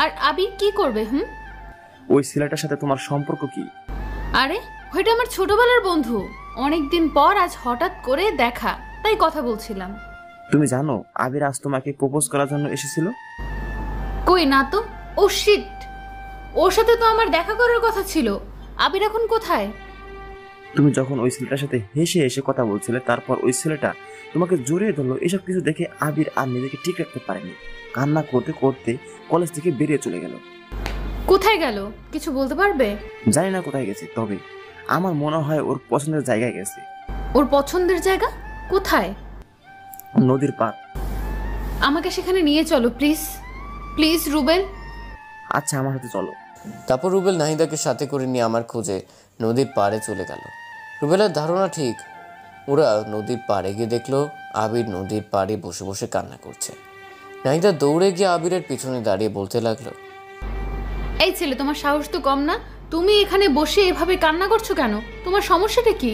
Speaker 2: আর আবির কি করবে?
Speaker 3: ওই ছেলেটার সাথে তোমার সম্পর্ক কি?
Speaker 2: আরে ওইটা আমার ছোটবেলার বন্ধু। অনেকদিন পর আজ হঠাৎ করে দেখা, তাই কথা বলছিলাম।
Speaker 3: তুমি জানো আবির আজ তোমাকে প্রপোজ করার জন্য এসেছিল?
Speaker 2: কই না তো। ও শিট, ওর সাথে তো আমার দেখা করার কথা ছিল। আবির এখন কোথায়?
Speaker 3: তুমি যখন ওই ছেলেটার সাথে হেসে হেসে কথা বলছিলে, তারপর ওই ছেলেটা তোমাকে জড়িয়ে ধরলো। এসব কিছু দেখে আবির আর নিজেকে ঠিক রাখতে পারেনি, কান্না করতে করতে কলেজ থেকে বেরিয়ে চলে গেল।
Speaker 2: কোথায় গেল কিছু বলতে পারবে?
Speaker 3: জানি না কোথায় গেছে, তবে আমার মনে হয় ওর পছন্দের জায়গায় গেছে।
Speaker 2: ওর পছন্দের জায়গা কোথায়?
Speaker 3: নদীর পাড়।
Speaker 2: আমাকে সেখানে নিয়ে চলো প্লিজ, প্লিজ রুবেল।
Speaker 3: আচ্ছা, আমার সাথে চলো।
Speaker 1: তারপর রুবেল নাহিদাকে সাথে করে নিয়ে আমার খোঁজে নদীর পাড়ে চলে গেল। রুবেলের ধারণা ঠিক। ওরা নদীর পাড়ে গিয়ে দেখলো আবির নদীর পাড়ে বসে বসে কান্না করছে। নাহিদা দৌড়ে গিয়ে আবিরের পিছনে দাঁড়িয়ে বলতে লাগলো,
Speaker 2: এই ছেলে, তোমার সাহস তো কম না? তুমি এখানে বসে এভাবে কান্না করছো কেন? তোমার সমস্যাটা কি?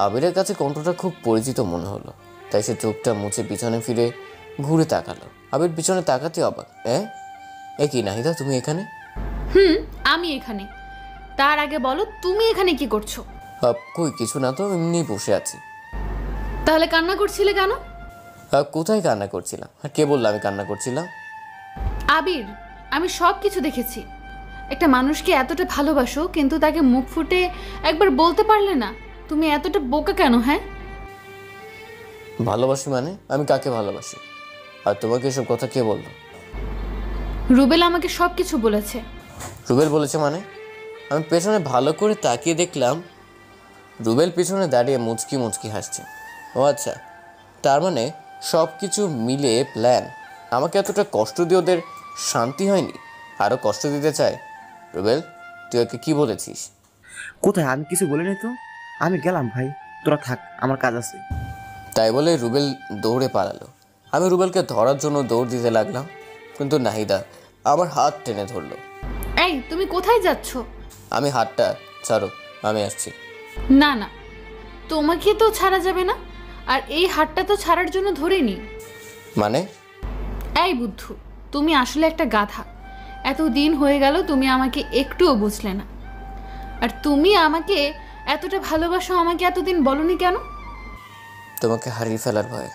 Speaker 1: আবিরের কাছে কণ্ঠটা খুব পরিচিত মনে হলো, তাই সে চোখটা মুছে পিছনে ফিরে ঘুরে তাকালো। আবির পিছনে তাকাতে অবাক। এ কি নাহিদা, তুমি এখানে?
Speaker 2: আমি এখানে। তার আগে বলো তুমি এখানে কি করছো?
Speaker 1: কই কিছু না তো, এমনি বসে আছি।
Speaker 2: তাহলে কান্না করছিলে কেন?
Speaker 1: কোথায় কান্না করছিলাম? কে বললো আমি কান্না করছিলাম?
Speaker 2: আবির, আমি সব কিছু দেখেছি। একটা মানুষকে এতটা ভালোবাসো, কিন্তু তাকে মুখ ফুটে একবার বলতে পারলে না। তুমি এতটা বোকা কেন?
Speaker 1: ভালোবাসি মানে? আমি কাকে ভালোবাসি? আর তোমাকে এসব কথা কে বললো?
Speaker 2: রুবেল আমাকে সব কিছু বলেছে।
Speaker 1: রুবেল বলেছে মানে? আমি পেছনে ভালো করে তাকিয়ে দেখলাম রুবেল পিছনে দাঁড়িয়ে মুচকি মুচকি হাসছে। ও আচ্ছা, তার মানে সব কিছু মিলে প্ল্যান। আমাকে এতটা কষ্ট দিয়ে ওদের শান্তি হয়নি, আরও কষ্ট দিতে চায়। রুবেল, তুই ওকে কি বলেছিস?
Speaker 3: কোথায়? আমি কিছু বলিনি তো। আমি গেলাম ভাই, তোরা থাক, আমার কাজ আছে।
Speaker 1: তাই বলে রুবেল দৌড়ে পালালো। আমি রুবেলকে ধরার জন্য দৌড় দিতে লাগলাম, কিন্তু নাহিদা আমার হাত টেনে ধরলো।
Speaker 2: এই, তুমি কোথায় যাচ্ছ?
Speaker 1: আমি হাতটা ছাড়ো, আমি আসছি।
Speaker 2: না না, তোমাকে তো ছাড়া যাবে না। আর এই হাতটা তো ছাড়ার জন্য ধরিনি।
Speaker 1: মানে?
Speaker 2: এই বুদ্ধু, তুমি আসলে একটা গাধা। এত দিন হয়ে গেল তুমি আমাকে একটুও বুঝলে না। আর তুমি আমাকে এতটা ভালোবাসো, আমাকে এতদিন বলনি কেন?
Speaker 1: তোমাকে হারিয়ে ফেলার ভয়ে।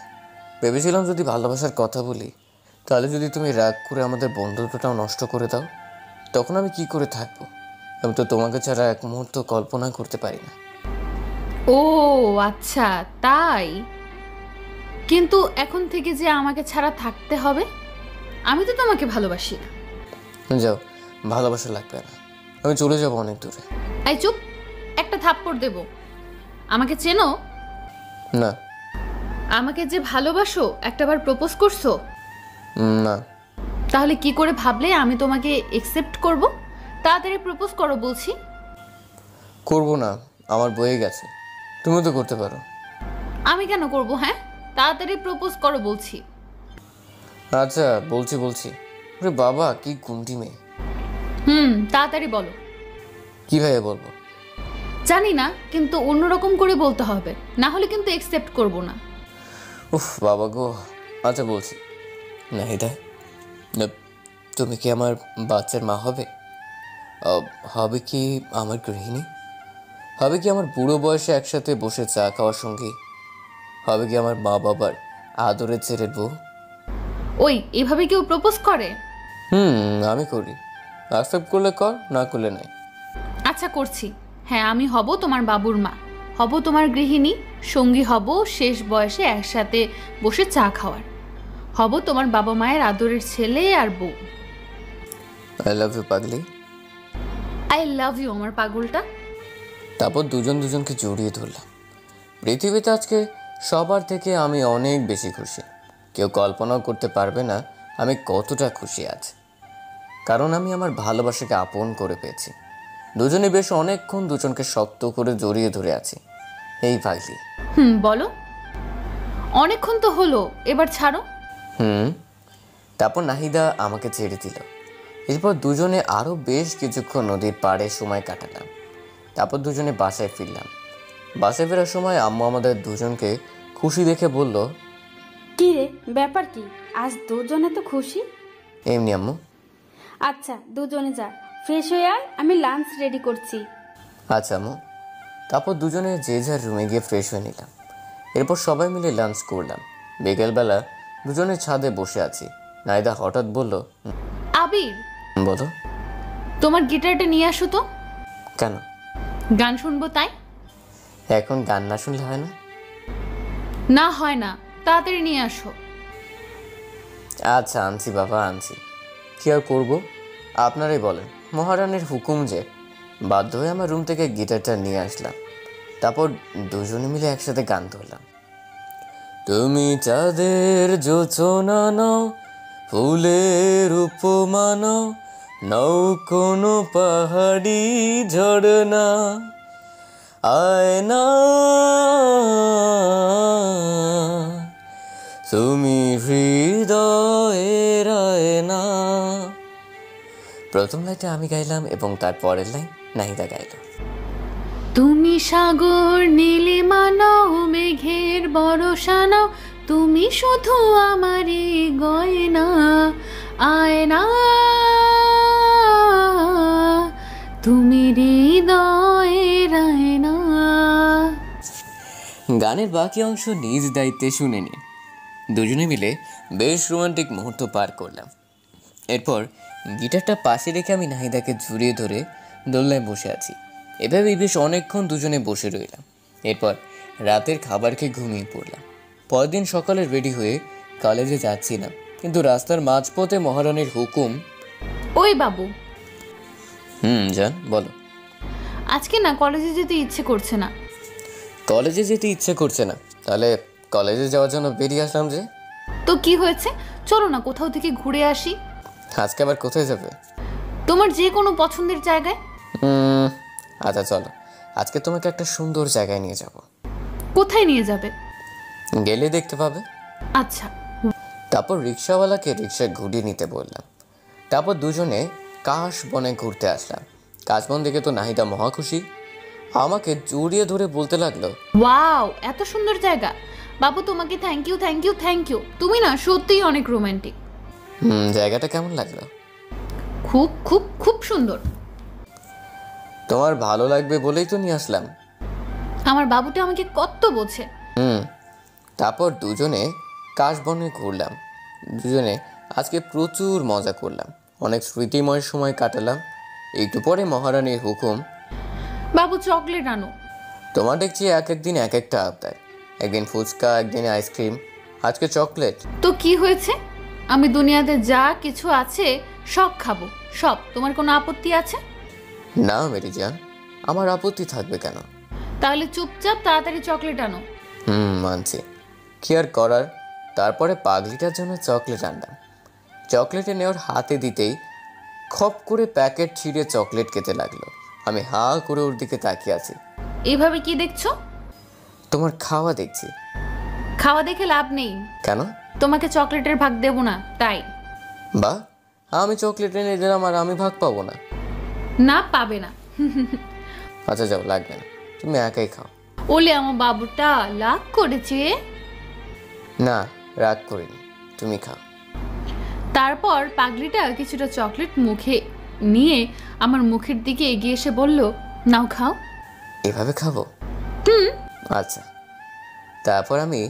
Speaker 1: ভেবেছিলাম যদি ভালোবাসার কথা বলি তাহলে যদি তুমি রাগ করে আমাদের বন্ধুত্বটাও নষ্ট করে দাও, তখন আমি কি করে থাকবো? আমি তো তোমাকে ছাড়া এক মুহূর্ত কল্পনা করতে পারি না।
Speaker 2: ও আচ্ছা তাই। কিন্তু এখন থেকে যে আমাকে ছাড়া থাকতে হবে, আমি তো তোমাকে ভালোবাসি না।
Speaker 1: যাও, ভালোবাসা লাগবে না, আমি চলে যাবো অনেক দূরে।
Speaker 2: এই চুপ, একটা থাপ্পড় দেব। আমাকে চেনো?
Speaker 1: না।
Speaker 2: আমাকে যে ভালোবাসো একটাবার প্রপোজ করছো?
Speaker 1: না।
Speaker 2: তাহলে কি করে ভাবলে আমি তোমাকে একসেপ্ট করব? তাড়াতাড়ি প্রপোজ করো বলছি।
Speaker 1: করবো না, আমার বয়ে গেছে, তুমি তো করতে পারো।
Speaker 2: আমি কেন করব? হ্যাঁ, তাড়াতাড়ি প্রপোজ করো বলছি।
Speaker 1: আচ্ছা বলছি। আরে বাবা, কি গুন্ডি মেয়ে।
Speaker 2: তাড়াতাড়ি বলো।
Speaker 1: কিভাবে বলবো?
Speaker 2: জানি না, কিন্তু অন্যরকম করে বলতে হবে, না হলে কিন্তু একসেপ্ট করব না।
Speaker 1: উফ বাবা গো। আচ্ছা বলছি। নাহিদা, তুমি কি আমার বাচ্চার মা হবে? হবে কি আমার গৃহিণী? হবে কি আমার বুড়ো বয়সে একসাথে বসে চা খাওয়ার সঙ্গী? হবে কি আমার মা বাবার আদরের ছেলের বউ?
Speaker 2: ওই এভাবে কেউ প্রপোজ করে?
Speaker 1: আমি করি। অ্যাকসেপ্ট করলে কর, না করলে নাই।
Speaker 2: আচ্ছা করছি। হ্যাঁ, আমি হব তোমার বাবুর মা, হব তোমার গৃহিণী, সঙ্গী হব শেষ বয়সে একসাথে বসে চা খাওয়ার, হব তোমার বাবা মায়ের আদরের ছেলে আর বউ।
Speaker 1: আই লাভ ইউ পাগলি।
Speaker 2: আই লাভ ইউ আমার পাগলটা।
Speaker 1: তারপর দুজনকে জড়িয়ে ধরলাম। পৃথিবীতে আজকে সবার থেকে আমি অনেক বেশি খুশি। কেউ কল্পনাও করতে পারবে না আমি কতটা খুশি আছি, কারণ আমি আমার ভালোবাসাকে আপন করে পেয়েছি। দুজনে বেশ অনেকক্ষণ দুজনকে শক্ত করে জড়িয়ে ধরে আছি। এই পাগলি।
Speaker 2: বলো। অনেকক্ষণ তো হলো, এবার ছাড়ো।
Speaker 1: তারপর নাহিদা আমাকে ছেড়ে দিল। এরপর দুজনে আরও বেশ কিছুক্ষণ নদীর পাড়ে সময় কাটালাম। তারপর দুজনে বাসায় ফিরলাম। বাসায় ফেরার সময় আম্মু আমাদের দুজনকে খুশি দেখে বলল,
Speaker 6: কি রে, ব্যাপার কি? আজ দুজনে তো খুশি।
Speaker 1: এমনি আম্মু।
Speaker 6: আচ্ছা দুজনে যা, ফ্রেশ হয়ে আয়, আমি লাঞ্চ রেডি করছি।
Speaker 1: আচ্ছা আম্মু। তারপর দুজনে যে যার রুমে গিয়ে ফ্রেশ হয়ে নিলাম। এরপর সবাই মিলে লাঞ্চ করলাম। বিকেলবেলা দুজনে ছাদে বসে আছি। নাহিদা হঠাৎ বলল,
Speaker 2: আবির,
Speaker 1: বলো।
Speaker 2: তোমার গিটারটা নিয়ে আসো তো।
Speaker 1: কেন?
Speaker 2: গান শুনবো তাই।
Speaker 1: এখন গান না শুনলে হয় না?
Speaker 2: না হয় না, তাড়াতাড়ি নিয়ে আসো।
Speaker 1: আচ্ছা আনছি বাবা, আনছি। কি আর করবো, আপনারাই বলেন। মহারানীর হুকুম যে। বাধ্য হয়ে আমার রুম থেকে গিটারটা নিয়ে আসলাম। তারপর দুজনে মিলে একসাথে গান ধরলাম। তুমি চাঁদের জোছনা নাও, ফুলের উপমা নাও, নাও কোনো পাহাড়ি ঝরনা, আয়না তুমি হৃদয়ের আয়না। প্রথম লাইনটা আমি গাইলাম এবং তার পরের লাইন নাহিদা গাইল।
Speaker 2: তুমি সাগর নীলিমা নাও, মেঘের বরষা নাও, তুমি শুধু আমারই গয়না, আয়না তুমি হৃদয়ের আয়না।
Speaker 1: গানের বাকি অংশ নিজ দায়িত্বে শুনে নিন। দুজনে মিলে বেশ রোমান্টিক মুহূর্ত পার করলাম। এরপর গিটারটা পাশে রেখে আমি নাহিদাকে জড়িয়ে ধরে দোলনায় বসে আছি। এভাবে বেশ অনেকক্ষণ দুজনে বসে রইলাম। এরপর রাতের খাবার খেয়ে ঘুমিয়ে পড়লাম। পরের দিন সকালে রেডি হয়ে কলেজে যাচ্ছিলাম, কিন্তু রাস্তার মাঝপথে মহারানীর হুকুম।
Speaker 2: ওই বাবু।
Speaker 1: জান বলো।
Speaker 2: আজকে না কলেজে যেতে ইচ্ছে করছে না।
Speaker 1: কলেজে যেতে ইচ্ছে করছে না? তাহলে কলেজে যাওয়ার জন্য বেরিয়ে আসলাম যে।
Speaker 2: তো কি হয়েছে, চলো না কোথাও থেকে ঘুরে আসি।
Speaker 1: আজকে আবার কোথায় যাবে?
Speaker 2: তোমার যে কোনো পছন্দের জায়গায়।
Speaker 1: আচ্ছা চলো, আজকে তোমাকে একটা সুন্দর জায়গায় নিয়ে যাব।
Speaker 2: কোথায় নিয়ে যাবে?
Speaker 1: গেলে দেখতে পাবে।
Speaker 2: আচ্ছা।
Speaker 1: তারপর রিক্সাওয়ালাকে রিক্সায় ঘুরিয়ে নিতে বললাম। তারপর দুজনে কাশ বনে ঘুরতে আসলাম। কাশবন দেখে তো নাহিদা মহা খুশি, আমাকে জড়িয়ে ধরে বলতে লাগলো,
Speaker 2: ওয়াও, এত সুন্দর জায়গা। বাবু তোমাকে thank you thank you thank you, তুমি না সত্যিই অনেক রোমান্টিক।
Speaker 1: জায়গাটা কেমন লাগলো?
Speaker 2: খুব খুব খুব সুন্দর।
Speaker 1: তোমার ভালো লাগবে বলেই তো নিয়ে আসলাম।
Speaker 2: আমার বাবুটা আমাকে কত বোঝে।
Speaker 1: তারপর দুজনে কাশবনে ঘুরলাম। দুজনে আজকে প্রচুর মজা করলাম, অনেক স্মৃতিময় সময় কাটালাম। একটু পরে মহারানীর হুকুম,
Speaker 2: বাবু চকলেট আনো।
Speaker 1: তোমার দেখছি এক একদিন এক একটা আবদার, একদিন ফুচকা, একদিন আইসক্রিম, আজকে চকলেট।
Speaker 2: তো কি হয়েছে, আমি দুনিয়াতে যা কিছু আছে সব খাবো, সব। তোমার কোনো আপত্তি আছে?
Speaker 1: না মেরি জান, আমার আপত্তি থাকবে কেন?
Speaker 2: তাহলে চুপচাপ তাড়াতাড়ি চকলেট আনো।
Speaker 1: মানছি, কি আর করার। তারপরে পাগলিটার জন্য চকলেট আনলাম। চকলেটে নেওয়ার হাতে দিতেই খপ করে প্যাকেট ছিঁড়ে চকলেট খেতে লাগলো। আমি হা করে ওর দিকে তাকিয়ে আছি।
Speaker 2: এইভাবে কি দেখছো?
Speaker 1: তোমার খাওয়া দেখছি।
Speaker 2: খাওয়া দেখে লাভ নেই।
Speaker 1: কেন?
Speaker 2: তোমাকে চকলেটের ভাগ দেব না তাই।
Speaker 1: বা আমি চকলেট এনে দিলাম আর আমি ভাগ পাবো না?
Speaker 2: না, পাবে না।
Speaker 1: আচ্ছা যাও, লাগবে না, তুমি একাই খাও।
Speaker 2: ওলে আমার বাবুটা লাভ করেছে।
Speaker 1: না, রাগ করিনি, তুমি খাও।
Speaker 2: তারপর পাগলিটা কিছুটা চকলেট মুখে নিয়ে আমার মুখের দিকে এগিয়ে এসে বলল, নাও খাও।
Speaker 1: এভাবে খাবো? আচ্ছা। তারপর আমি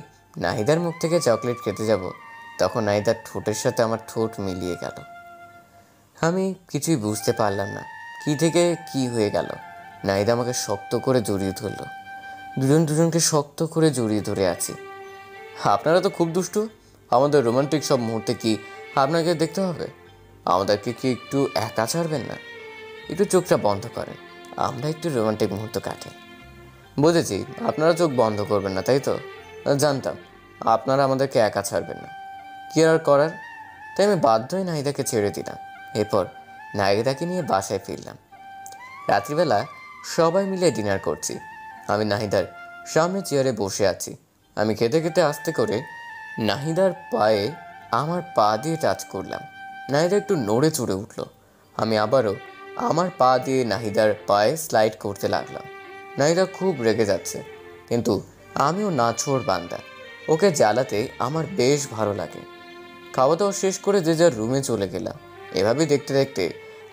Speaker 1: নাহিদার মুখ থেকে চকলেট খেতে যাব, তখন নাহিদার ঠোঁটের সাথে আমার ঠোঁট মিলিয়ে গেল। আমি কিছুই বুঝতে পারলাম না কি থেকে কি হয়ে গেল। নাহিদা আমাকে শক্ত করে জড়িয়ে ধরলো। দুজনকে শক্ত করে জড়িয়ে ধরে আছি। আপনারা তো খুব দুষ্টু, আমাদের রোমান্টিক সব মুহূর্তে কি আপনাকে দেখতে হবে? আমাদেরকে কি একটু একা ছাড়বেন না? একটু চোখটা বন্ধ করেন, আমরা একটু রোমান্টিক মুহূর্ত কাটে। বুঝেছি আপনারা চোখ বন্ধ করবেন না, তাই তো? জানতাম আপনারা আমাদেরকে একা ছাড়বেন না, কি আর করার। তাই আমি বাধ্য হয়ে নাহিদাকে ছেড়ে দিলাম। এরপর নাহিদাকে নিয়ে বাসায় ফিরলাম। রাত্রিবেলা সবাই মিলে ডিনার করছি। আমি নাহিদার সামনে চেয়ারে বসে আছি। আমি খেতে খেতে আস্তে করে নাহিদার পায়ে আমার পা দিয়ে টাচ করলাম। নাহিদা একটু নড়ে চড়ে উঠল। আমি আবারও আমার পা দিয়ে নাহিদার পায়ে স্লাইড করতে লাগলাম। নাহিদা খুব রেগে যাচ্ছে, কিন্তু আমিও নাছোড় বান্দা, ওকে জ্বালাতে আমার বেশ ভালো লাগে। খাওয়া দাওয়া শেষ করে যে যার রুমে চলে গেলাম। এভাবে দেখতে দেখতে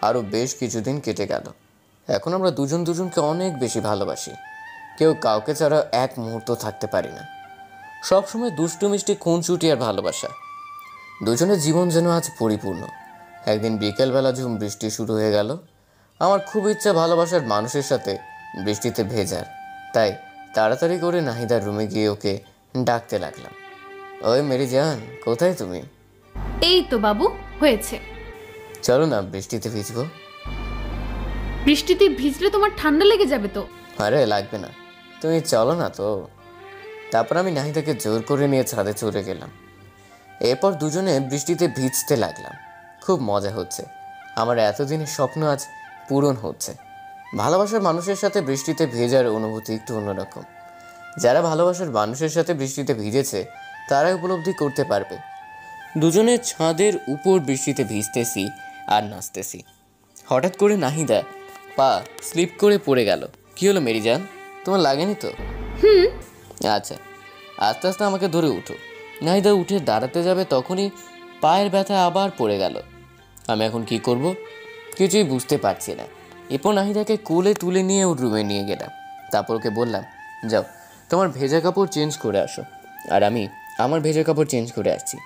Speaker 1: আরও বেশ কিছুদিন কেটে গেল। এখন আমরা দুজনকে অনেক বেশি ভালোবাসি। কেউ কাউকে ছাড়া এক মুহূর্ত থাকতে পারি না। সবসময় দুষ্টু মিষ্টি খুনসুটি আর ভালোবাসা। দুজনের জীবন যেন আজ পরিপূর্ণ। একদিন বিকেলবেলা ঝুম বৃষ্টি শুরু হয়ে গেল। আমার খুব ইচ্ছা ভালোবাসার মানুষের সাথে বৃষ্টিতে ভেজার, তাই তাড়াতাড়ি করে নাহিদার রুমে গিয়ে ওকে ডাকতে লাগলাম। ওই মেরি জান, কোথায় তুমি?
Speaker 2: এই তো বাবু, হয়েছে।
Speaker 1: চলো না বৃষ্টিতে ভিজবো।
Speaker 2: বৃষ্টিতে ভিজলে তোমার ঠান্ডা লেগে যাবে তো।
Speaker 1: আরে লাগবে না, তুমি চলো না তো। তারপর আমি নাহিদাকে জোর করে নিয়ে ছাদে চলে গেলাম। এরপর দুজনে বৃষ্টিতে ভিজতে লাগলাম। খুব মজা হচ্ছে। আমার এতদিনের স্বপ্ন আজ পূরণ হচ্ছে। ভালোবাসার মানুষের সাথে বৃষ্টিতে ভেজার অনুভূতি একটু অন্যরকম। যারা ভালোবাসার মানুষের সাথে বৃষ্টিতে ভিজেছে তারাই উপলব্ধি করতে পারবে। দুজনে ছাদের উপর বৃষ্টিতে ভিজতেছি আর নাচতেছি। হঠাৎ করে নাহিদা পা স্লিপ করে পড়ে গেল। কি হলো মেরি জান, তোমার লাগেনি তো? আচ্ছা, আস্তে আস্তে আমাকে ধরে উঠো। নাহিদা উঠে দাঁড়াতে যাবে, তখনই পায়ের ব্যথা আবার পড়ে গেল। আমি এখন কি করব কিছুই বুঝতে পারছি না। এরপর নাহিদাকে কোলে তুলে নিয়ে ওর রুমে নিয়ে গেলাম। তারপর ওকে বললাম, যাও তোমার ভেজা কাপড় চেঞ্জ করে আসো। আর আমি আমার ভেজা কাপড় চেঞ্জ করে আসছি।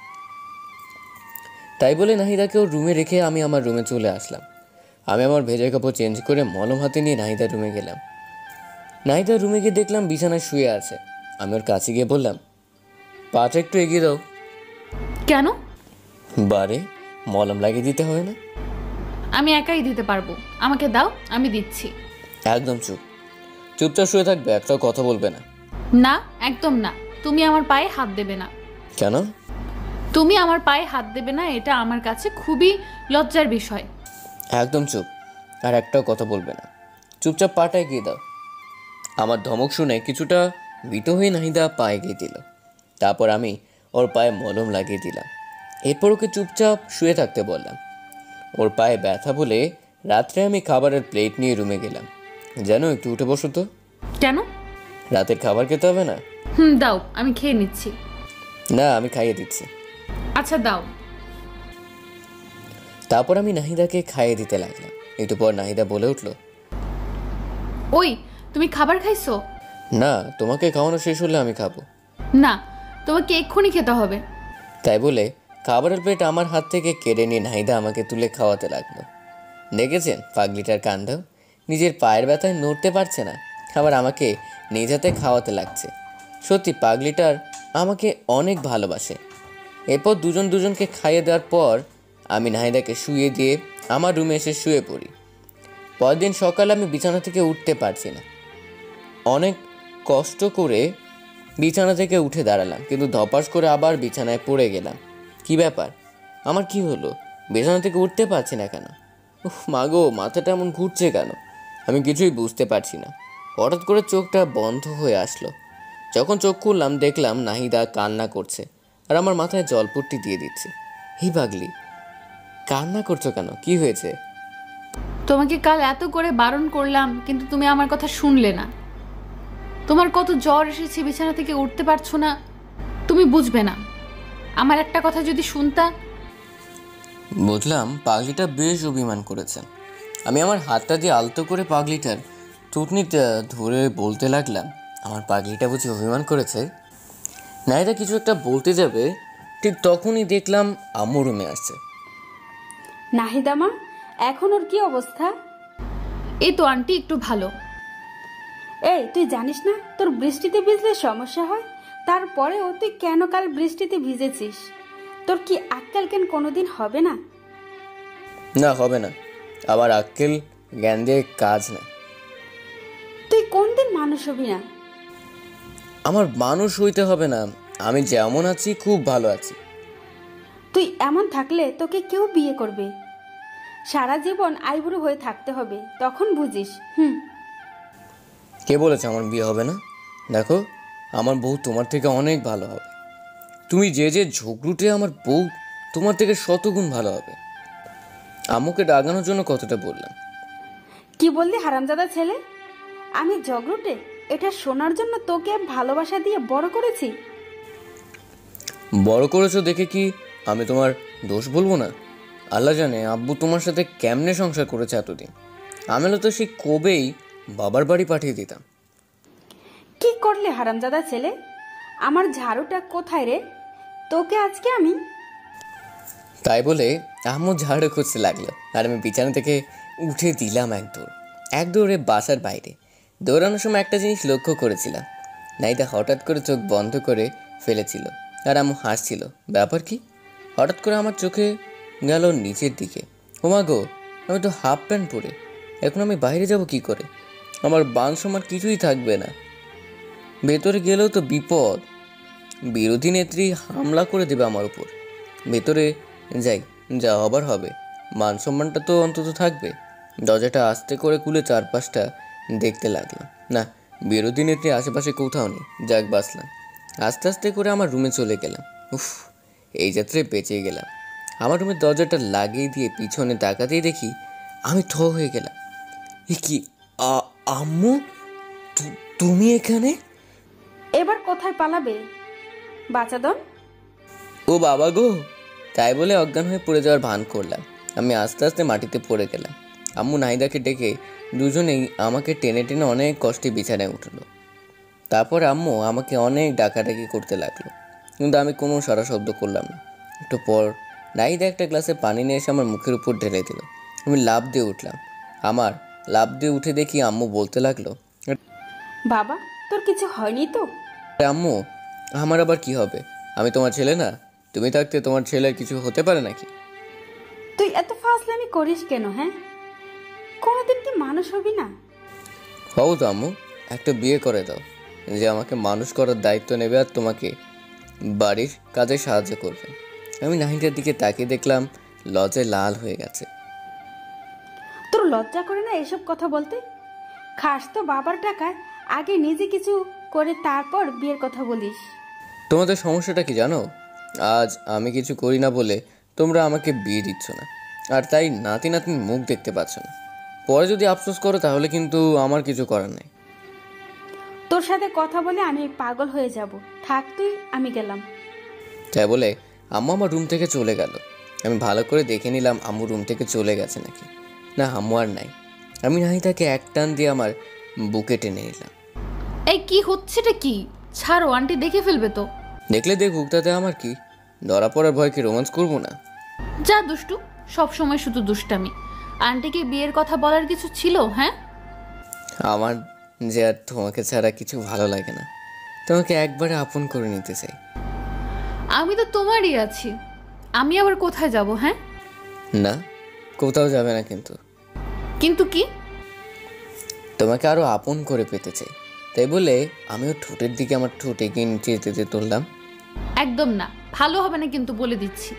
Speaker 1: তাই বলে নাহিদাকে ওর রুমে রেখে আমি আমার রুমে চলে আসলাম। আমি আমার ভেজা কাপড় চেঞ্জ করে মলম হাতে নিয়ে নাহিদার রুমে গেলাম। নাহিদার রুমে গিয়ে দেখলাম বিছানায় শুয়ে আছে। আমি ওর কাছে গিয়ে বললাম, পাটা একটু এগিয়ে দাও।
Speaker 2: কেন?
Speaker 1: বারে মলম লাগিয়ে দিতে হয় না?
Speaker 2: আমি একাই দিতে পারবো, আমাকে দাও, আমি দিচ্ছি।
Speaker 1: একদম চুপচাপ শুয়ে থাকবে, একটাও কথা বলবে না।
Speaker 2: না, একদম না। তুমি আমার পায়ে হাত দেবে না।
Speaker 1: কেন?
Speaker 2: তুমি আমার পায়ে হাত দেবে না, এটা আমার কাছে খুবই লজ্জার বিষয়।
Speaker 1: একদম চুপ, আর একটাও কথা বলবে না। চুপচাপ পাটা এগিয়ে দাও। আমার ধমক শুনে কিছুটা ভীত হয়ে নাহিদা পা এগিয়ে দিল। তারপর আমি ওর পায়ে মলম লাগিয়ে দিলাম। এরপর ওকে চুপচাপ শুয়ে থাকতে বললাম। ওর পায়ে ব্যথা বলে রাত্রে আমি খাবারের প্লেট নিয়ে রুমে গেলাম। যেন একটু উঠে বসো তো।
Speaker 2: কেন?
Speaker 1: রাতের খাবার খেতে হবে না?
Speaker 2: দাও, আমি খেয়ে নিচ্ছি।
Speaker 1: না, আমি খাইয়ে দিচ্ছি।
Speaker 2: আচ্ছা দাও।
Speaker 1: তারপর আমি নাহিদাকে খাইয়ে দিতে লাগলাম। একটু পর নাহিদা বলে উঠল,
Speaker 2: ওই তুমি খাবার খাইছো?
Speaker 1: না, তোমাকে খাওয়ানো শেষ হলে আমি খাবো।
Speaker 2: না, তোমাকে এক্ষুনি খেতে হবে।
Speaker 1: তাই বলে খাবারের প্লেট আমার হাত থেকে কেড়ে নিয়ে নাহিদা আমাকে তুলে খাওয়াতে লাগলো। দেখেছেন পাগলিটার কাণ্ড, নিজের পায়ের ব্যথায় নড়তে পারছে না, আবার আমাকে নিজ হাতে খাওয়াতে লাগছে। সত্যি পাগলিটার আমাকে অনেক ভালোবাসে। এরপর দুজনকে খাইয়ে দেওয়ার পর আমি নাহিদাকে শুয়ে দিয়ে আমার রুমে এসে শুয়ে পড়ি। পরের দিন সকালে আমি বিছানা থেকে উঠতে পারছি না। অনেক কষ্ট করে বিছানা থেকে উঠে দাঁড়ালাম, কিন্তু ধপাস করে আবার বিছানায় পড়ে গেলাম। কি ব্যাপার, আমার কি হলো? বিছানা থেকে উঠতে পারছি না কেন? উফ মাগো, মাথাটা এমন ঘুরছে কেন? আমি কিছুই বুঝতে পারছি না। হঠাৎ করে চোখটা বন্ধ হয়ে আসলো। যখন চোখ খুললাম দেখলাম নাহিদা কান্না করছে আর আমার মাথায় জলপট্টি দিয়ে দিচ্ছে। হি পাগলি, কান্না করছো কেন? কি হয়েছে?
Speaker 2: তোমাকে কাল এত করে বারণ করলাম, কিন্তু তুমি আমার কথা শুনলে না। তোমার কত জ্বর এসেছে, বিছানা থেকে উঠতে পারছো না, তুমি বুঝবে না। আমার একটা কথা যদি শুনতা।
Speaker 1: বুঝলাম পাগলিটা বেশ অভিমান করেছে। আমি আমার হাতটা দিয়ে আলতো করে পাগলিটার থুতনিটা ধরে বলতে লাগলাম, আমার পাগলিটা বুঝি অভিমান করেছে? নাহিদা কিছু একটা বলতে যাবে, ঠিক তখনই দেখলাম আম্মু রুমে আসছে।
Speaker 6: নাহিদা মা, এখন ওর কি অবস্থা?
Speaker 2: এই তো আন্টি একটু ভালো।
Speaker 6: এই, তুই জানিস না তোর বৃষ্টিতে ভিজলে সমস্যা হয়? তারপরেও তুই কেন কাল বৃষ্টিতে ভিজেছিস? তোর কি আক্কেল জ্ঞান কোনোদিন হবে না?
Speaker 1: না, হবে না। আবার আক্কেল জ্ঞান দিয়ে কাজ নেই।
Speaker 6: তুই কোন দিন মানুষ হবি না?
Speaker 1: আমার মানুষ হইতে হবে না, আমি যেমন আছি খুব ভালো আছি।
Speaker 6: তুই এমন থাকলে তোকে কেউ বিয়ে করবে? সারা জীবন আইবুড়ো হয়ে থাকতে হবে, তখন বুঝিস।
Speaker 1: কে বলেছে আমার বিয়ে হবে না? দেখো, আমার বউ তোমার থেকে অনেক ভালো হবে। তুমি যে ঝগড়ুটে, আমার বউ তোমার থেকে শতগুণ ভালো হবে। আম্মুকে ডাগানোর জন্য কতটা বললাম।
Speaker 6: কি বললি হারামজাদা ছেলে? আমি ঝগড়ুটে এটা শোনার জন্য তোকে ভালোবাসা দিয়ে বড় করেছি।
Speaker 1: বড় করেছো দেখে কি আমি তোমার দোষ বলবো না? আল্লাহ জানে আব্বু তোমার সাথে কেমনে সংসার করেছে এতদিন। আমি তো সেই কবেই বাবার বাড়ি পাঠিয়ে দিতাম।
Speaker 6: কি করলে হারামজাদা ছেলে? আমার ঝাড়ুটা কোথায় রে? তোকে আজকে আমি।
Speaker 1: তাই বলে আম্মু ঝাড়ু খুঁজতে লাগলো আর আমি বিছানা থেকে উঠে দিলাম এক দৌড়ে বাসার বাইরে। দৌড়ানোর সময় একটা জিনিস লক্ষ্য করেছিলাম, নাইদা হঠাৎ করে চোখ বন্ধ করে ফেলেছিল আর আম্মু হাসছিল। ব্যাপার কি? হঠাৎ করে আমার চোখে গেল নিচের দিকে। ওমা গো, আমি তো হাফ প্যান্ট পরে, এখন আমি বাইরে যাব কি করে? আমার বান সমান কিছুই থাকবে না, ভেতরে গেলেও তো বিপদ। বিরোধী নেত্রী হামলা করে দেবে আমার উপর। ভেতরে যাই, যা হবার হবে, মান সম্মানটা তো অন্তত থাকবে। দরজাটা আস্তে করে খুলে চারপাশটা দেখতে লাগলাম। না, বিরোধী নেত্রী আশেপাশে কোথাও নেই। যাক, বাঁচলাম। আস্তে আস্তে করে আমার রুমে চলে গেলাম। উফ, এই যাত্রায় বেঁচে গেলাম। আমার রুমের দরজাটা লাগিয়ে দিয়ে পিছনে তাকাতেই দেখি আমি থ হয়ে গেলাম। এ কি, আম্মু তুমি এখানে?
Speaker 6: এবার কোথায় পালাবে বাচাদন?
Speaker 1: ও বাবা গো! তাই বলে অজ্ঞান হয়ে পড়ে যাওয়ার ভান করলাম। আমি আস্তে আস্তে মাটিতে পড়ে গেলাম। আম্মু নাহিদাকে ডেকে দুজনেই আমাকে টেনে টেনে অনেক কষ্টে বিছানায় উঠলো। তারপর আম্মু আমাকে অনেক ডাকাডাকি করতে লাগলো, কিন্তু আমি কোনো সারা শব্দ করলাম না। একটু পর নাহিদা একটা গ্লাসে পানি নিয়ে এসে আমার মুখের উপর ঢেলে দিল। আমি লাফ দিয়ে উঠলাম। লাফ দিয়ে উঠে দেখি আম্মু বলতে লাগলো,
Speaker 6: বাবা, তোর কিছু হয়নি তো?
Speaker 1: আম্মু, আমার আবার কি হবে? আমি তোমার ছেলে না? তুমি থাকতে তোমার ছেলের কিছু হতে পারে নাকি?
Speaker 6: তুই এত ফাজলামি করিস কেন? হ্যাঁ, কোনোদিন কি মানুষ হবি না?
Speaker 1: হও তো আম্মু, একটা বিয়ে করে দাও, যে আমাকে মানুষ করার দায়িত্ব নেবে আর তোমাকে বাড়ির কাজে সাহায্য করবে। আমি নাহিদার দিকে তাকিয়ে দেখলাম লজ্জায় লাল হয়ে গেছে।
Speaker 6: তোর লজ্জা করে না এসব কথা বলতে? খাস তো বাবার টাকায়, আগে নিজে কিছু করে তারপর বিয়ের কথা বলিস।
Speaker 1: তোমাদের সমস্যাটা কি জানো? আজ আমি কিছু করি না বলে তোমরা আমাকে বিয়ে দিচ্ছ না, আর তাই নাতি নাতনির মুখ দেখতে পাচ্ছ না। পরে যদি আফসোস করো তাহলে কিন্তু আমার কিছু করার নেই।
Speaker 6: তোর সাথে কথা বলে আমি পাগল হয়ে যাব। থাক তুই, আমি গেলাম।
Speaker 1: তাই বলে আম্মা আমার রুম থেকে চলে গেল আমি ভালো করে দেখে নিলাম আম্মু রুম থেকে চলে গেছে নাকি। না, আম্মু আর নাই। আমি নাহিদাকে এক টান দিয়ে আমার বুকে টেনে নিলাম।
Speaker 2: এই কি হচ্ছেটা কি? ছাড়ো, আন্টি দেখে ফেলবে তো।
Speaker 1: দেখলে দেখুক, তাতে আমার কি? ধরা পড়ার ভয় কি রোমান্স করবো না?
Speaker 2: যা দুষ্টু, সব সময় শুধু দুষ্টামি। আন্টিকে বিয়ের কথা বলার কিছু ছিল? হ্যাঁ,
Speaker 1: আমার যে আর তোমাকে ছাড়া কিছু ভালো লাগে না, তোমাকে একবারে আপন করে নিতে চাই।
Speaker 2: আমি তো তোমারই আছি, আমি আবার কোথায় যাব? হ্যাঁ,
Speaker 1: না, কোথাও যাবে না। কিন্তু
Speaker 2: কিন্তু কি?
Speaker 1: তোমাকে আরো আপন করে পেতে চাই। তাই বলে আমিও ঠোঁটের দিকে আমার ঠোঁট এগিয়ে নিচে যেতে তুললাম।
Speaker 2: একদম না, ভালো হবে না কিন্তু, বলে দিচ্ছি।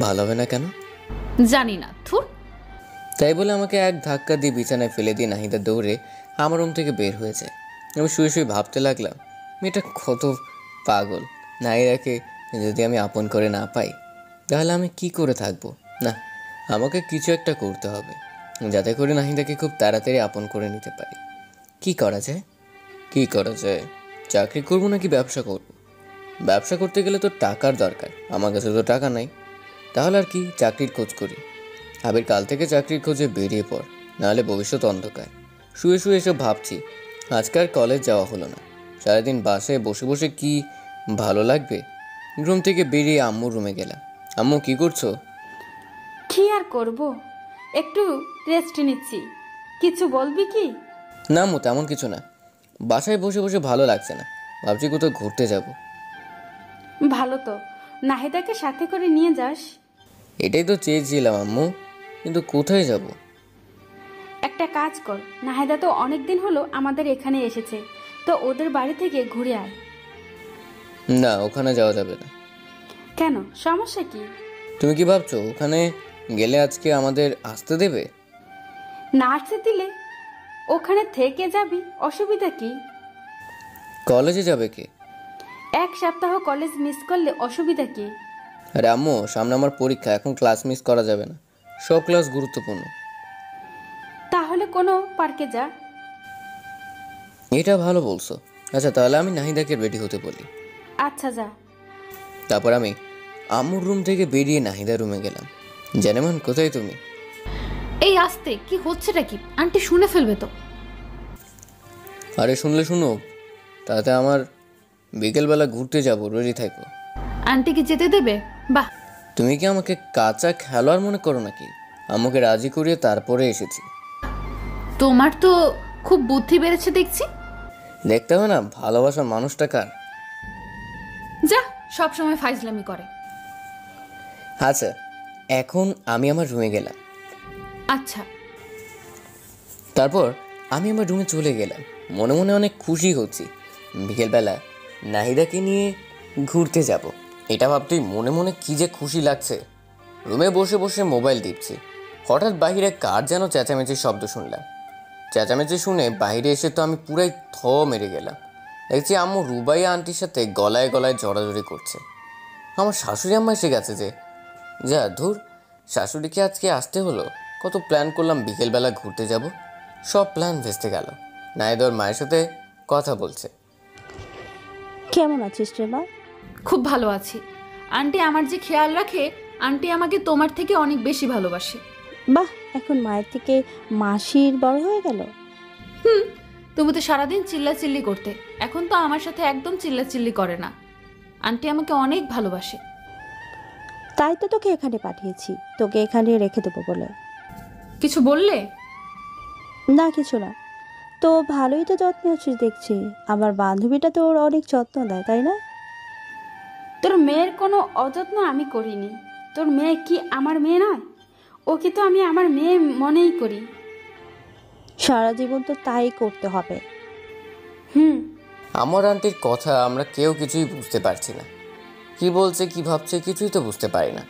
Speaker 1: ভালো হবে না কেন?
Speaker 2: জানি না, থুর।
Speaker 1: তাই বলে আমাকে এক ধাক্কা দিয়ে বিছানায় ফেলে দিয়ে নাহিদা দৌড়ে আমার রুম থেকে বের হয়ে যায়। আমি শুয়ে শুয়ে ভাবতে লাগলাম, মেয়েটা কত পাগল। নাহিদাকে যদি আমি আপন করে না পাই, তাহলে আমি কি করে থাকবো? না, আমাকে কিছু একটা করতে হবে যাতে করে নাহিদাকে খুব তাড়াতাড়ি আপন করে নিতে পারি। কি করা যায়? কি করা যায়? চাকরি করবো নাকি ব্যবসা করব? ব্যবসা করতে গেলে তো টাকার দরকার, আমার কাছে তো টাকা নাই। তাহলে আর কি, চাকরির খোঁজ করি। আবির কাল থেকে চাকরির খোঁজে বেরিয়ে পড়, নাহলে ভবিষ্যৎ অন্ধকার। শুয়ে শুয়ে এসব ভাবছি। আজকে আর কলেজ যাওয়া হলো না। সারাদিন বাসায় বসে বসে কি ভালো লাগবে। রুম থেকে বেরিয়ে আম্মুর রুমে গেলাম। আম্মু, কি করছো?
Speaker 6: কি আর করব, একটু রেস্ট নিচ্ছি। কিছু বলবি কি?
Speaker 1: না আম্মু, তেমন কিছু না। বাসায় বসে বসে ভালো লাগছে না, ভাবছি কোথাও ঘুরতে যাব।
Speaker 6: ভালো তো, নাহিদাকে সাথে করে নিয়ে যাস।
Speaker 1: এটাই তো চেয়েছিলাম আম্মু, কিন্তু কোথায় যাব?
Speaker 6: একটা কাজ কর, নাহিদা তো অনেকদিন হলো আমাদের এখানে এসেছে, তো ওদের বাড়ি থেকে ঘুরে আয়।
Speaker 1: না, ওখানে যাওয়া যাবে না।
Speaker 6: কেন, সমস্যা কি?
Speaker 1: তুমি কি ভাবছো ওখানে গেলে আজকে আমাদের আসতে দেবে?
Speaker 6: না আসতে দিলে ওখানে থেকে যাবি, অসুবিধা কি?
Speaker 1: কলেজে যাবে কে?
Speaker 6: এক সপ্তাহ কলেজ মিস করলে অসুবিধা কি?
Speaker 1: আরে আম্মু, সামনে আমার পরীক্ষা, এখন ক্লাস মিস করা যাবে না। সব ক্লাস গুরুত্বপূর্ণ।
Speaker 6: তাহলে কোনো পার্কে যা।
Speaker 1: এটা ভালো বলছো। আচ্ছা, তাহলে আমি নাহিদাকে রেডি হতে বলি।
Speaker 6: আচ্ছা, যা।
Speaker 1: তারপর আমি আম্মুর রুম থেকে বেরিয়ে নাহিদার রুমে গেলাম। জানেমান, কোথায় তুমি?
Speaker 2: এই আসতে, কি হচ্ছেটা কি? আন্টি শুনে ফেলবে তো।
Speaker 1: আরে শুনলে শুনুক, তাতে আমার বিকেলবেলা ঘুরতে যাব, রেডি থাকো।
Speaker 2: আন্টি কি যেতে দেবে? বাহ,
Speaker 1: তুমি কি আমাকে কাঁচা খেলোয়াড় মনে করো নাকি? আম্মুকে রাজি করিয়ে তারপরে এসেছি।
Speaker 2: তোমার তো খুব বুদ্ধি বেড়েছে দেখছি।
Speaker 1: দেখতে হবে না ভালোবাসার মানুষটা কার।
Speaker 2: যা, সব সময় ফাইজলামি করে।
Speaker 1: আচ্ছা, এখন আমি আমার রুমে গেলাম।
Speaker 2: আচ্ছা,
Speaker 1: তারপর আমি আমার রুমে চলে গেলাম। মনে মনে অনেক খুশি হচ্ছি। বিকেলবেলা নাহিদাকে নিয়ে ঘুরতে যাব, এটা ভাবতেই মনে মনে কি যে খুশি লাগছে। রুমে বসে বসে মোবাইল টিপছি। হঠাৎ বাইরে কার যেন চেঁচামেচির শব্দ শুনলাম। চেঁচামেচি শুনে বাইরে এসে তো আমি পুরাই মেরে গেলাম। দেখছি আম্মু রুবাইয়া আন্টির সাথে গলায় গলায় জড়াজড়ি করছে। আমার শাশুড়ি আম্মা এসে গেছে যে। যা ধুর, শাশুড়িকে আজকে আসতে হলো। কত প্ল্যান করলাম বিকেলবেলা ঘুরতে যাব, সব প্ল্যান ভেস্তে গেল। নাহিদা ওর মায়ের সাথে কথা বলছে।
Speaker 8: কেমন আছিস রে মা?
Speaker 2: খুব ভালো আছি। আন্টি আমার যে খেয়াল রাখে, আন্টি আমাকে তোমার থেকে অনেক বেশি ভালোবাসে।
Speaker 8: বাহ, এখন মায়ের থেকে মাসির বড় হয়ে গেল।
Speaker 2: তুমি তো সারাদিন চিল্লাচিল্লি করতে, এখন তো আমার সাথে একদম চিল্লাচিল্লি করে না। আন্টি আমাকে অনেক ভালোবাসে।
Speaker 8: তাই তো তোকে এখানে পাঠিয়েছি, তোকে এখানে রেখে দেবো বলে।
Speaker 2: কিছু বললে?
Speaker 8: না, কিছু না। তো ভালোই তো যত্ন আছিস দেখছি। আমার বান্ধবীটা তোর অনেক যত্ন দেয়, তাই না?
Speaker 6: তোর মেয়ের কোনো অযত্ন আমি করিনি। তোর মেয়ে কি আমার মেয়ে নয়? ওকে তো আমি আমার মেয়ে মনেই করি।
Speaker 8: সারা জীবন তো তাই করতে হবে।
Speaker 1: আমার আন্টির কথা আমরা কেউ কিছুই বুঝতে পারছি না। কি বলছে, কি ভাবছে, কিছুই তো বুঝতে পারি না।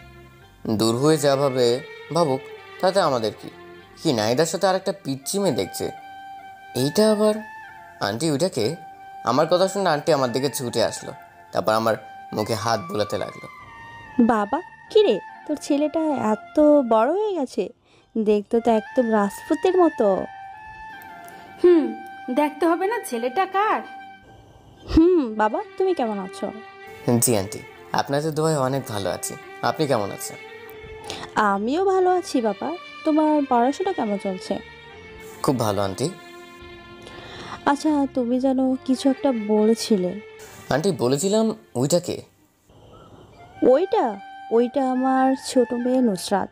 Speaker 1: দূর হয়ে যা ভাবে ভাবুক, তাতে আমাদের কি? কি নাহিদার সাথে আরেকটা পিচ্চি মেয়ে দেখছে, এইটা আবার। আন্টি ওইটাকে? আমার কথা শুনে আন্টি আমার দিকে ছুটে আসলো। তারপর আমার মুখে হাত বোলাতে লাগলো।
Speaker 8: বাবা, কি রে, তোর ছেলেটা এত বড় হয়ে গেছে, দেখতো তো একদম রাজপুতের মতো।
Speaker 6: দেখতে হবে না ছেলেটা কার?
Speaker 8: বাবা, তুমি কেমন আছো?
Speaker 1: জি আন্টি, আপনাদের দোয়ায় অনেক ভালো আছি। আপনি কেমন আছেন?
Speaker 8: আমিও ভালো আছি বাবা। তোমার পড়াশোনা কেমন চলছে?
Speaker 1: খুব ভালো আন্টি।
Speaker 8: আচ্ছা, তুমি যেন কিছু একটা বলেছিলে।
Speaker 1: আন্টি বলেছিলাম ওইটাকে।
Speaker 8: ওইটা ওইটা আমার ছোট মেয়ে নুসরাত।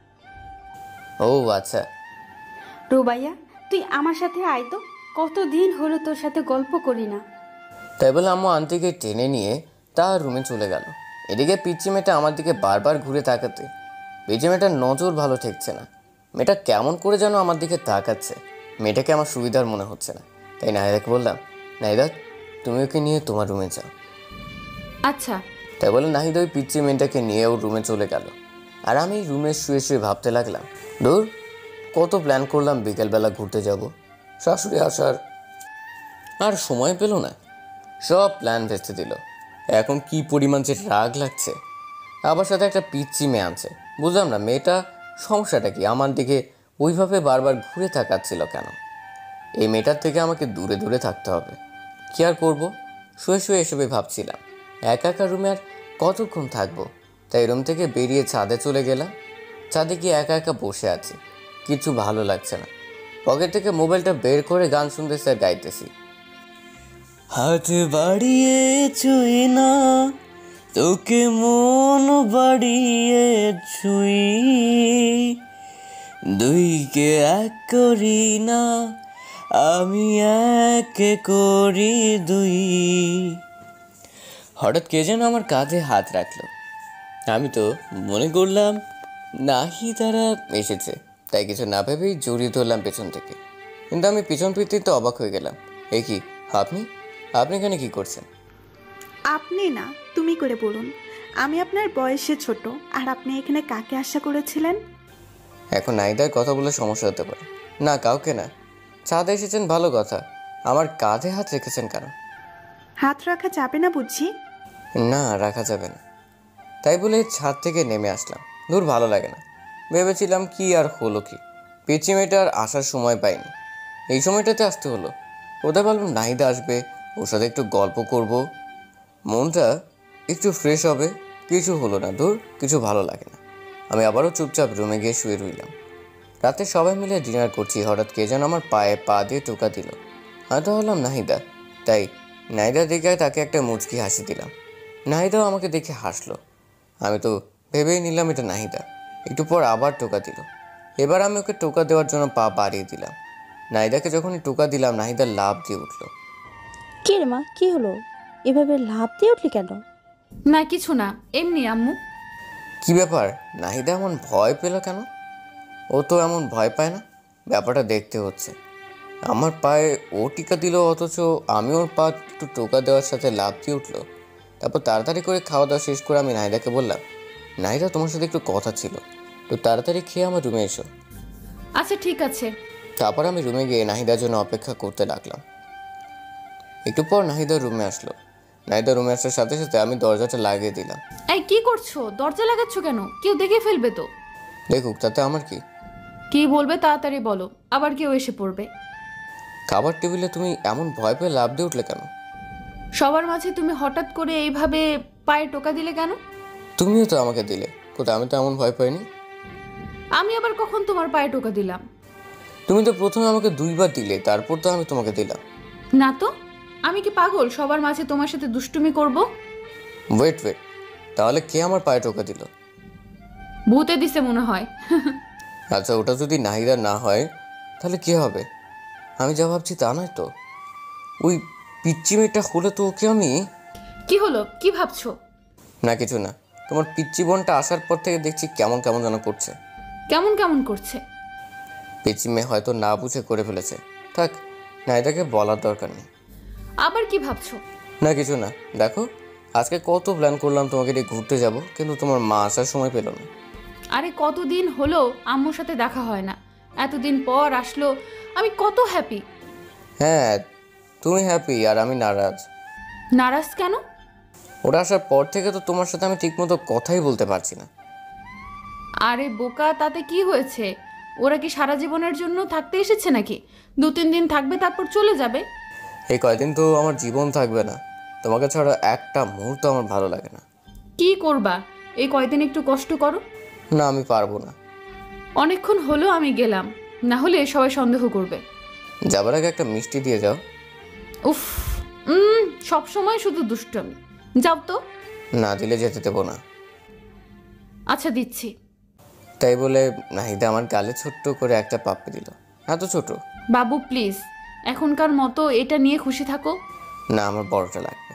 Speaker 1: ও আচ্ছা।
Speaker 6: রুবাইয়া, তুই আমার সাথে আয় তো, কতদিন হলো তোর সাথে গল্প করি না।
Speaker 1: তাই বলে আম্মু আন্টিকে টেনে নিয়ে তার রুমে চলে গেল। এদিকে পিচ্চি মেয়েটা আমার দিকে বারবার ঘুরে তাকাতে পিচ্চি মেয়েটার নজর ভালো ঠেকছে না। মেয়েটা কেমন করে যেন আমার দিকে তাকাচ্ছে। মেয়েটাকে আমার সুবিধার মনে হচ্ছে না। তাই নাহিদাকে বললাম, নাহিদা তুমি ওকে নিয়ে তোমার রুমে যাও।
Speaker 2: আচ্ছা।
Speaker 1: তাই বলে নাহিদা ওই পিচ্চি মেয়েটাকে নিয়ে ওর রুমে চলে গেল। আর আমি রুমে শুয়ে শুয়ে ভাবতে লাগলাম, দূর কত প্ল্যান করলাম বিকেলবেলা ঘুরতে যাব, শাশুড়ি আসার আর সময় পেল না, সব প্ল্যান ভেস্তে দিল। এখন কি পরিমাণ যে রাগ লাগছে। আবার সাথে একটা পিচ্চি মেয়ে আনছে। বুঝলাম না মেয়েটা সমস্যাটা কি, আমার দিকে ওইভাবে বারবার ঘুরে তাকাচ্ছিল কেন। এই মেয়েটার থেকে আমাকে দূরে দূরে থাকতে হবে। কি আর করবো, শুয়ে শুয়ে এসবে ভাবছিলাম। একা একা রুমে আর কতক্ষণ থাকবো। তাই রুম থেকে বেরিয়ে ছাদে চলে গেলাম। ছাদে গিয়ে একা একা বসে আছি, কিছু ভালো লাগছে না। পকেট থেকে মোবাইলটা বের করে গান শুনতেছি আর গাইতেছি। হাত বাড়িয়ে ছুঁই না তোকে, মন বাড়িয়ে ছুঁই, দুইকে এক করি না আমি, একে করি দুই। হঠাৎ কে যেন আমার কাঁধে হাত রাখলো। আমি তো মনে করলাম নাহিদারা এসেছে, তাই কিছু না ভেবেই জড়িয়ে ধরলাম পেছন থেকে। কিন্তু আমি পিছন ফিরতে তো অবাক হয়ে গেলাম। এ কি, আপনি আপনি এখানে কি করছেন?
Speaker 9: আপনি না, তুমি করে বলুন। আমি আপনার বয়সে ছোট, আর আপনি এখানে কাকে আশা করেছিলেন?
Speaker 1: এখন নাহিদার কথা বলে সমস্যা হতে পারে। না, কাউকে না। ছাদে এসেছেন ভালো কথা, আমার কাঁধে হাত রেখেছেন কেন?
Speaker 9: হাত রাখা যাবে না বুঝি?
Speaker 1: না, রাখা যাবে না। তাই বলে ছাদ থেকে নেমে আসলাম। দূর ভালো লাগে না। ভেবেছিলাম কি আর হলো কি, পিচি মেয়েটার আসার সময় পাইনি, এই সময়টাতে আসতে হলো। ওদের ভাবলাম নাহিদা আসবে, ওর সাথে একটু গল্প করব, মনটা একটু ফ্রেশ হবে। কিছু হলো না, দূর কিছু ভালো লাগে না। আমি আবারও চুপচাপ রুমে গিয়ে শুয়ে রইলাম। রাতে সবাই মিলে ডিনার করছি, হঠাৎ কে যেন আমার পায়ে পা দিয়ে টোকা দিল। আমি তো হলাম নাহিদা, তাই নাহিদা দেখে তাকে একটা মুচকি হাসি দিলাম। নাহিদাও আমাকে দেখে হাসলো। আমি তো ভেবেই নিলাম এটা নাহিদা। একটু পর আবার টোকা দিল। এবার আমি ওকে টোকা দেওয়ার জন্য পা বাড়িয়ে দিলাম। নাহিদাকে যখনই টোকা দিলাম নাহিদা লাফ দিয়ে উঠলো।
Speaker 8: কি রে মা, কি হলো? এভাবে লাফ দিয়ে উঠলি কেন?
Speaker 2: না কিছু না, এমনি আম্মু।
Speaker 1: কি ব্যাপার, নাহিদা এমন ভয় পেল কেন? ও তো এমন ভয় পায় না। ব্যাপারটা দেখতে হচ্ছে। আমার পায়ে ও টিকা দিল, অথচ আমি ওর পা একটু টোকা দেওয়ার সাথে লাফ দিয়ে উঠলো। তারপর তাড়াতাড়ি করে খাওয়া দাওয়া শেষ করে আমি নাহিদাকে বললাম, নাহিদা তোমার সাথে একটু কথা ছিল, তো তাড়াতাড়ি খেয়ে আমার রুমে এসো।
Speaker 2: আচ্ছা ঠিক আছে।
Speaker 1: তারপর আমি রুমে গিয়ে নাহিদার জন্য অপেক্ষা করতে লাগলাম। একটু পর নাহিদা রুমে আসলো। নাহিদা রুমে আসার সাথে সাথে আমি দরজাটা লাগিয়ে দিলাম।
Speaker 2: এই কি করছো? দরজা লাগাচ্ছ কেন? কেউ দেখে ফেলবে তো।
Speaker 1: দেখুক, তাতে আমার কি?
Speaker 2: কি বলবে তাড়াতাড়ি বলো, আবার কেউ এসে পড়বে।
Speaker 1: খাবার টেবিলে তুমি এমন ভয় পেয়ে লাফ দিয়ে উঠলে কেন?
Speaker 2: সবার মাঝে তুমি হঠাৎ করে এইভাবে পায়ে টোকা দিলে কেন?
Speaker 1: তুমিও তো আমাকে দিলে, কোথায় আমি তো এমন ভয় পাইনি।
Speaker 2: আমি আবার কখন তোমার পায়ে টোকা দিলাম?
Speaker 1: তুমি তো প্রথমে আমাকে 2 বার দিলে, তারপর তো আমি তোমাকে দিলাম।
Speaker 2: না তো, আমি কি পাগল সবার মাঝে তোমার সাথে দুষ্টুমি করব?
Speaker 1: ওয়েট, তাহলে কে আমার পায়ে টোকা দিল?
Speaker 2: ভূতে দিছে মনে হয়।
Speaker 1: আচ্ছা, ওটা যদি নাহিদা না হয় তাহলে কে হবে? আমি যা ভাবছি তা নয় তো। ওই পিচ্চি মেয়েটা হলে তো ওকে আমি।
Speaker 2: কি হলো, কি ভাবছো?
Speaker 1: না কিছু না। তোমার পিচ্চি বোনটা আসার পর থেকে দেখছি কেমন কেমন যেন করছে।
Speaker 2: কেমন কেমন করছে?
Speaker 1: পিচ্চি মেয়ে হয়তো না বুঝে করে ফেলেছে। থাক, নাহিদাকে বলার দরকার নেই।
Speaker 2: আবার কি ভাবছো?
Speaker 1: না কিছু না। দেখো, আজকে কত প্ল্যান করলাম তোমাকে নিয়ে ঘুরতে যাব, কিন্তু তোমার মা আসার সময় পেল না।
Speaker 2: আরে কতদিন হলো আম্মুর সাথে দেখা হয় না, এতদিন পর আসলো, আমি কত হ্যাপি।
Speaker 1: হ্যাঁ, তুমি হ্যাপি আর আমি নারাজ।
Speaker 2: নারাজ কেন?
Speaker 1: ওরা আসার পর থেকে তো তোমার সাথে আমি ঠিকমতো কথাই বলতে পারছি না।
Speaker 2: আরে বোকা, তাতে কি হয়েছে? ওরা কি সারা জীবনের জন্য থাকতে এসেছে নাকি? 2-3 দিন থাকবে তারপর চলে যাবে।
Speaker 1: এই কয়দিন তো আমার জীবন থাকবে না। তোমাকে ছাড়া একটা মুহূর্ত আমার ভালো লাগে না।
Speaker 2: কি করবা? এই কয়দিন একটু কষ্ট করো।
Speaker 1: না, আমি পারবো না।
Speaker 2: অনেকক্ষণ হলো আমি গেলাম, না হলে সবাই সন্দেহ করবে।
Speaker 1: যাবার আগে একটা মিষ্টি দিয়ে যাও।
Speaker 2: উফ, সব সময় শুধু দুষ্টমি। যাও তো।
Speaker 1: না দিলে যেতে দেবো না।
Speaker 2: আচ্ছা দিচ্ছি।
Speaker 1: তাই বলে নাহিদা আমার গালে ছোট্ট করে একটা পাপ্পি দিল। এত ছোট।
Speaker 2: বাবু প্লিজ, এখনকার মতো এটা নিয়ে খুশি থাকো।
Speaker 1: না, আমার বড়টা লাগবে।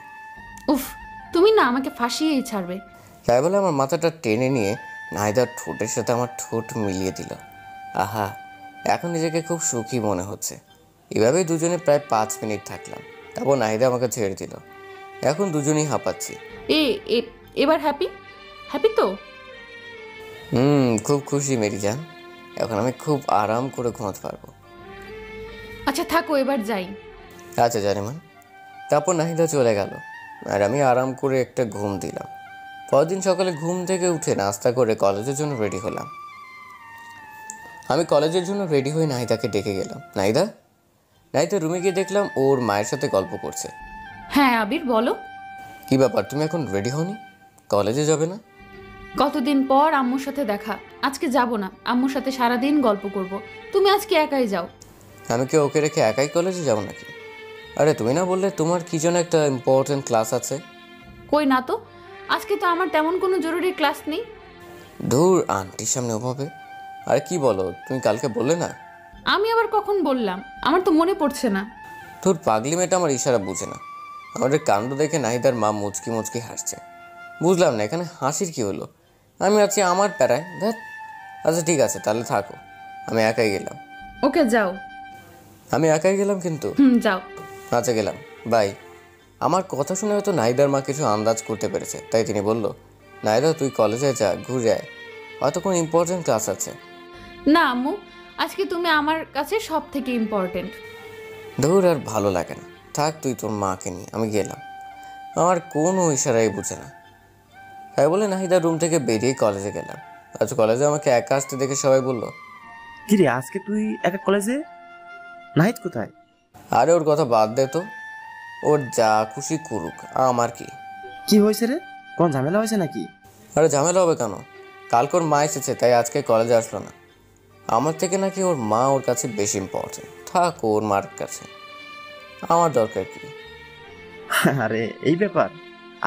Speaker 2: উফ, তুমি না আমাকে ফাঁসিয়েই ছাড়বে।
Speaker 1: তাই বলে আমার মাথাটা টেনে নিয়ে নাহিদার ঠোঁটের সাথে আমার ঠোঁট মিলিয়ে দিল। আহা, এখন নিজেকে খুব সুখী মনে হচ্ছে। এভাবেই দুজনে প্রায় 5 মিনিট থাকলাম। তারপর নাহিদা আমাকে ছেড়ে দিল। এখন দুজনেই হাঁপাচ্ছি।
Speaker 2: এবার হ্যাপি হ্যাপি তো?
Speaker 1: খুব খুশি মেরি জান। এখন আমি খুব আরাম করে ঘুমাতে পারবো।
Speaker 2: আচ্ছা থাকো, এবার যাই।
Speaker 1: আচ্ছা জানিমান। তারপর নাহিদা চলে গেল আর আমি আরাম করে একটা ঘুম দিলাম। পরদিন সকালে ঘুম থেকে উঠে নাস্তা করে কলেজের জন্য রেডি হলাম। আমি কলেজের জন্য রেডি হয়ে নাহিদাকে ডেকে গেলাম। নাহিদা রুমে গিয়ে দেখলাম ওর মায়ের সাথে গল্প করছে।
Speaker 2: হ্যাঁ আবির বলো।
Speaker 1: কি ব্যাপার, তুমি এখন রেডি হওনি? কলেজে যাবে না?
Speaker 2: কতদিন পর আম্মুর সাথে দেখা, আজকে যাব না। আম্মুর সাথে সারাদিন গল্প করব। তুমি আজকে একাই যাও।
Speaker 1: আমি কি ওকে রেখে একাই কলেজে যাবো নাকি? আরে তুমি না বললে তোমার কি যেন একটা ইম্পর্টেন্ট ক্লাস আছে?
Speaker 2: কই না তো, আজকে তো আমার তেমন কোনো জরুরি ক্লাস নেই।
Speaker 1: ধুর, আন্টির সামনে ওভাবে। আরে কি বলো, তুমি কালকে বললে না?
Speaker 2: আমি আবার কখন বললাম? আমার তো মনে পড়ছে না।
Speaker 1: তোর পাগলি মেয়েটা আমার ইশারা বুঝে না। আমাদের কাণ্ড দেখে নাহিদার মা মুচকি মুচকি হাসছে। বুঝলাম না এখানে হাসির কি হলো। আমি আছি আমার প্যারায়। ধ্যাৎ। আচ্ছা ঠিক আছে, তাহলে থাকো। আমি একাই গেলাম।
Speaker 2: ওকে যাও।
Speaker 1: আমি একাই গেলাম কিন্তু।
Speaker 2: যাও।
Speaker 1: আচ্ছা গেলাম, বাই। আমার কথা শুনে হয়তো নাহিদার মা কিছু আন্দাজ করতে পেরেছে, তাই তিনি বলল, নাহিদা তুই কলেজে যা, ঘুরে আয়, হয়তো কোনো ইম্পর্টেন্ট ক্লাস আছে।
Speaker 2: না আম্মু, আজকে তুমি আমার কাছে সব থেকে ইম্পর্টেন্ট।
Speaker 1: ধুর, আর ভালো লাগে না। থাক তুই তোর মাকে নিয়ে, আমি গেলাম। আমার কোনো ইশারাই বুঝে না। তাই বলে নাহিদার রুম থেকে বেরিয়ে কলেজে গেলাম। আজ কলেজে আমাকে একা আসতে দেখে সবাই বলল,
Speaker 3: কিরে আজকে তুই একা কলেজে? নাহিদ কোথায়?
Speaker 1: আরে ওর কথা বাদ দে তো, ওর যা খুশি করুক, আমার কি।
Speaker 3: কি হয়েছে রে? কোন ঝামেলা হয়েছে নাকি?
Speaker 1: আরে ঝামেলা হবে কেন? কালকে ওর মা এসেছে, তাই আজকে কলেজে আসলো না। আমার থেকে নাকি ওর মা ওর কাছে বেশি ইম্পর্টেন্ট। থাক ওর মার কাছে, আমার দরকার কি?
Speaker 3: আরে এই ব্যাপার।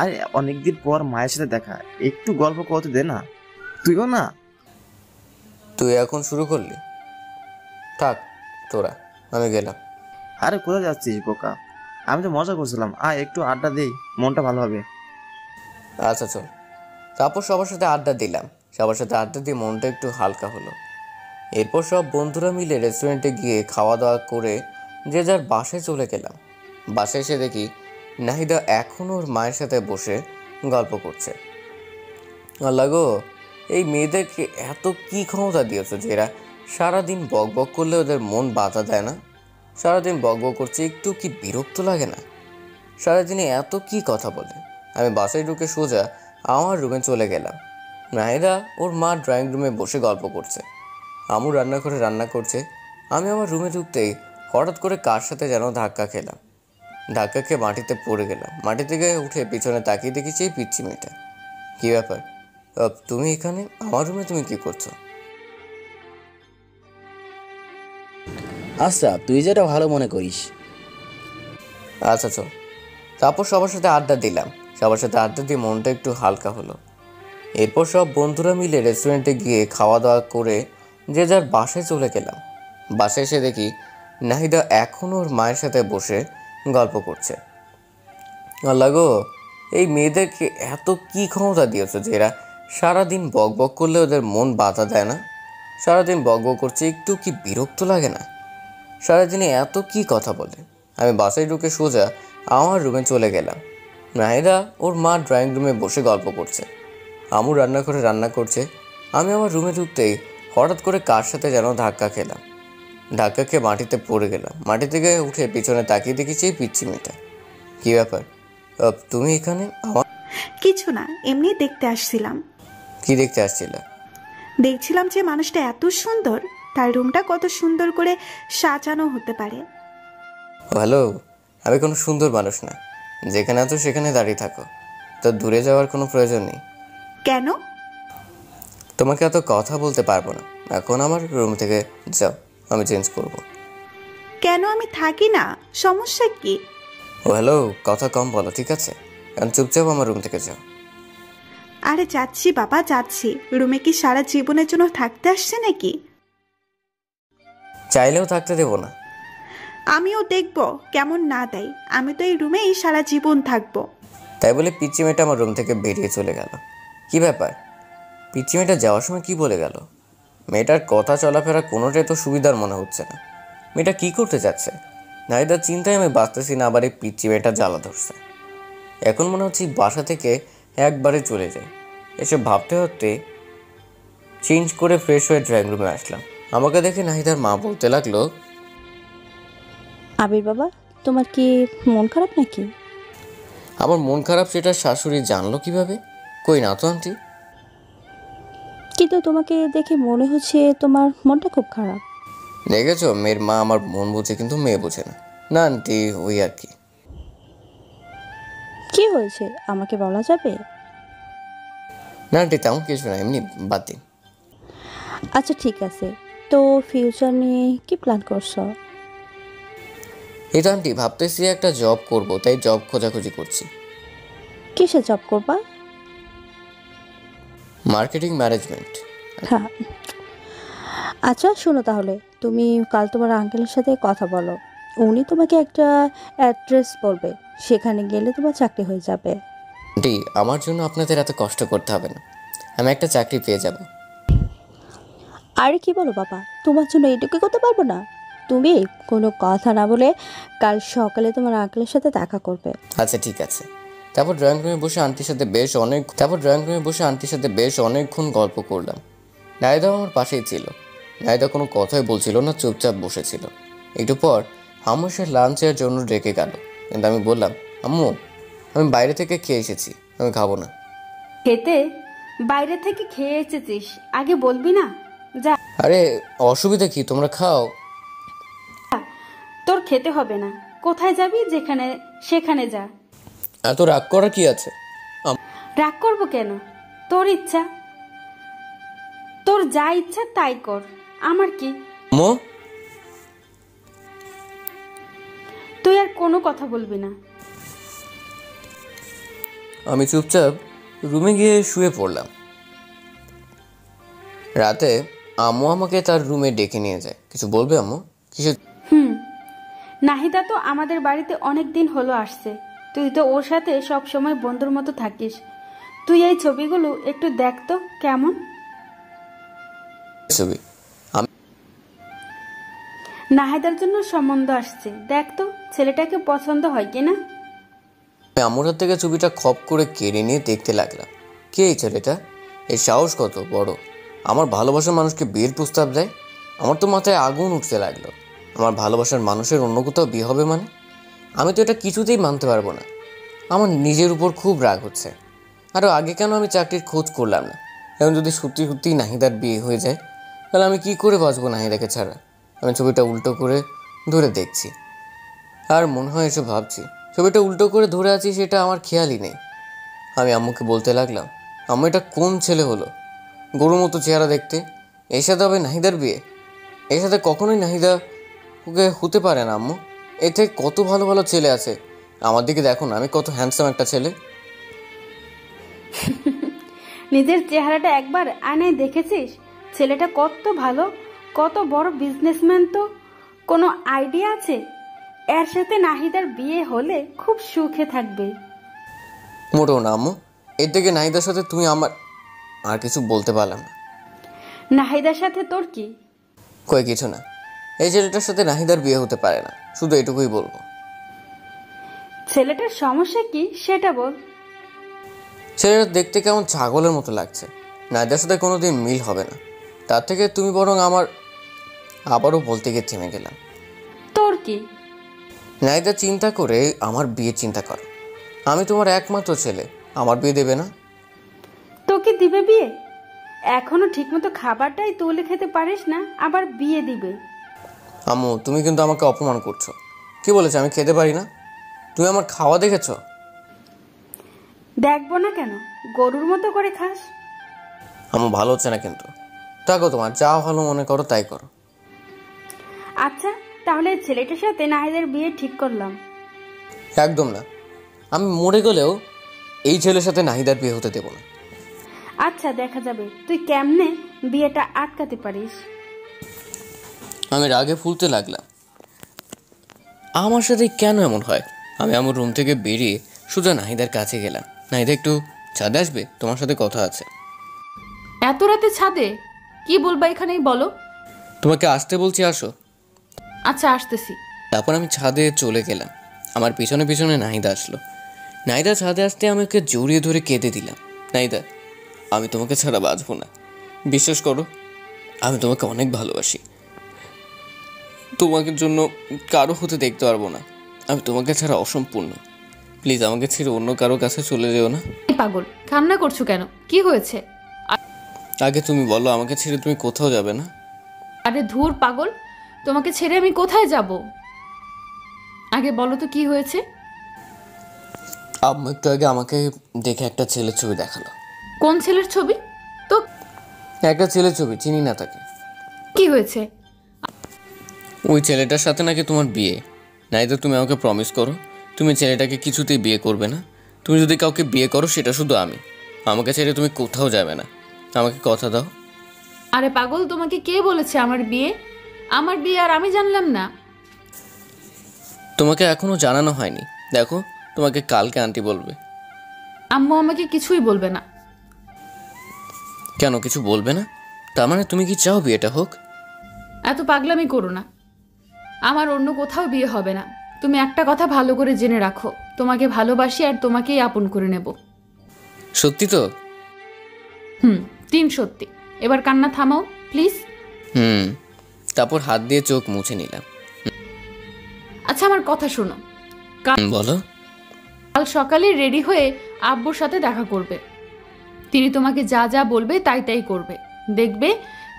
Speaker 3: আরে অনেকদিন পর মায়ের সাথে দেখা, একটু গল্প করতে দে না। তুইও না।
Speaker 1: তুই এখন শুরু করলি? থাক তোরা, আমি গেলাম।
Speaker 3: আরে কোথায় যাচ্ছিস বোকা? আমি তো মজা করছিলাম, একটু আড্ডা দেই, মনটা ভালো হবে।
Speaker 1: আচ্ছা চল। তারপর সবার সাথে আড্ডা দিলাম। সবার সাথে আড্ডা দিয়ে মনটা একটু হালকা হলো। এরপর সব বন্ধুরা মিলে রেস্টুরেন্টে গিয়ে খাওয়া দাওয়া করে যে যার বাসায় চলে গেলাম। বাসায় এসে দেখি নাহিদা এখনও ওর মায়ের সাথে বসে গল্প করছে। আল্লাহ গো, এই মেয়েদেরকে এত কি ক্ষমতা দিয়েছো যে এরা সারাদিন বক বক করলে ওদের মন বাধা দেয় না? সারাদিন বক বক করছে, একটু কি বিরক্ত লাগে না? সারাদিনে এত কি কথা বলে। আমি বাসায় ঢুকে সোজা আমার রুমে চলে গেলাম। নাহিদা ওর মা ড্রয়িং রুমে বসে গল্প করছে। আমু রান্নাঘরে রান্না করছে। আমি আমার রুমে ঢুকতেই হঠাৎ করে কার সাথে যেন ধাক্কা খেলাম। ধাক্কা খেয়ে মাটিতে পড়ে গেলাম। মাটি থেকে উঠে পিছনে তাকিয়ে দেখেছি এই পিচ্ছি মেয়েটা। কী ব্যাপার, তুমি এখানে? আমার রুমে তুমি কি করছো?
Speaker 5: আচ্ছা তুই যেটা ভালো মনে করিস।
Speaker 1: আচ্ছা চল। তারপর সবার সাথে আড্ডা দিলাম। সবার সাথে আড্ডা দিয়ে মনটা একটু হালকা হলো। এরপর সব বন্ধুরা মিলে রেস্টুরেন্টে গিয়ে খাওয়া দাওয়া করে যে যার বাসায় চলে গেলাম। বাসায় এসে দেখি নাহিদা এখনও ওর মায়ের সাথে বসে গল্প করছে। আল্লাহ গো, এই মেয়েদেরকে এত কি ক্ষমতা দিয়েছো যে এরা সারাদিন বক বক করলে ওদের মন বাধা দেয় না? সারাদিন বক বক করছে, একটু কি বিরক্ত লাগে না? সারাদিনে এত কি কথা বলে। আমি বাসায় ঢুকে সোজা আমার রুমে চলে গেলাম। নাহিদা ওর মা ড্রয়িং রুমে বসে গল্প করছে। আমু রান্নাঘরে রান্না করছে। আমি আমার রুমে ঢুকতেই হঠাৎ করে কার সাথে যেন ধাক্কা খেলাম। ধাক্কা খেয়ে মাটিতে পড়ে গেলাম। মাটি থেকে উঠে পিছনে তাকিয়ে দেখেছি এই পিচ্ছি মেয়েটা। কী ব্যাপার, তুমি এখানে? আমার
Speaker 9: কিছু না, এমনি দেখতে আসছিলাম।
Speaker 1: কি দেখতে আসছিল?
Speaker 9: দেখছিলাম যে মানুষটা এত সুন্দর, তার রুমটা কত সুন্দর করে সাজানো হতে পারে।
Speaker 1: হ্যালো, আমি কোনো সুন্দর মানুষ না। যেখানে আছো সেখানে দাঁড়িয়ে থাকো, তো দূরে যাওয়ার কোনো প্রয়োজন নেই।
Speaker 9: কেন?
Speaker 1: তোমাকে এত কথা বলতে পারবো না। এখন আমার রুম থেকে যাও, আমি চেঞ্জ করব।
Speaker 9: কেন আমি থাকি না? সমস্যা কি?
Speaker 1: ও হ্যালো, কথা কম বলো ঠিক আছে? এখন চুপচাপ আমার রুম থেকে যাও।
Speaker 9: আরে যাচ্ছি বাবা, যাচ্ছি। রুমে কি সারা জীবনের জন্য থাকতে আসছে নাকি?
Speaker 1: চাইলেও থাকতে দেবো না।
Speaker 9: আমিও দেখব কেমন না দেয়। আমি তো এই রুমেই সারা জীবন থাকবো।
Speaker 1: তাই বলে পিচ্চি মেয়েটা আমার রুম থেকে বেরিয়ে চলে গেল। কি ব্যাপার, পিচ্চি মেয়েটা যাওয়ার সময় কি বলে গেল? মেয়েটার কথা চলাফেরা কোনোটাই তো সুবিধার মনে হচ্ছে না। মেয়েটা কি করতে যাচ্ছে? নাহিদার চিন্তায় আমি বাঁচতেছি না, আবার এই পিচ্চি মেয়েটা জ্বালা ধরছে। এখন মনে হচ্ছে বাসা থেকে একবারে চলে যাই। এসব ভাবতে ভাবতে চেঞ্জ করে ফ্রেশ হয়ে ড্রয়িং রুমে আসলাম। আমাকে দেখে নাহিদার মা বলতে লাগলো,
Speaker 8: আবির বাবা, তোমার কি মন খারাপ নাকি?
Speaker 1: আমার মন খারাপ সেটা শাশুড়ি জানলো কিভাবে? কই না তো আন্টি।
Speaker 8: কিন্তু তোমাকে দেখে মনে হচ্ছে তোমার মনটা খুব খারাপ।
Speaker 1: দেখেছো, মেয়ের মা আমার মন বোঝে কিন্তু মেয়ে বোঝে না। না আন্টি, ওই আর কি।
Speaker 8: কি হয়েছে আমাকে বলা যাবে?
Speaker 1: না আন্টি, তেমন কিছু না, এমনি বাদ দিন।
Speaker 8: আচ্ছা ঠিক আছে, তো ফিউচার নিয়ে কি প্ল্যান করছো?
Speaker 1: এই তো আন্টি, ভাবতেছি একটা জব করব, তাই জব খোঁজাখুঁজি করছি।
Speaker 8: কিসে জব করবা?
Speaker 1: Marketing management.
Speaker 8: হ্যাঁ, আচ্ছা শোনো, তাহলে তুমি কাল তোমার আঙ্কেলের সাথে কথা বলো। উনি তোমাকে একটা অ্যাড্রেস বলবে, সেখানে গেলে তোমার চাকরি হয়ে যাবে।
Speaker 1: আন্টি, আমার জন্য আপনাদের এত কষ্ট করতে হবে না, আমি একটা চাকরি পেয়ে যাব।
Speaker 8: আরে কি বলো বাবা, তোমার জন্য এইটুকু করতে পারবো না? তুমি কোনো কথা না বলে কাল সকালে তোমার আঙ্কেলের সাথে দেখা করবে।
Speaker 1: আচ্ছা ঠিক আছে। তারপর ড্রয়িং রুমে বসে আন্টির সাথে বেশ অনেকক্ষণ গল্প করলাম। নাহিদাও আমার পাশেই ছিল। নাহিদা কোনো কথাই বলছিল না, চুপচাপ বসেছিল। একটু পর আম্মু সে লাঞ্চের জন্য ডেকে গেল, কিন্তু আমি বললাম, আম্মু আমি বাইরে থেকে খেয়ে এসেছি, আমি খাবো না।
Speaker 6: খেতে? বাইরে থেকে খেয়ে এসেছিস, আগে বলবি না? যা।
Speaker 1: আরে অসুবিধা কি, তোমরা খাও।
Speaker 6: তোর খেতে হবে না, কোথায় যাবি যেখানে সেখানে যা।
Speaker 1: এত রাগ করার কি আছে?
Speaker 6: রাগ করবো কেন? তোর ইচ্ছা, তোর যা ইচ্ছা তাই কর, আমার কি?
Speaker 1: মো,
Speaker 6: তুই আর কোনো কথা বলবি না।
Speaker 1: আমি চুপচাপ রুমে গিয়ে শুয়ে পড়লাম। রাতে আম্মু আমাকে তার রুমে ডেকে নিয়ে যায়। কিছু বলবে আম্মু? কিছু?
Speaker 6: নাহিদা তো আমাদের বাড়িতে অনেক দিন হলো আসছে। তুই তো ওর সাথে সব সময় বন্ধুর মতো থাকিস। তুই এই ছবিগুলো একটু দেখ তো কেমন।
Speaker 1: ছবি?
Speaker 6: নাহিদার জন্য সম্বন্ধ আসছে, দেখ তো ছেলেটাকে পছন্দ হয় কিনা।
Speaker 1: আম্মুর হাত থেকে ছবিটা খপ করে কেড়ে নিয়ে দেখতে লাগলাম। কে এই ছেলেটা? এর সাহস কত বড়, আমার ভালোবাসার মানুষকে বিয়ের প্রস্তাব দেয়? আমার তো মাথায় আগুন উঠতে লাগলো। আমার ভালোবাসার মানুষের অন্য কোথাও বিয়ে হবে মানে? আমি তো এটা কিছুতেই মানতে পারবো না। আমার নিজের উপর খুব রাগ হচ্ছে। আরও আগে কেন আমি চাকরির খোঁজ করলাম না? এখন যদি সত্যি সত্যিই নাহিদার বিয়ে হয়ে যায়, তাহলে আমি কি করে বাঁচবো নাহিদাকে ছাড়া? আমি ছবিটা উল্টো করে ধরে দেখছি, আর মনে হয় এসব ভাবছি। ছবিটা উল্টো করে ধরে আছি, সেটা আমার খেয়ালই নেই। আমি আম্মুকে বলতে লাগলাম, আম্মু এটা কোন ছেলে হলো? গরুর মতো চেহারা দেখতে, এর সাথে হবে নাহিদার বিয়ে? এর সাথে কখনোই নাহিদা ওকে হতে পারে না আম্মু। এর থেকে কত ভালো ভালো ছেলে আছে, আমার দিকে দেখো না, আমি কত হ্যান্ডসাম একটা ছেলে।
Speaker 6: নিজের চেহারাটা একবার আয়নায় দেখেছিস? ছেলেটা কত ভালো, কত বড় বিজনেসম্যান। তো কোনো আইডিয়া আছে? এর সাথে নাহিদার বিয়ে হলে খুব সুখে থাকবে।
Speaker 1: মোটেও না আম্মু, এর থেকে নাহিদার সাথে তুমি আমার আর কিছু বলতে পারলাম না।
Speaker 6: নাহিদার সাথে তোর কি?
Speaker 1: কই কিছু না, এই ছেলেটার সাথে নাহিদার বিয়ে হতে পারে না, শুধু এটুকুই বলবো।
Speaker 6: ছেলেটার সমস্যা কি সেটা বল।
Speaker 1: ছেলেটা দেখতে কেমন ছাগলের মতো লাগছে, নাহিদার সাথে কোনোদিন মিল হবে না। তার থেকে তুমি বরং আমার, আবারও বলতে গিয়ে থেমে গেলাম।
Speaker 6: তোর কি?
Speaker 1: নাহিদা চিন্তা করে আমার বিয়ে চিন্তা করো। আমি তোমার একমাত্র ছেলে, আমার বিয়ে দেবে না?
Speaker 6: তোকে দিবে বিয়ে? এখনো ঠিকমতো খাবারটাই তুলে খেতে পারিস না, আবার বিয়ে দিবে?
Speaker 1: আম্মু তুমি কিন্তু আমাকে অপমান করছো। কি বলেছে আমি খেতে পারি না? তুমি আমার খাওয়া দেখেছো?
Speaker 6: দেখবো না কেন, গরুর মতো করে খাস।
Speaker 1: আম্মু ভালো হচ্ছে না কিন্তু। থাকো, তোমার যা ভালো মনে করো তাই করো।
Speaker 6: আচ্ছা, তাহলে ছেলেটার সাথে নাহিদের বিয়ে ঠিক করলাম।
Speaker 1: একদম না, আমি মরে গেলেও এই ছেলের সাথে নাহিদার বিয়ে হতে দেবো না।
Speaker 6: আচ্ছা, দেখা যাবে তুই কেমনে বিয়েটা আটকাতে পারিস।
Speaker 1: আমি রাগে ফুলতে লাগলাম। আমার সাথে কেন এমন হয়? আমি আমার রুম থেকে বেরিয়ে সোজা নাহিদার কাছে গেলাম। নাহিদা, একটু ছাদে আসবে, তোমার সাথে কথা আছে।
Speaker 2: এত রাতে ছাদে? কি বলবা এখানেই বলো।
Speaker 1: তোমাকে আসতে বলছি, আসো।
Speaker 2: আচ্ছা, আসতেছি।
Speaker 1: তারপর আমি ছাদে চলে গেলাম। আমার পিছনে পিছনে নাহিদা আসলো। নাহিদা ছাদে আসতে আমাকে জড়িয়ে ধরে কেঁদে দিলাম। নাহিদা, আমি তোমাকে ছাড়া বাঁচবো না, বিশ্বাস করো, আমি তোমাকে অনেক ভালোবাসি। তোমাকে জন্য কারো হতে দেখতে পারবো না, আমি তোমাকে ছাড়া অসম্পূর্ণ। প্লিজ আমাকে ছেড়ে অন্য কারো কাছে চলে যেও না।
Speaker 2: পাগল, কান্না করছো কেন? কি হয়েছে?
Speaker 1: আগে তুমি বলো, আমাকে ছেড়ে তুমি কোথাও যাবে না?
Speaker 2: আরে ধুর পাগল, তোমাকে ছেড়ে আমি কোথায় যাব? আগে বলো তো কি হয়েছে।
Speaker 1: আম্মু একটু আগে আমাকে দেখে একটা ছেলের ছবি দেখালো।
Speaker 2: কোন ছেলের ছবি? তো
Speaker 1: একটা ছেলের ছবি, চিনি না তাকে।
Speaker 2: কি হয়েছে?
Speaker 1: ওই ছেলেটার সাথে নাকি তোমার বিয়ে। নাহিদা, তুমি আমাকে প্রমিস করো, তুমি ছেলেটাকে কিছুতেই বিয়ে করবে না। তুমি যদি কাউকে বিয়ে করো সেটা শুধু আমি, আমাকে ছেড়ে তুমি কোথাও যাবে না, আমাকে কথা দাও।
Speaker 2: আরে পাগল, তোমাকে কে বলেছে আমার বিয়ে? আমার বিয়ে আর আমি জানলাম না?
Speaker 1: তোমাকে এখনো জানানো হয়নি। দেখো, তোমাকে কালকে আন্টি বলবে।
Speaker 2: আম্মু আমাকে কিছুই বলবে না।
Speaker 1: কেন কিছু বলবে না? তার মানে তুমি কি চাও বিয়েটা হোক?
Speaker 2: এত পাগলামি করো না, আমার অন্য কোথাও বিয়ে হবে না। তুমি একটা কথা ভালো করে জেনে রাখো, তোমাকে ভালোবাসি আর তোমাকেই আপন করে নেব।
Speaker 1: সত্যি তো?
Speaker 2: 3 সত্যি। এবার কান্না থামাও প্লিজ।
Speaker 1: তারপর হাত দিয়ে চোখ মুছে নিলাম।
Speaker 2: আচ্ছা, আমার কথা শোনো।
Speaker 1: বলো।
Speaker 2: কাল সকালে রেডি হয়ে আব্বুর সাথে দেখা করবে। তিনি তোমাকে যা যা বলবে তাই তাই করবে। দেখবে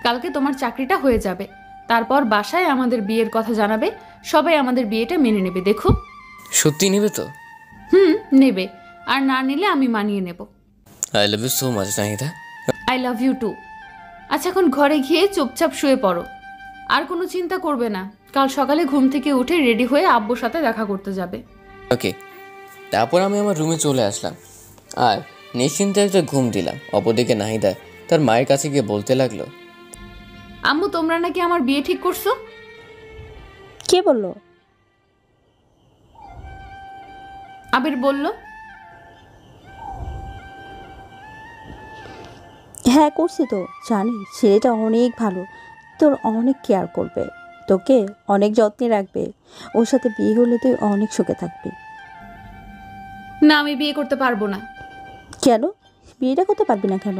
Speaker 2: কালকে তোমার চাকরিটা হয়ে যাবে। তারপর বাসায় আমাদের বিয়ের কথা জানাবে, সবাই আমাদের বিয়েটা মেনে নেবে। দেখো।
Speaker 1: সত্যি নেবে তো?
Speaker 2: নেবে, আর না নিলে আমি মানিয়ে নেব।
Speaker 1: I love you so much Nahida.
Speaker 2: I love you too. আচ্ছা, এখন ঘরে গিয়ে চুপচাপ শুয়ে পড়ো, আর কোনো চিন্তা করবে না। কাল সকালে ঘুম থেকে উঠে রেডি হয়ে আব্বুর সাথে দেখা করতে যাবে।
Speaker 1: ওকে। তারপর আমি আমার রুমে চলে আসলাম আর নিশ্চিন্তে একটা ঘুম দিলাম। অপরদিকে নাহিদা তার মায়ের কাছে গিয়ে বলতে লাগলো,
Speaker 2: আম্মু, তোমরা নাকি আমার বিয়ে ঠিক করছো?
Speaker 8: কে বললো?
Speaker 2: আবির বলল।
Speaker 8: হ্যাঁ, করছি তো। জানি ছেলেটা অনেক ভালো, তোর অনেক কেয়ার করবে, তোকে অনেক যত্নে রাখবে। ওর সাথে বিয়ে হলে তুই অনেক সুখে থাকবি।
Speaker 2: না, আমি বিয়ে করতে পারবো না।
Speaker 8: কেন বিয়েটা করতে পারবি না কেন?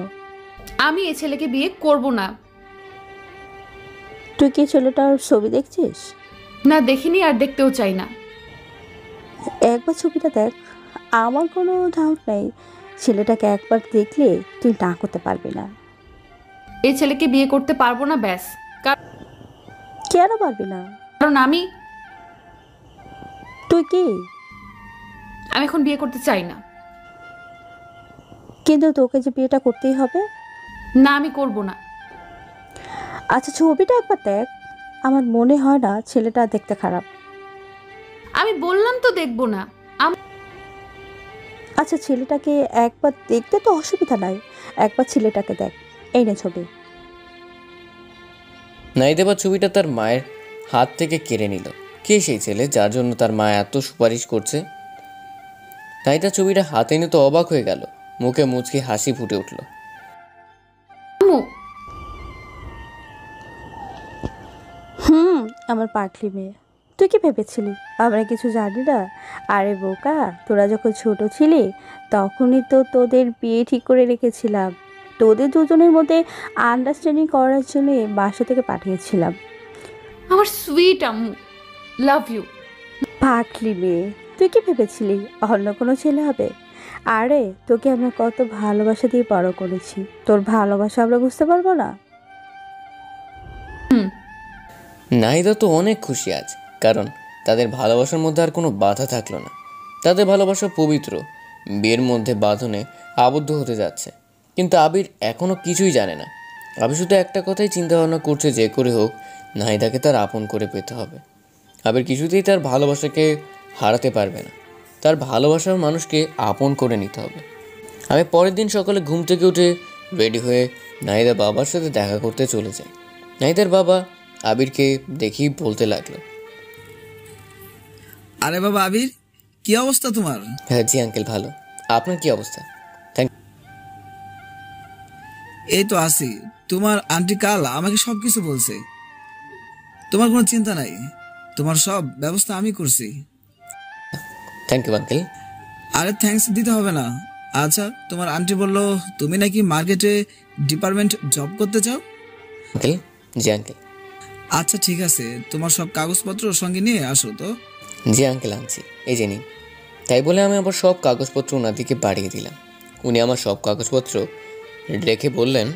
Speaker 2: আমি এই ছেলেকে বিয়ে করব না।
Speaker 8: তুই কি ছেলেটার ছবি দেখছিস?
Speaker 2: না, দেখিনি আর দেখতেও চাই না।
Speaker 8: একবার ছবিটা দেখ, আমার কোনো ডাউট নেই ছেলেটাকে একবার দেখলে তুই না করতে পারবি না।
Speaker 2: এই ছেলেকে বিয়ে করতে পারবো না, ব্যাস।
Speaker 8: কেন পারবি না?
Speaker 2: কারণ
Speaker 8: তুই কি?
Speaker 2: আমি এখন বিয়ে করতে চাই না।
Speaker 8: কিন্তু তোকে যে বিয়েটা করতেই হবে।
Speaker 2: না, আমি করব না।
Speaker 8: আচ্ছা, ছবিটা একবার দেখ, আমার মনে হয় না ছেলেটা দেখতে খারাপ।
Speaker 2: আমি বললাম তো দেখবো না।
Speaker 8: আচ্ছা, ছেলেটাকে একবার দেখতে তো অসুবিধা নাই, একবার ছেলেটাকে দেখ। এই নে ছবি।
Speaker 1: নাহিদা এবার ছবিটা তার মায়ের হাত থেকে কেড়ে নিল। কে সেই ছেলে যার জন্য তার মা এত সুপারিশ করছে? নাহিদা ছবিটা হাতে নিয়ে তো অবাক হয়ে গেল, মুখে মুচকি হাসি ফুটে উঠল।
Speaker 8: আমার পাগলি মেয়ে, তুই কি ভেবেছিলি আমরা কিছু জানি না? আরে বোকা, তোরা যখন ছোট ছিলি তখনই তো তোদের বিয়ে ঠিক করে রেখেছিলাম। তোদের দুজনের মধ্যে আন্ডারস্ট্যান্ডিং করার জন্য বাসা থেকে পাঠিয়েছিলাম।
Speaker 2: আমার সুইট আম্মু, লাভ ইউ।
Speaker 8: পাগলি মেয়ে, তুই কি ভেবেছিলি অন্য কোনো ছেলে হবে? আরে তোকে আমরা কত ভালোবাসা দিয়ে বড় করেছি, তোর ভালোবাসা আমরা বুঝতে পারবো না?
Speaker 1: নাহিদা তো অনেক খুশি আজ, কারণ তাদের ভালোবাসার মধ্যে আর কোনো বাধা থাকলো না। তাদের ভালোবাসা পবিত্র, বিয়ের মধ্যে বাঁধনে আবদ্ধ হতে যাচ্ছে। কিন্তু আবির এখনও কিছুই জানে না। আবির শুধু একটা কথাই চিন্তা ভাবনা করছে, যে করে হোক নাহিদাকে তার আপন করে পেতে হবে। আবির কিছুতেই তার ভালোবাসাকে হারাতে পারবে না, তার ভালোবাসার মানুষকে আপন করে নিতে হবে। আমি পরের দিন সকালে ঘুম থেকে উঠে রেডি হয়ে নাহিদা বাবার সাথে দেখা করতে চলে যাই। নাহিদার বাবা আবিরকে দেখেই বলতে লাগলো,
Speaker 10: আরে বাবা আবির, কি অবস্থা তোমার?
Speaker 1: হ্যাঁ জি আঙ্কেল, ভালো। আপনার কি অবস্থা?
Speaker 10: এই তো আছি। তোমার আন্টি কাল আমাকে সবকিছু বলছে। তোমার কোনো চিন্তা নাই, তোমার সব ব্যবস্থা আমি করছি।
Speaker 1: Thank you uncle.
Speaker 10: আরে থ্যাঙ্কস দিতে হবে না। আচ্ছা, তোমার আন্টি বললো তুমি নাকি মার্কেটে ডিপার্টমেন্ট জব করতে চাও?
Speaker 1: আঙ্কেল, জি আঙ্কেল।
Speaker 10: আচ্ছা ঠিক আছে, তোমার সব কাগজপত্র সঙ্গে নিয়ে আসো তো।
Speaker 1: জি আঙ্কেল, আনছি, এই যে নিন। তাই বলে আমি আবার সব কাগজপত্র ওনাদিকে বাড়িয়ে দিলাম। উনি আমার সব কাগজপত্র রেখে বললেন,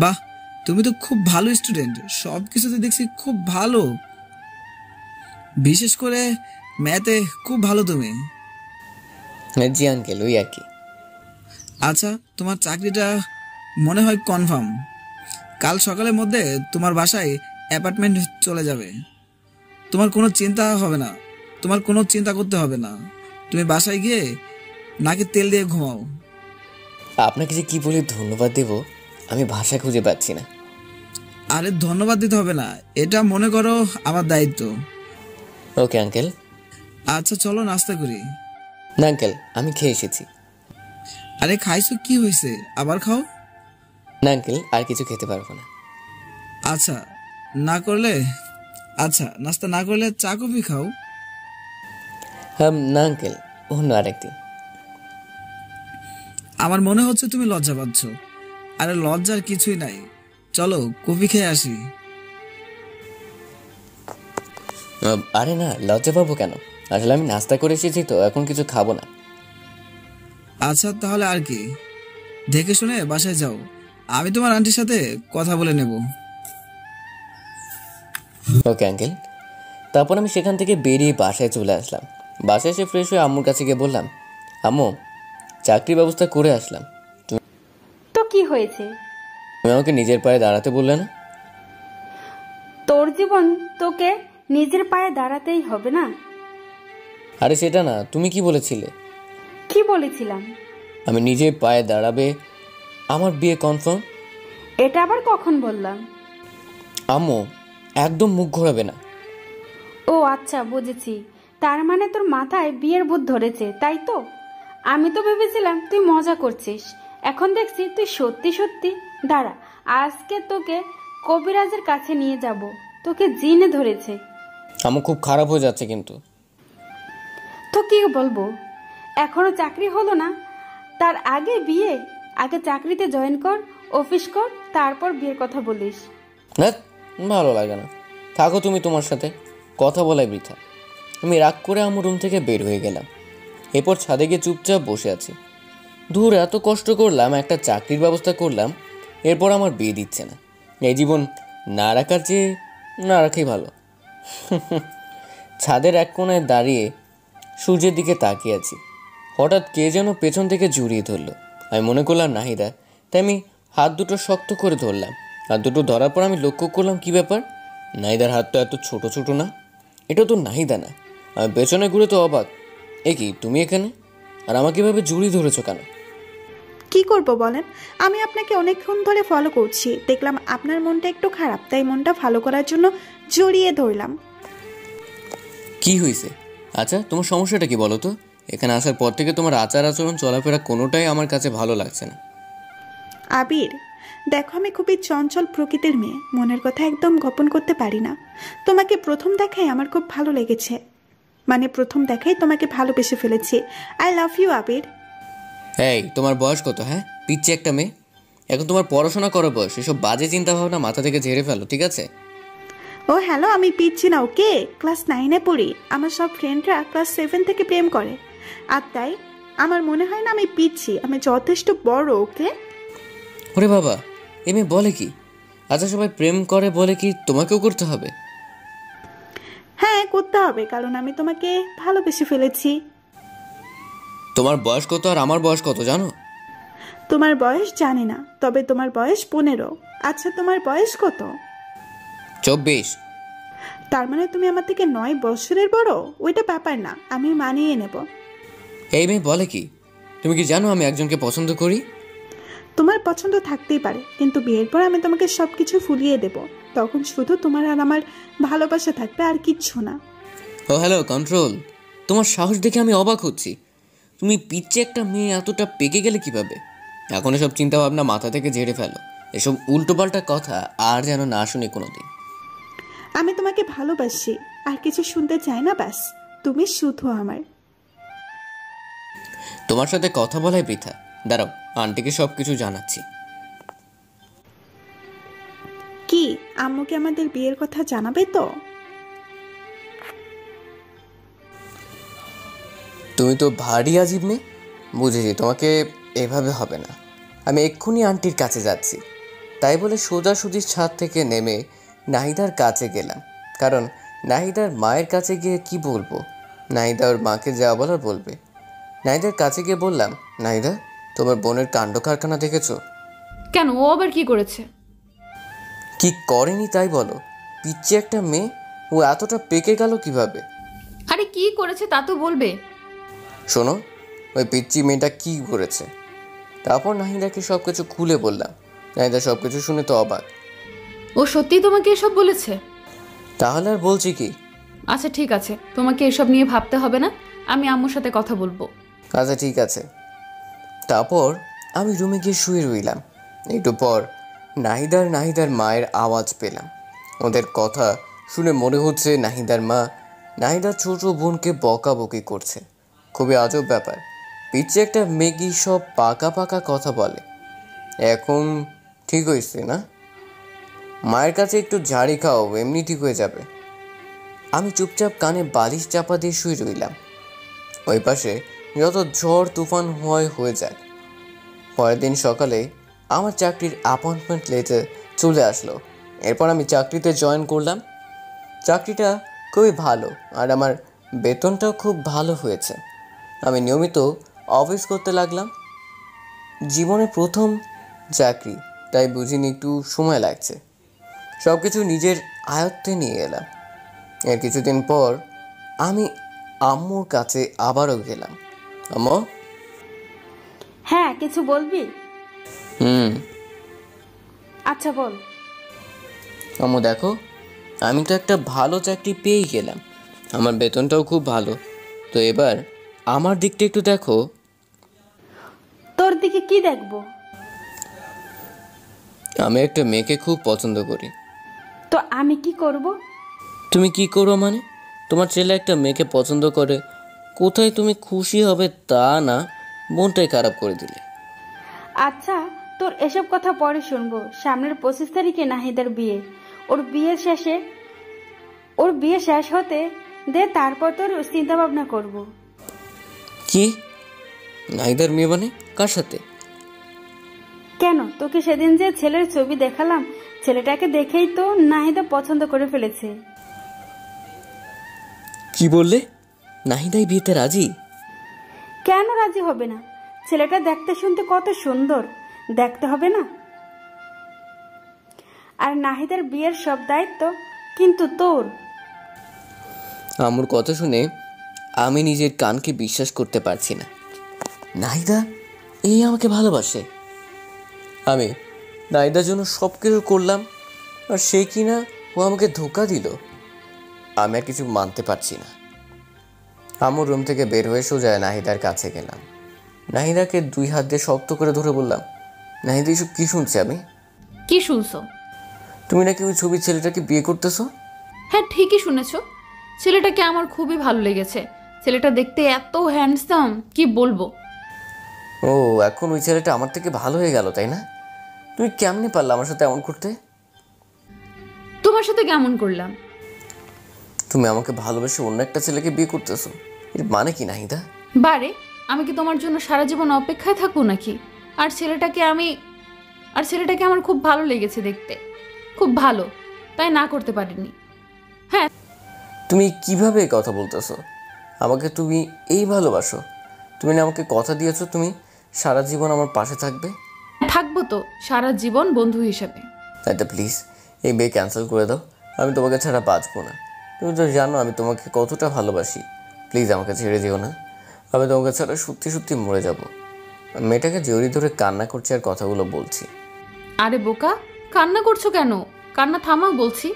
Speaker 10: বাহ, তুমি তো খুব ভালো স্টুডেন্ট, সব কিছুতে দেখছি খুব ভালো, বিশেষ করে ম্যাথে খুব ভালো তুমি।
Speaker 1: জি আঙ্কেল, ওই আর কি।
Speaker 10: আচ্ছা, তোমার চাকরিটা মনে হয় কনফার্ম। কাল সকালের মধ্যে তোমার বাসায় অ্যাপার্টমেন্ট চলে যাবে। তোমার কোনো চিন্তা হবে না, তোমার কোনো চিন্তা করতে হবে না। তুমি বাসায় গিয়ে নাকে তেল দিয়ে ঘুমাও।
Speaker 1: আপনাকে যে কি বলে ধন্যবাদ দেব আমি ভাষা খুঁজে পাচ্ছি না।
Speaker 10: আরে ধন্যবাদ দিতে হবে না, এটা মনে করো আমার দায়িত্ব।
Speaker 1: Okay uncle.
Speaker 10: আচ্ছা চলো নাস্তা করি।
Speaker 1: না আঙ্কেল, আমি খেয়ে এসেছি।
Speaker 10: আরে খাইছো, কি হয়েছে, আবার খাও।
Speaker 1: না আঙ্কেল, আর কিছু খেতে পারবো না।
Speaker 10: আচ্ছা নাস্তা না করলে চা কফি খাও।
Speaker 1: না আঙ্কেল, অন্য আরেকদিন।
Speaker 10: আমার মনে হচ্ছে তুমি লজ্জা পাচ্ছ। আরে লজ্জার কিছুই নাই, চলো কফি খেয়ে আসি।
Speaker 1: আরে না, লজ্জা পাবো কেন? আসলে আমি নাস্তা করে এসেছি তো, এখন কিছু খাবো না।
Speaker 10: আচ্ছা তাহলে আর কি, দেখে শুনে বাসায় যাও, আমি তোমার আন্টির সাথে কথা বলে নেব।
Speaker 1: Okay uncle. তারপর আমি সেখান থেকে বেরিয়ে বাসায় চলে আসলাম। বাসায় এসে ফ্রেশ হয়ে আম্মুর কাছে গিয়ে বললাম, আম্মু, চাকরির ব্যবস্থা করে আসলাম।
Speaker 6: তো কি হয়েছে?
Speaker 1: তুমি আমাকে নিজের পায়ে দাঁড়াতে বললে না?
Speaker 6: তোর জীবন তোকে নিজের পায়ে দাঁড়াতেই হবে না।
Speaker 1: আরে সেটা না, তুমি কি বলেছিলে?
Speaker 6: কি বলেছিলাম?
Speaker 1: আমি নিজের পায়ে দাঁড়াবে, আমার বিয়ে কনফার্ম।
Speaker 6: এটা আবার কখন বললাম?
Speaker 1: আম্মু, একদম মুখ ঘোরাবে না।
Speaker 6: ও আচ্ছা, বুঝেছি। তার মানে তোর মাথায় বিয়ের ভূত ধরেছে, তাই তো? আমি তো ভেবেছিলাম তুই মজা করছিস, এখন দেখছি তুই সত্যি সত্যি। দাঁড়া, আজকে তোকে কবিরাজের কাছে নিয়ে যাব, তোকে জিনে ধরেছে।
Speaker 1: আম্মু, খুব খারাপ হয়ে যাচ্ছে কিন্তু।
Speaker 6: তো কি বলবো, এখনো চাকরি হলো না, তার আগে বিয়ে? আগে চাকরিতে জয়েন কর, অফিস কর, তারপর বিয়ের কথা বলিস।
Speaker 1: না, ভালো লাগে না, থাকো তুমি তোমার সাথে, কথা বলাই বৃথা। আমি রাগ করে আমার রুম থেকে বের হয়ে গেলাম। এরপর ছাদে গিয়ে চুপচাপ বসে আছি। দূর এত কষ্ট করলাম, একটা চাকরির ব্যবস্থা করলাম, এরপর আমার বিয়ে দিচ্ছে না। এই জীবন না রাখার চেয়ে না রাখাই ভালো। ছাদের এক কোণায় দাঁড়িয়ে সূর্যের দিকে তাকিয়ে আছি। হঠাৎ কে যেন পেছন থেকে জড়িয়ে ধরলো। আমি মনে করলাম নাহিদা, তাই আমি হাত দুটো শক্ত করে ধরলাম। হাত দুটো ধরার পর আমি লক্ষ্য করলাম কি ব্যাপার, নাহিদার হাত তো এত ছোট ছোট না, এটা তো নাহিদা না। আমি পেছনে ঘুরে তো অবাক, এ কি তুমি এখানে, আর আমাকে এভাবে জড়িয়ে ধরেছো কেন?
Speaker 9: কি করব বলেন, আমি আপনাকে অনেকক্ষণ ধরে ফলো করছি, দেখলাম আপনার মনটা একটু খারাপ, তাই মনটা ভালো করার জন্য জড়িয়ে ধরলাম।
Speaker 1: কি হয়েছে? আচ্ছা তোমার সমস্যাটা কি বলো তো? এখানে আসার পর থেকে তোমার আচার আচরণ চলাফেরা কোনোটাই আমার কাছে ভালো লাগছে না।
Speaker 9: আবির, দেখো আমি খুবই চঞ্চল প্রকৃতির মেয়ে, মনের কথা একদম গোপন করতে পারি না। তোমাকে প্রথম দেখাই আমার খুব ভালো লেগেছে, মানে প্রথম দেখাই তোমাকে ভালোবেসে ফেলেছি। আই লাভ ইউ আবির।
Speaker 1: এই তোমার বয়স কত? হ্যাঁ, পিচ্ছি একটা মেয়ে, এখন তোমার পড়াশোনা করার বয়স। এসব বাজে চিন্তা ভাবনা মাথা থেকে ঝেড়ে ফেলো, ঠিক আছে?
Speaker 9: ও হ্যালো, আমি পিচ্ছি না, ওকে? ক্লাস 9-এ পড়ি, আমার সব ফ্রেন্ডরা ক্লাস 7 থেকে প্রেম করে, আর তাই আমার মনে হয় না আমি পিচ্ছি, আমি যথেষ্ট বড়, ওকে?
Speaker 1: ওরে বাবা, এ মেয়ে বলে কি? আচ্ছা সবাই প্রেম করে বলে কি তোমাকেও করতে হবে?
Speaker 9: হ্যাঁ করতে হবে, কারণ আমি তোমাকে ভালোবেসে ফেলেছি।
Speaker 1: তোমার বয়স কত আর আমার বয়স কত জানো?
Speaker 9: তোমার বয়স জানি না, তবে তোমার বয়স 15। আচ্ছা, তোমার বয়স কত?
Speaker 1: 24।
Speaker 9: তার মানে তুমি আমার থেকে 9 বছরের বড়। ওইটা ব্যাপার না, আমি মানিয়ে নেব।
Speaker 1: এই মেয়ে বলে কি? তুমি কি জানো আমি একজনকে পছন্দ করি?
Speaker 9: তোমার পছন্দ থাকতেই পারে, কিন্তু বিয়ের পর আমি তোমাকে সবকিছু ফুলিয়ে দেব। তখন শুধু তোমার আর আমার ভালোবাসা থাকবে, আর কিচ্ছু না।
Speaker 1: ও হ্যালো, কন্ট্রোল। তোমার সাহস দেখে আমি অবাক হচ্ছি। তুমি পিচ্ছে একটা মেয়ে এতটা পেকে গেলে কিভাবে? এখন এসব চিন্তা ভাবনা মাথা থেকে ঝেড়ে ফেলো। এসব উল্টোপাল্টা কথা আর যেন না শুনি কোনোদিন।
Speaker 9: আমি তোমাকে ভালোবাসি, আর কিছু শুনতে চাই না, ব্যাস তুমি শুধু আমার।
Speaker 1: তোমার সাথে কথা বলাই বৃথা। দাঁড়াও, আন্টিকে সব কিছু জানাচ্ছি।
Speaker 9: কি, আম্মুকে আমাদের বিয়ের কথা জানাবে তো?
Speaker 1: তুমি তো ভারী আজীব মেয়ে। বুঝেছি, তোমাকে এভাবে হবে না। আমি এক্ষুনি আন্টির কাছে যাচ্ছি। তাই বলে সোজাসুজি ছাদ থেকে নেমে নাহিদার কাছে গেলাম, কারণ নাহিদার মায়ের কাছে গিয়ে কি বলবো? নাহিদা ওর মাকে যা বলার বলবে। নাহিদার কাছে গিয়ে বললাম, নাহিদা, তোমার বোনের কাণ্ড কারখানা দেখেছো?
Speaker 2: কেন, ও আবার কি করেছে?
Speaker 1: কি করেনি তাই বলো? পিচ্ছে একটা মেয়ে, ও এতটা পেকে গেল কিভাবে?
Speaker 2: আরে কি করেছে তা তো বলবে।
Speaker 1: শোনো, ওই পিচ্চি মেয়েটা কি করেছে। তারপর নাহিদাকে সব কিছু খুলে বললাম। নাহিদা সব কিছু শুনে তো অবাক।
Speaker 2: ও সত্যিই তোমাকে এসব বলেছে?
Speaker 1: তাহলে আর বলছি কি?
Speaker 2: আচ্ছা ঠিক আছে, তোমাকে এসব নিয়ে ভাবতে হবে না, আমি আম্মুর সাথে কথা বলবো।
Speaker 1: আচ্ছা ঠিক আছে। তারপর আমি রুমে গিয়ে শুয়ে রইলাম। একটু পর নাহিদার মায়ের আওয়াজ পেলাম। ওদের কথা শুনে মনে হচ্ছে নাহিদার মা নাহিদার ছোট বোনকে বকাবকি করছে। খুবই আজব ব্যাপার। পিচ্ছে একটা মেগি সব পাকা পাকা কথা বলে। এখন ঠিক হয়েছে না? মায়ের কাছে একটু ঝাড়ি খাও, এমনি ঠিক হয়ে যাবে। আমি চুপচাপ কানে বালিশ চাপা দিয়ে শুয়ে রইলাম। ওই পাশে যত ঝড় তুফান হয়ে যায়। পরের দিন সকালে আমার চাকরির অ্যাপয়েন্টমেন্ট লেটার চলে আসলো। এরপর আমি চাকরিতে জয়েন করলাম। চাকরিটা খুবই ভালো, আর আমার বেতনটাও খুব ভালো হয়েছে। আমি নিয়মিত অফিস করতে লাগলাম। জীবনের প্রথম চাকরি, তাই বুঝিনি একটু সময় লাগছে। সব কিছু নিজের আয়ত্তে নিয়ে এলাম। এর কিছুদিন পর আমি আম্মুর কাছে আবারও গেলাম। আম্মু।
Speaker 6: হ্যাঁ, কিছু বলবি? আচ্ছা বল।
Speaker 1: আম্মু দেখো, আমি তো একটা ভালো চাকরি পেয়েই গেলাম। আমার বেতনটাও খুব ভালো। তো এবার আমার দিকটা একটু দেখো।
Speaker 6: তোর দিকে কি দেখবো?
Speaker 1: আমি একটা মেয়েকে খুব পছন্দ করি।
Speaker 6: তো আমি কি করব?
Speaker 1: তুমি কি করো মানে? তোমার ছেলে একটা মেয়েকে পছন্দ করে, কোথায় তুমি খুশি হবে তা না, মনটাই খারাপ করে দিলে।
Speaker 6: আচ্ছা, তোর এসব কথা পরে শুনবো। সামনের 25 তারিখে নাহিদার বিয়ে। ওর বিয়ে শেষ হতে দে, তারপর তোর চিন্তা ভাবনা করবো।
Speaker 1: কি? নাহিদার মেয়ে মানে কার সাথে?
Speaker 6: কেন, তোকে সেদিন যে ছেলের ছবি দেখালাম, ছেলেটাকে দেখেই তো নাহিদা পছন্দ করে ফেলেছে।
Speaker 1: কি বললে? নাহিদাই বিয়েতে রাজি?
Speaker 6: কেন রাজি হবে না? ছেলেটা দেখতে শুনতে কত সুন্দর, দেখতে হবে না? আর নাহিদার বিয়ের সব দায়িত্ব কিন্তু তোর।
Speaker 1: আমার কথা শুনে আমি নিজের কানকে বিশ্বাস করতে পারছি না। নাহিদা এই আমাকে ভালোবাসে? আমি নাহিদার জন্য সব কিছু করলাম, আর সে কিনা ও আমাকে ধোঁকা দিল। আমি আর কিছু মানতে পারছি না। আমার রুম থেকে বের হয়ে সোজা নাহিদার কাছে গেলাম। নাহিদাকে 2 হাত দিয়ে শক্ত করে ধরে বললাম, নাহিদা এসব কি শুনছি আমি?
Speaker 2: কি শুনছো?
Speaker 1: তুমি নাকি ওই ছবির ছেলেটাকে বিয়ে করতেছো?
Speaker 2: হ্যাঁ ঠিকই শুনেছো, ছেলেটাকে আমার খুবই ভালো লেগেছে। ছেলেটা দেখতে এত হ্যান্ডসাম, কি বলবো।
Speaker 1: ও, এখন ওই ছেলেটা আমার থেকে ভালো হয়ে গেল তাই না? তুমি কেমনে পারলে আমার সাথে এমন করতে?
Speaker 2: তোমার সাথে কেমন করলাম?
Speaker 1: তুমি আমাকে ভালোবেসে অন্য একটা ছেলেকে বিয়ে করতেছো, এর মানে কি নাহিদা?
Speaker 2: বারে, আমি কি তোমার জন্য সারা জীবন অপেক্ষায় থাকবো নাকি? আর ছেলেটাকে আমার খুব ভালো লেগেছে দেখতে, খুব ভালো, তাই না করতে পারিনি। হ্যাঁ।
Speaker 1: তুমি কিভাবে কথা বলতেছো? আমাকে তুমি এই ভালোবাসো? তুমি না আমাকে কথা দিয়েছো তুমি সারা জীবন আমার পাশে থাকবে?
Speaker 2: থাকবো তো সারা জীবন বন্ধু হিসেবে।
Speaker 1: নাইদা প্লিজ এই বিয়ে ক্যান্সেল করে দাও। আমি তোমাকে ছাড়া বাঁচবো না। তুমি তো জানো আমি তোমাকে কতটা ভালোবাসি। প্লিজ আমাকে ছেড়ে দিও না। আমি তোমাকে ছাড়া সত্যি সত্যি মরে যাব। মেয়েটাকে জড়িয়ে ধরে কান্না করছি আর কথাগুলো বলছি।
Speaker 2: আরে বোকা, কান্না করছো কেন? কান্না থামাও বলছি।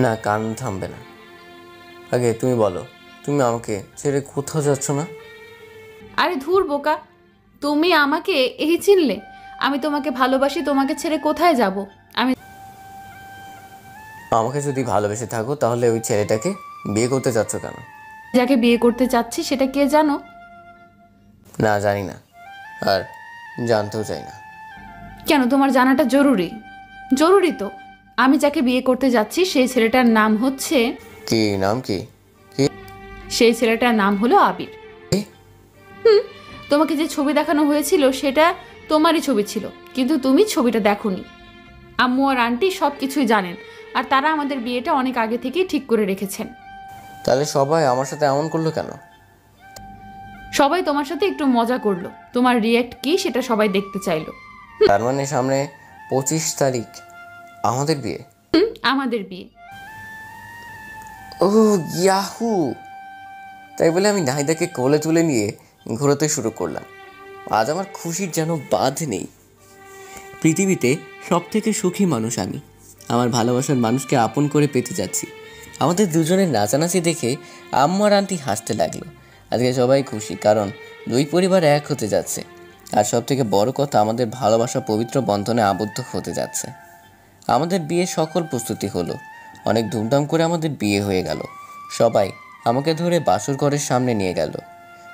Speaker 1: না, কান্না থামবে না। আগে তুমি বলো, তুমি আমাকে ছেড়ে কোথাও যাচ্ছ না?
Speaker 2: আরে ধুর বোকা, তুমি আমাকে এই চিনলে? আমি তোমাকে ভালোবাসি, তোমাকে ছেড়ে কোথায় যাব? আমি
Speaker 1: আমাকে যদি ভালোবেসে থাকো তাহলে ওই ছেলেটাকে বিয়ে করতে চাচ্ছ কেন?
Speaker 2: যাকে বিয়ে করতে চাচ্ছি সেটা কে জানো?
Speaker 1: না, জানি না, আর জানতেও চাই না।
Speaker 2: কেন, তোমার জানাটা জরুরি? জরুরি তো। আমি যাকে বিয়ে করতে যাচ্ছি সেই ছেলেটার নাম হচ্ছে...
Speaker 1: কি নাম? কি?
Speaker 2: সেই ছেলেটার নাম হলো আবির। তোমাকে যে ছবি দেখানো হয়েছিল সেটা তোমারই ছবি ছিল, কিন্তু তুমি ছবিটা দেখোনি। আম্মু আর আন্টি সব কিছুই জানেন, আর তারা আমাদের বিয়েটা অনেক আগে থেকেই ঠিক করে রেখেছেন।
Speaker 1: তাহলে সবাই আমার সাথে এমন করলো কেন?
Speaker 2: সবাই তোমার সাথে একটু মজা করলো, তোমার রিয়্যাক্ট কি সেটা সবাই দেখতে চাইলো।
Speaker 1: তার মানে সামনে 25 তারিখ আমাদের বিয়ে?
Speaker 2: আমাদের বিয়ে।
Speaker 1: ও ইয়াহু! তাই বলে আমি নাহিদাকে কোলে তুলে নিয়ে ঘোরাতে শুরু করলাম। আজ আমার খুশির যেন বাঁধ নেই। পৃথিবীতে সব থেকে সুখী মানুষ আমি। আমার ভালোবাসার মানুষকে আপন করে পেতে যাচ্ছি। আমাদের দুজনের নাচানাচি দেখে আম্মু আর আন্টি হাসতে লাগলো। আজকে সবাই খুশি, কারণ দুই পরিবার এক হতে যাচ্ছে। আর সব থেকে বড় কথা, আমাদের ভালোবাসা পবিত্র বন্ধনে আবদ্ধ হতে যাচ্ছে। আমাদের বিয়ে সকল প্রস্তুতি হলো। অনেক ধুমধাম করে আমাদের বিয়ে হয়ে গেল। সবাই আমাকে ধরে বাসর ঘরের সামনে নিয়ে গেল,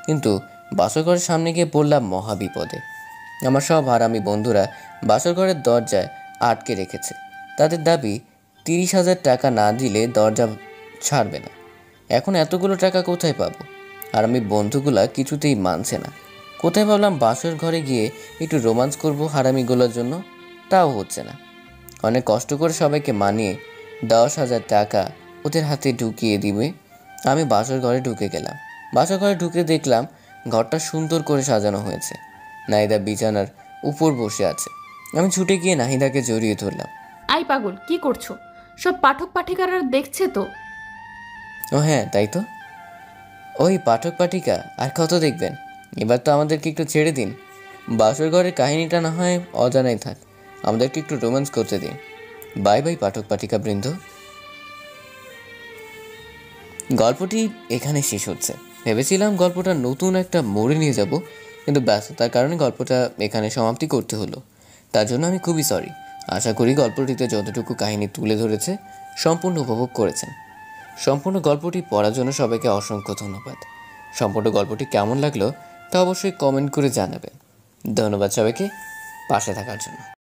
Speaker 1: কিন্তু বাসর ঘরের সামনে গিয়ে পড়লাম মহা বিপদে। আমার সব হারামি বন্ধুরা বাসর ঘরের দরজায় আটকে রেখেছে। তাদের দাবি 30,000 টাকা না দিলে দরজা ছাড়বে না। এখন এতগুলো টাকা কোথায় পাবো? আর আমি বন্ধুগুলা কিছুতেই মানছে না। কোথায় ভাবলাম বাসর ঘরে গিয়ে একটু রোমান্স করবো হারামিগুলোর জন্য, তাও হচ্ছে না। অনেক কষ্ট করে সবাইকে মানিয়ে 10,000 টাকা ওদের হাতে ঢুকিয়ে দিবে। আমি বাসর ঘরে ঢুকে গেলাম। বাসর ঘরে ঢুকে দেখলাম ঘরটা সুন্দর করে সাজানো হয়েছে। নাহিদা বিছানার উপর বসে আছে। আমি ছুটে গিয়ে নাহিদাকে জড়িয়ে ধরলাম।
Speaker 2: আই পাগল, কি করছো? সব পাঠক পাঠিকারা দেখছে তো।
Speaker 1: ও হ্যাঁ, তাই তো। ওই পাঠক পাঠিকা আর কত দেখবেন? এবার তো আমাদেরকে একটু ছেড়ে দিন। বাসর ঘরের কাহিনীটা না হয় অজানাই থাক, আমাদেরকে একটু রোম্যান্স করতে দিন। বাই বাই পাঠক পাঠিকা বৃন্দ। গল্পটি এখানে শেষ হচ্ছে। ভেবেছিলাম গল্পটা নতুন একটা মোড়ে নিয়ে যাব, কিন্তু ব্যস্ততার কারণে গল্পটা এখানে সমাপ্তি করতে হলো। তার জন্য আমি খুবই সরি। আশা করি গল্পটিতে যতটুকু কাহিনী তুলে ধরেছে সম্পূর্ণ উপভোগ করেছেন। সম্পূর্ণ গল্পটি পড়ার জন্য সবাইকে অসংখ্য ধন্যবাদ। সম্পূর্ণ গল্পটি কেমন লাগলো তা অবশ্যই কমেন্ট করে জানাবেন। ধন্যবাদ সবাইকে পাশে থাকার জন্য।